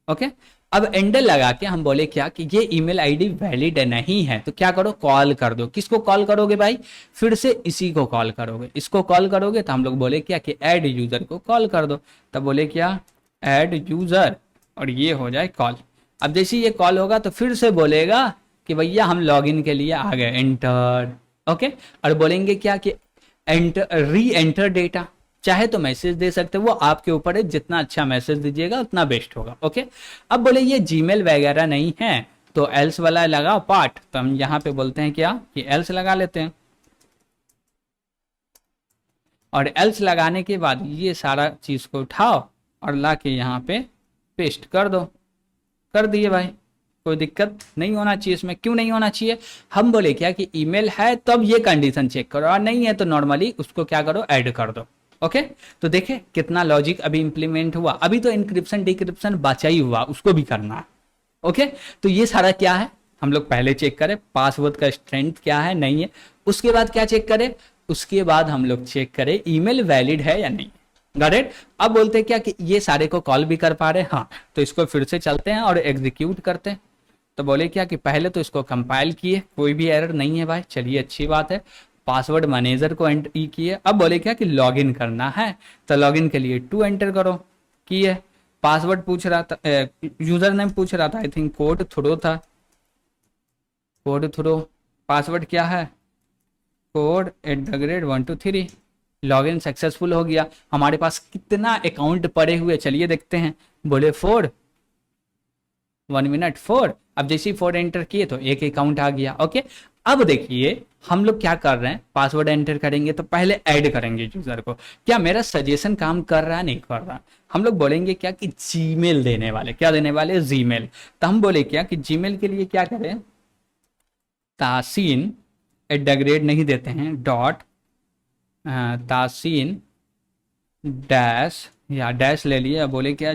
ओके, अब एंडल लगा के हम बोले क्या कि ये ईमेल आईडी वैलिड नहीं है, तो क्या करो कॉल कर दो। किसको कॉल करोगे भाई, फिर से इसी को कॉल करोगे। इसको कॉल करोगे तो हम लोग बोले क्या कि ऐड यूजर को कॉल कर दो, तब बोले क्या ऐड यूजर, और ये हो जाए कॉल। अब जैसे ये कॉल होगा तो फिर से बोलेगा कि भैया हम लॉगिन के लिए आ गए, एंटर। ओके, और बोलेंगे क्या कि एंटर, री एंटर डेटा, चाहे तो मैसेज दे सकते हो, वो आपके ऊपर है, जितना अच्छा मैसेज दीजिएगा उतना बेस्ट होगा। ओके, अब बोले ये जीमेल वगैरह नहीं है तो एल्स वाला लगाओ पार्ट, तो हम यहाँ पे बोलते हैं क्या कि एल्स लगा लेते हैं, और एल्स लगाने के बाद ये सारा चीज को उठाओ और ला के यहाँ पे पेस्ट कर दो। कर दिए भाई, कोई दिक्कत नहीं होना चाहिए इसमें। क्यों नहीं होना चाहिए, हम बोले क्या कि ईमेल है तब ये कंडीशन चेक करो, और नहीं है तो नॉर्मली उसको क्या करो ऐड कर दो। ओके, तो देखे कितना लॉजिक अभी इंप्लीमेंट हुआ। अभी तो इंक्रिप्शन डिक्रिप्शन बचा ही हुआ, उसको भी करना है। ओके, तो ये सारा क्या है हम लोग पहले चेक करें, पासवर्ड का स्ट्रेंथ क्या है नहीं है। उसके बाद क्या चेक करें, उसके बाद हम लोग चेक करें ईमेल वैलिड है या नहीं। Got it. अब बोलते हैं क्या कि ये सारे को कॉल भी कर पा रहे हैं, हाँ, तो इसको फिर से चलते हैं और एग्जीक्यूट करते हैं। तो बोले क्या कि पहले तो इसको कंपाइल किए, कोई भी एरर नहीं है भाई, चलिए अच्छी बात है। पासवर्ड मैनेजर को एंटर किए, अब बोले क्या कि लॉगिन करना है, तो लॉगिन के लिए 2 एंटर करो, किए। पासवर्ड पूछ रहा था, यूजर नेम पूछ रहा था, आई थिंक कोड थ्रो था, कोड थ्रो। पासवर्ड क्या है, कोड @123। लॉगिन सक्सेसफुल हो गया। हमारे पास कितना अकाउंट पड़े हुए चलिए देखते हैं। बोले 4, 1 मिनट 4। अब जैसे ही 4 एंटर किए तो एक अकाउंट आ गया। ओके, अब देखिए हम लोग क्या कर रहे हैं, पासवर्ड एंटर करेंगे तो पहले ऐड करेंगे यूजर को। क्या मेरा सजेशन काम कर रहा है नहीं कर रहा, हम लोग बोलेंगे क्या कि जीमेल देने वाले, क्या देने वाले जीमेल। तो हम बोले क्या कि जीमेल के लिए क्या करें, तासीन @ नहीं देते हैं, डॉट तासीन डैश, या डैश ले लिए, बोले क्या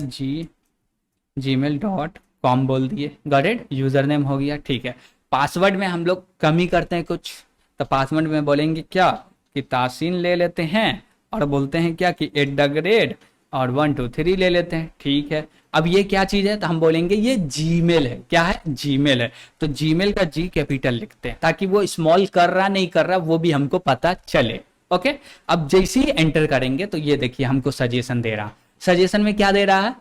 gmail.com बोल दिए। गॉट इट, यूजर नेम हो गया, ठीक है। पासवर्ड में हम लोग कमी करते हैं कुछ, तो पासवर्ड में बोलेंगे क्या कि तासीन ले लेते हैं, और बोलते हैं क्या कि @ और 1 2 3 ले लेते हैं, ठीक है। अब ये क्या चीज है, तो हम बोलेंगे ये जीमेल है। क्या है, जीमेल है, तो जीमेल का जी कैपिटल लिखते हैं ताकि वो स्मॉल कर रहा नहीं कर रहा वो भी हमको पता चले। ओके, अब जैसे ही एंटर करेंगे तो ये देखिए हमको सजेशन दे रहा, सजेशन में क्या दे रहा है,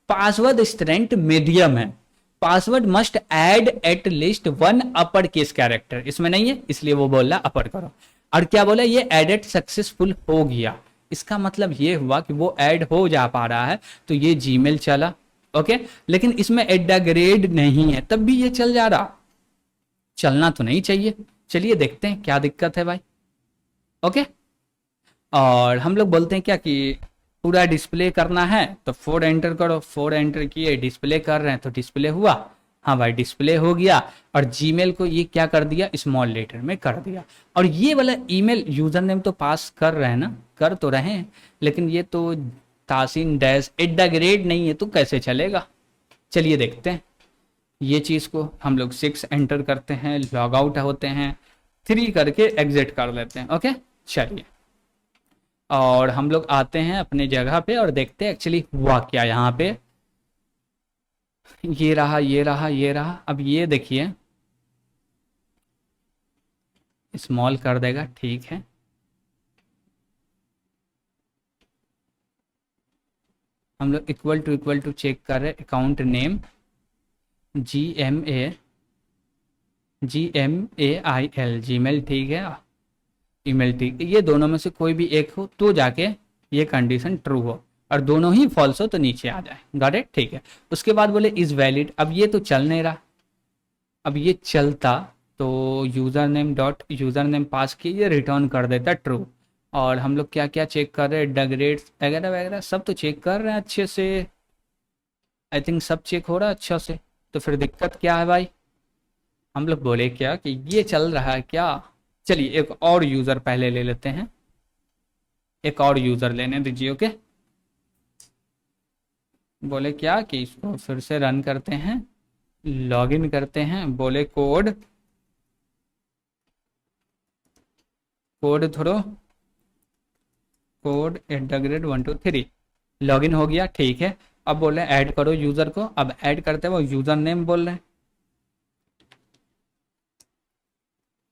पासवर्ड स्ट्रेंथ मीडियम है, password must add at least 1 upper case character, इसमें नहीं है इसलिए वो बोल रहा अपर करो। और क्या बोला, ये एडिट सक्सेसफुल हो गया, इसका मतलब ये हुआ कि वो ऐड हो जा पा रहा है, तो ये जीमेल चला। ओके, लेकिन इसमें @ नहीं है तब भी ये चल जा रहा, चलना तो नहीं चाहिए। चलिए देखते हैं क्या दिक्कत है भाई। ओके, और हम लोग बोलते हैं क्या कि पूरा डिस्प्ले करना है, तो 4 एंटर करो, 4 एंटर किए, डिस्प्ले कर रहे हैं तो डिस्प्ले हुआ, हाँ भाई डिस्प्ले हो गया। और जीमेल को ये क्या कर दिया, स्मॉल लेटर में कर दिया। और ये वाला ईमेल यूजर नेम तो पास कर रहे हैं ना, कर तो रहे हैं, लेकिन ये तो तासीन डैश @ नहीं है तो कैसे चलेगा। चलिए देखते हैं ये चीज़ को। हम लोग 6 एंटर करते हैं, लॉग आउट होते हैं, 3 करके एग्जिट कर लेते हैं। ओके, चलिए, और हम लोग आते हैं अपने जगह पे और देखते हैं एक्चुअली हुआ क्या यहाँ पे। ये रहा, ये रहा, ये रहा। अब ये देखिए स्मॉल कर देगा, ठीक है। हम लोग इक्वल टू चेक कर रहे, अकाउंट नेम GMAIL जीमेल, ठीक है, ईमेल ठीक है। ये दोनों में से कोई भी एक हो तो जाके ये कंडीशन ट्रू हो, और दोनों ही फॉल्स हो तो नीचे आ जाए। गॉट इट, ठीक है। उसके बाद बोले इज वैलिड, अब ये तो चल नहीं रहा, अब ये चलता तो यूजर नेम पास किए, ये रिटर्न कर देता ट्रू। और हम लोग क्या क्या चेक कर रहे हैं, @ वगैरह वगैरह सब तो चेक कर रहे हैं अच्छे से, आई थिंक सब चेक हो रहा है अच्छा से। तो फिर दिक्कत क्या है भाई? हम लोग बोले क्या कि ये चल रहा है क्या? चलिए एक और यूजर पहले ले लेते हैं, एक और यूजर लेने दीजिए। ओके, बोले क्या कि इसको फिर से रन करते हैं, लॉगिन करते हैं। बोले code code throw code @123 login हो गया, ठीक है। अब बोले ऐड करो यूजर को। अब ऐड करते हैं, वो यूजर नेम बोल रहे हैं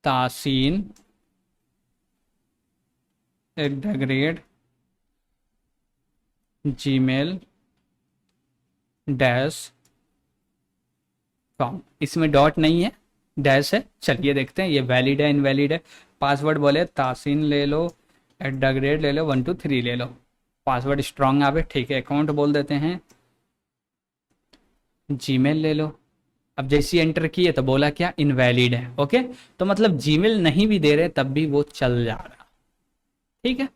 तासीन @gmail .com। इसमें डॉट नहीं है, डैश है। चलिए देखते हैं ये वैलिड है इनवैलिड है। पासवर्ड बोले तासीन ले लो, @ ले लो, 123 ले लो। पासवर्ड स्ट्रांग आवे, ठीक है। अकाउंट बोल देते हैं जीमेल ले लो। अब जैसे एंटर किए तो बोला क्या इनवैलिड है। ओके, तो मतलब जीमेल नहीं भी दे रहे तब भी वो चल जा रहा, ठीक है।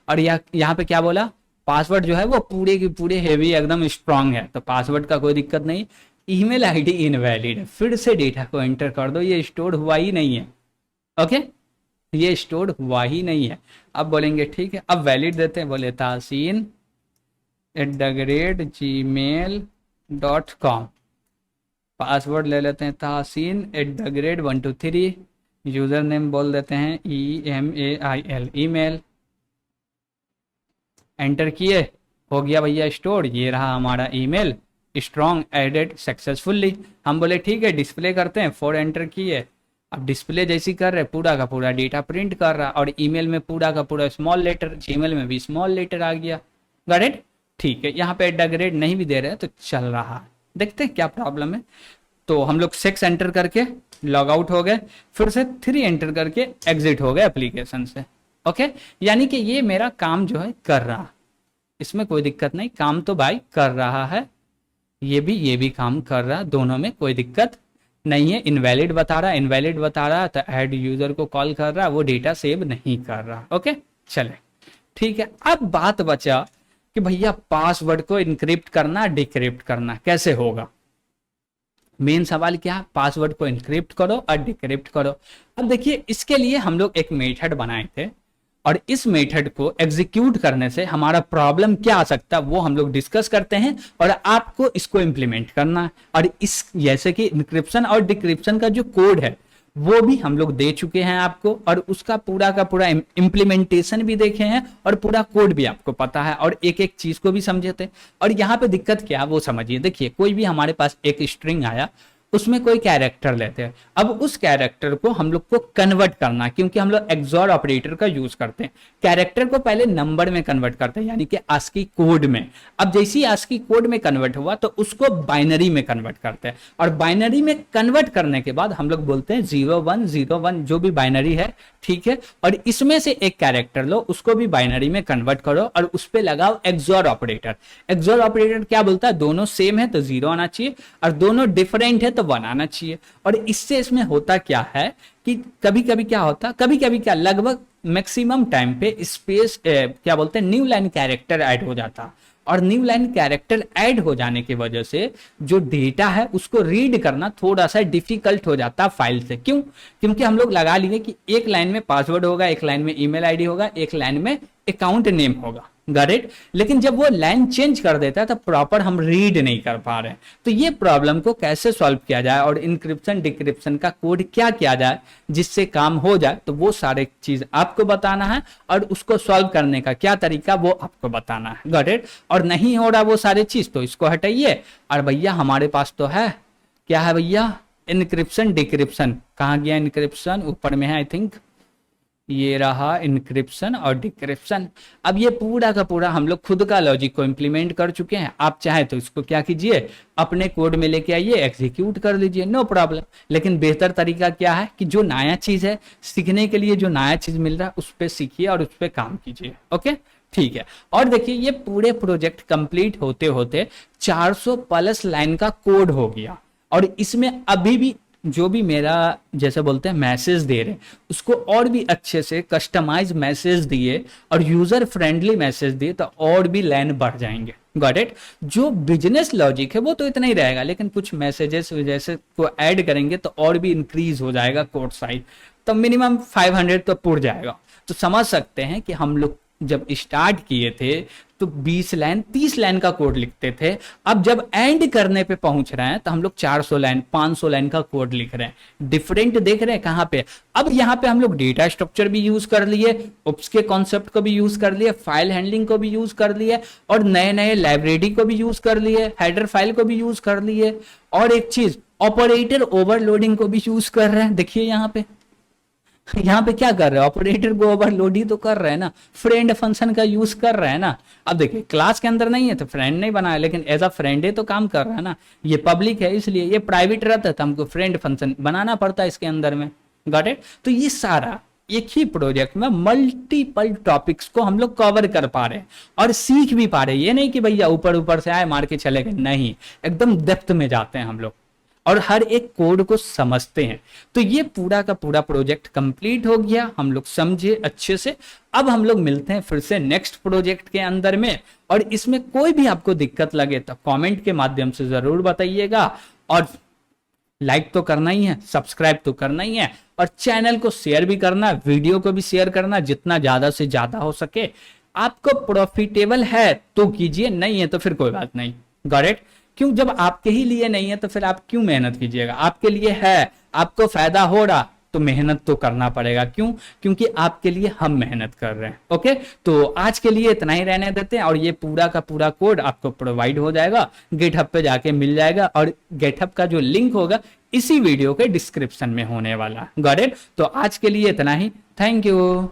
और यहाँ पे क्या बोला, पासवर्ड जो है वो पूरे के पूरे हेवी एकदम स्ट्रांग है, तो पासवर्ड का कोई दिक्कत नहीं। ईमेल आईडी इनवैलिड है, फिर से डेटा को एंटर कर दो, ये स्टोर हुआ ही नहीं है। ओके, ये स्टोर हुआ ही नहीं है। अब बोलेंगे ठीक है, अब वैलिड देते हैं। बोले तासीन @gmail.com। पासवर्ड ले लेते हैं तासीन @123। यूजर नेम बोल देते हैं email, ईमेल। एंटर किए, हो गया भैया स्टोर। ये रहा हमारा ईमेल, स्ट्रॉन्ग एडेड सक्सेसफुली। हम बोले ठीक है डिस्प्ले करते हैं, 4 एंटर किए। अब डिस्प्ले जैसी कर रहे, पूरा का पूरा डेटा प्रिंट कर रहा, और ईमेल में पूरा का पूरा स्मॉल लेटर, जीमेल में भी स्मॉल लेटर आ गया। गॉट इट, ठीक है। यहाँ पे @ नहीं भी दे रहे तो चल रहा है। देखते हैं क्या प्रॉब्लम है। तो हम लोग 6 एंटर करके लॉग आउट हो गए, फिर से 3 एंटर करके एग्जिट हो गए एप्लीकेशन से। ओके, यानी कि ये मेरा काम जो है कर रहा, इसमें कोई दिक्कत नहीं, काम तो भाई कर रहा है। ये भी काम कर रहा, दोनों में कोई दिक्कत नहीं है। इनवैलिड बता रहा तो ऐड यूजर को कॉल कर रहा, वो डेटा सेव नहीं कर रहा। ओके, चले ठीक है। अब बात बचा कि भैया पासवर्ड को इनक्रिप्ट करना डिक्रिप्ट करना कैसे होगा। मेन सवाल क्या है, पासवर्ड को इनक्रिप्ट करो और डिक्रिप्ट करो। अब देखिए इसके लिए हम लोग एक मेथड बनाए थे, और इस मेथड को एग्जीक्यूट करने से हमारा प्रॉब्लम क्या आ सकता है वो हम लोग डिस्कस करते हैं, और आपको इसको इंप्लीमेंट करना है। और इस जैसे कि इंक्रिप्शन और डिक्रिप्शन का जो कोड है वो भी हम लोग दे चुके हैं आपको, और उसका पूरा का पूरा इम्प्लीमेंटेशन भी देखे हैं, और पूरा कोड भी आपको पता है, और एक एक चीज को भी समझे थे। और यहाँ पे दिक्कत क्या है वो समझिए। देखिए कोई भी हमारे पास एक स्ट्रिंग आया, उसमें कोई कैरेक्टर लेते हैं। अब उस कैरेक्टर को हम लोग को कन्वर्ट करना, क्योंकि हम लोग एक्सॉर ऑपरेटर का यूज करते हैं। कैरेक्टर को पहले नंबर में कन्वर्ट करते हैं, यानी कि आस्की कोड में। अब जैसे ही आस्की कोड में कन्वर्ट हुआ तो उसको बाइनरी में कन्वर्ट करते हैं, और बाइनरी में कन्वर्ट करने के बाद हम लोग बोलते हैं 0101 जो भी बाइनरी है, ठीक है। और इसमें से एक कैरेक्टर लो, उसको भी बाइनरी में कन्वर्ट करो, और उस पर लगाओ एक्सॉर ऑपरेटर। एक्सॉर ऑपरेटर क्या बोलता है, दोनों सेम है तो 0 आना चाहिए, और दोनों डिफरेंट है तो 1 आना चाहिए। और इससे इसमें होता क्या है कि कभी कभी क्या होता, कभी कभी क्या, लगभग मैक्सिमम टाइम पे स्पेस क्या बोलते हैं, न्यू लाइन कैरेक्टर ऐड हो जाता, और न्यू लाइन कैरेक्टर ऐड हो जाने की वजह से जो डेटा है उसको रीड करना थोड़ा सा डिफिकल्ट हो जाता फाइल से। क्यों? क्योंकि हम लोग लगा लिए कि एक लाइन में पासवर्ड होगा, एक लाइन में ईमेल आईडी होगा, एक लाइन में अकाउंट नेम होगा। Got it. लेकिन जब वो लाइन चेंज कर देता है तो प्रॉपर हम रीड नहीं कर पा रहे हैं। तो ये प्रॉब्लम को कैसे सॉल्व किया जाए, और इंक्रिप्शन डिक्रिप्शन का कोड क्या किया जाए जिससे काम हो जाए, तो वो सारे चीज आपको बताना है, और उसको सॉल्व करने का क्या तरीका वो आपको बताना है। Got it. और नहीं हो रहा वो सारे चीज तो इसको हटाइए, और भैया हमारे पास तो है, क्या है भैया, इंक्रिप्शन डिक्रिप्शन। कहाँ गया इंक्रिप्शन, ऊपर में है आई थिंक, ये रहा इंक्रिप्शन और डिक्रिप्शन। अब ये पूरा का पूरा हम लोग खुद का लॉजिक को इंप्लीमेंट कर चुके हैं। आप चाहे तो इसको क्या कीजिए, अपने कोड में लेके आइए, एग्जीक्यूट कर लीजिए, नो प्रॉब्लम। लेकिन बेहतर तरीका क्या है कि जो नया चीज है, सीखने के लिए जो नया चीज मिल रहा है उस पर सीखिए और उस पर काम कीजिए। ओके, ठीक है। और देखिए ये पूरे प्रोजेक्ट कंप्लीट होते होते 400 प्लस लाइन का कोड हो गया, और इसमें अभी भी जो भी मेरा जैसे बोलते हैं मैसेज दे रहे हैं उसको और भी अच्छे से कस्टमाइज मैसेज दिए और यूजर फ्रेंडली मैसेज दिए तो और भी लाइन बढ़ जाएंगे। Got it. जो बिजनेस लॉजिक है वो तो इतना ही रहेगा, लेकिन कुछ मैसेजेस जैसे को ऐड करेंगे तो और भी इंक्रीज हो जाएगा कोड साइज, तो मिनिमम 500 तो पुर जाएगा। तो समझ सकते हैं कि हम लोग जब स्टार्ट किए थे तो 20 लाइन 30 लाइन का कोड लिखते थे, अब जब एंड करने पे पहुंच रहे हैं तो हम लोग 400 लाइन 500 लाइन का कोड लिख रहे हैं। डिफरेंट देख रहे हैं कहां पे। अब यहां पे हम लोग डेटा स्ट्रक्चर भी यूज कर लिए, उप्स के कॉन्सेप्ट को भी यूज कर लिए, फाइल हैंडलिंग को भी यूज कर लिए, और नए नए लाइब्रेरी को भी यूज कर लिए, हेडर फाइल को भी यूज कर लिए, और एक चीज ऑपरेटर ओवरलोडिंग को भी यूज कर रहे हैं। देखिए यहाँ पे क्या कर रहे हैं, ऑपरेटर को ओवरलोड ही तो कर रहे हैं ना, फ्रेंड फंक्शन का यूज कर रहे हैं ना। अब देखिए क्लास के अंदर नहीं है तो फ्रेंड नहीं बनाया, लेकिन एज अ फ्रेंड तो काम कर रहा है ना। ये पब्लिक है इसलिए, ये प्राइवेट रहता है तो हमको फ्रेंड फंक्शन बनाना पड़ता है इसके अंदर में। Got it. तो ये सारा एक ही प्रोजेक्ट में मल्टीपल टॉपिक्स को हम लोग कवर कर पा रहे हैं और सीख भी पा रहे हैं। ये नहीं कि भैया ऊपर ऊपर से आए मार के चले गए, नहीं, एकदम डेप्थ में जाते हैं हम लोग और हर एक कोड को समझते हैं। तो ये पूरा का पूरा प्रोजेक्ट कंप्लीट हो गया, हम लोग समझे अच्छे से। अब हम लोग मिलते हैं फिर से नेक्स्ट प्रोजेक्ट के अंदर में, और इसमें कोई भी आपको दिक्कत लगे तो कमेंट के माध्यम से जरूर बताइएगा, और लाइक तो करना ही है, सब्सक्राइब तो करना ही है, और चैनल को शेयर भी करना, वीडियो को भी शेयर करना जितना ज्यादा से ज्यादा हो सके। आपको प्रॉफिटेबल है तो कीजिए, नहीं है तो फिर कोई बात नहीं। Got it. क्यों, जब आपके ही लिए नहीं है तो फिर आप क्यों मेहनत कीजिएगा। आपके लिए है, आपको फायदा हो रहा तो मेहनत तो करना पड़ेगा। क्यों, क्योंकि आपके लिए हम मेहनत कर रहे हैं। ओके, तो आज के लिए इतना ही रहने देते हैं, और ये पूरा का पूरा कोड आपको प्रोवाइड हो जाएगा, गिटहब पे जाके मिल जाएगा, और गिटहब का जो लिंक होगा इसी वीडियो के डिस्क्रिप्शन में होने वाला। Got it. तो आज के लिए इतना ही, थैंक यू।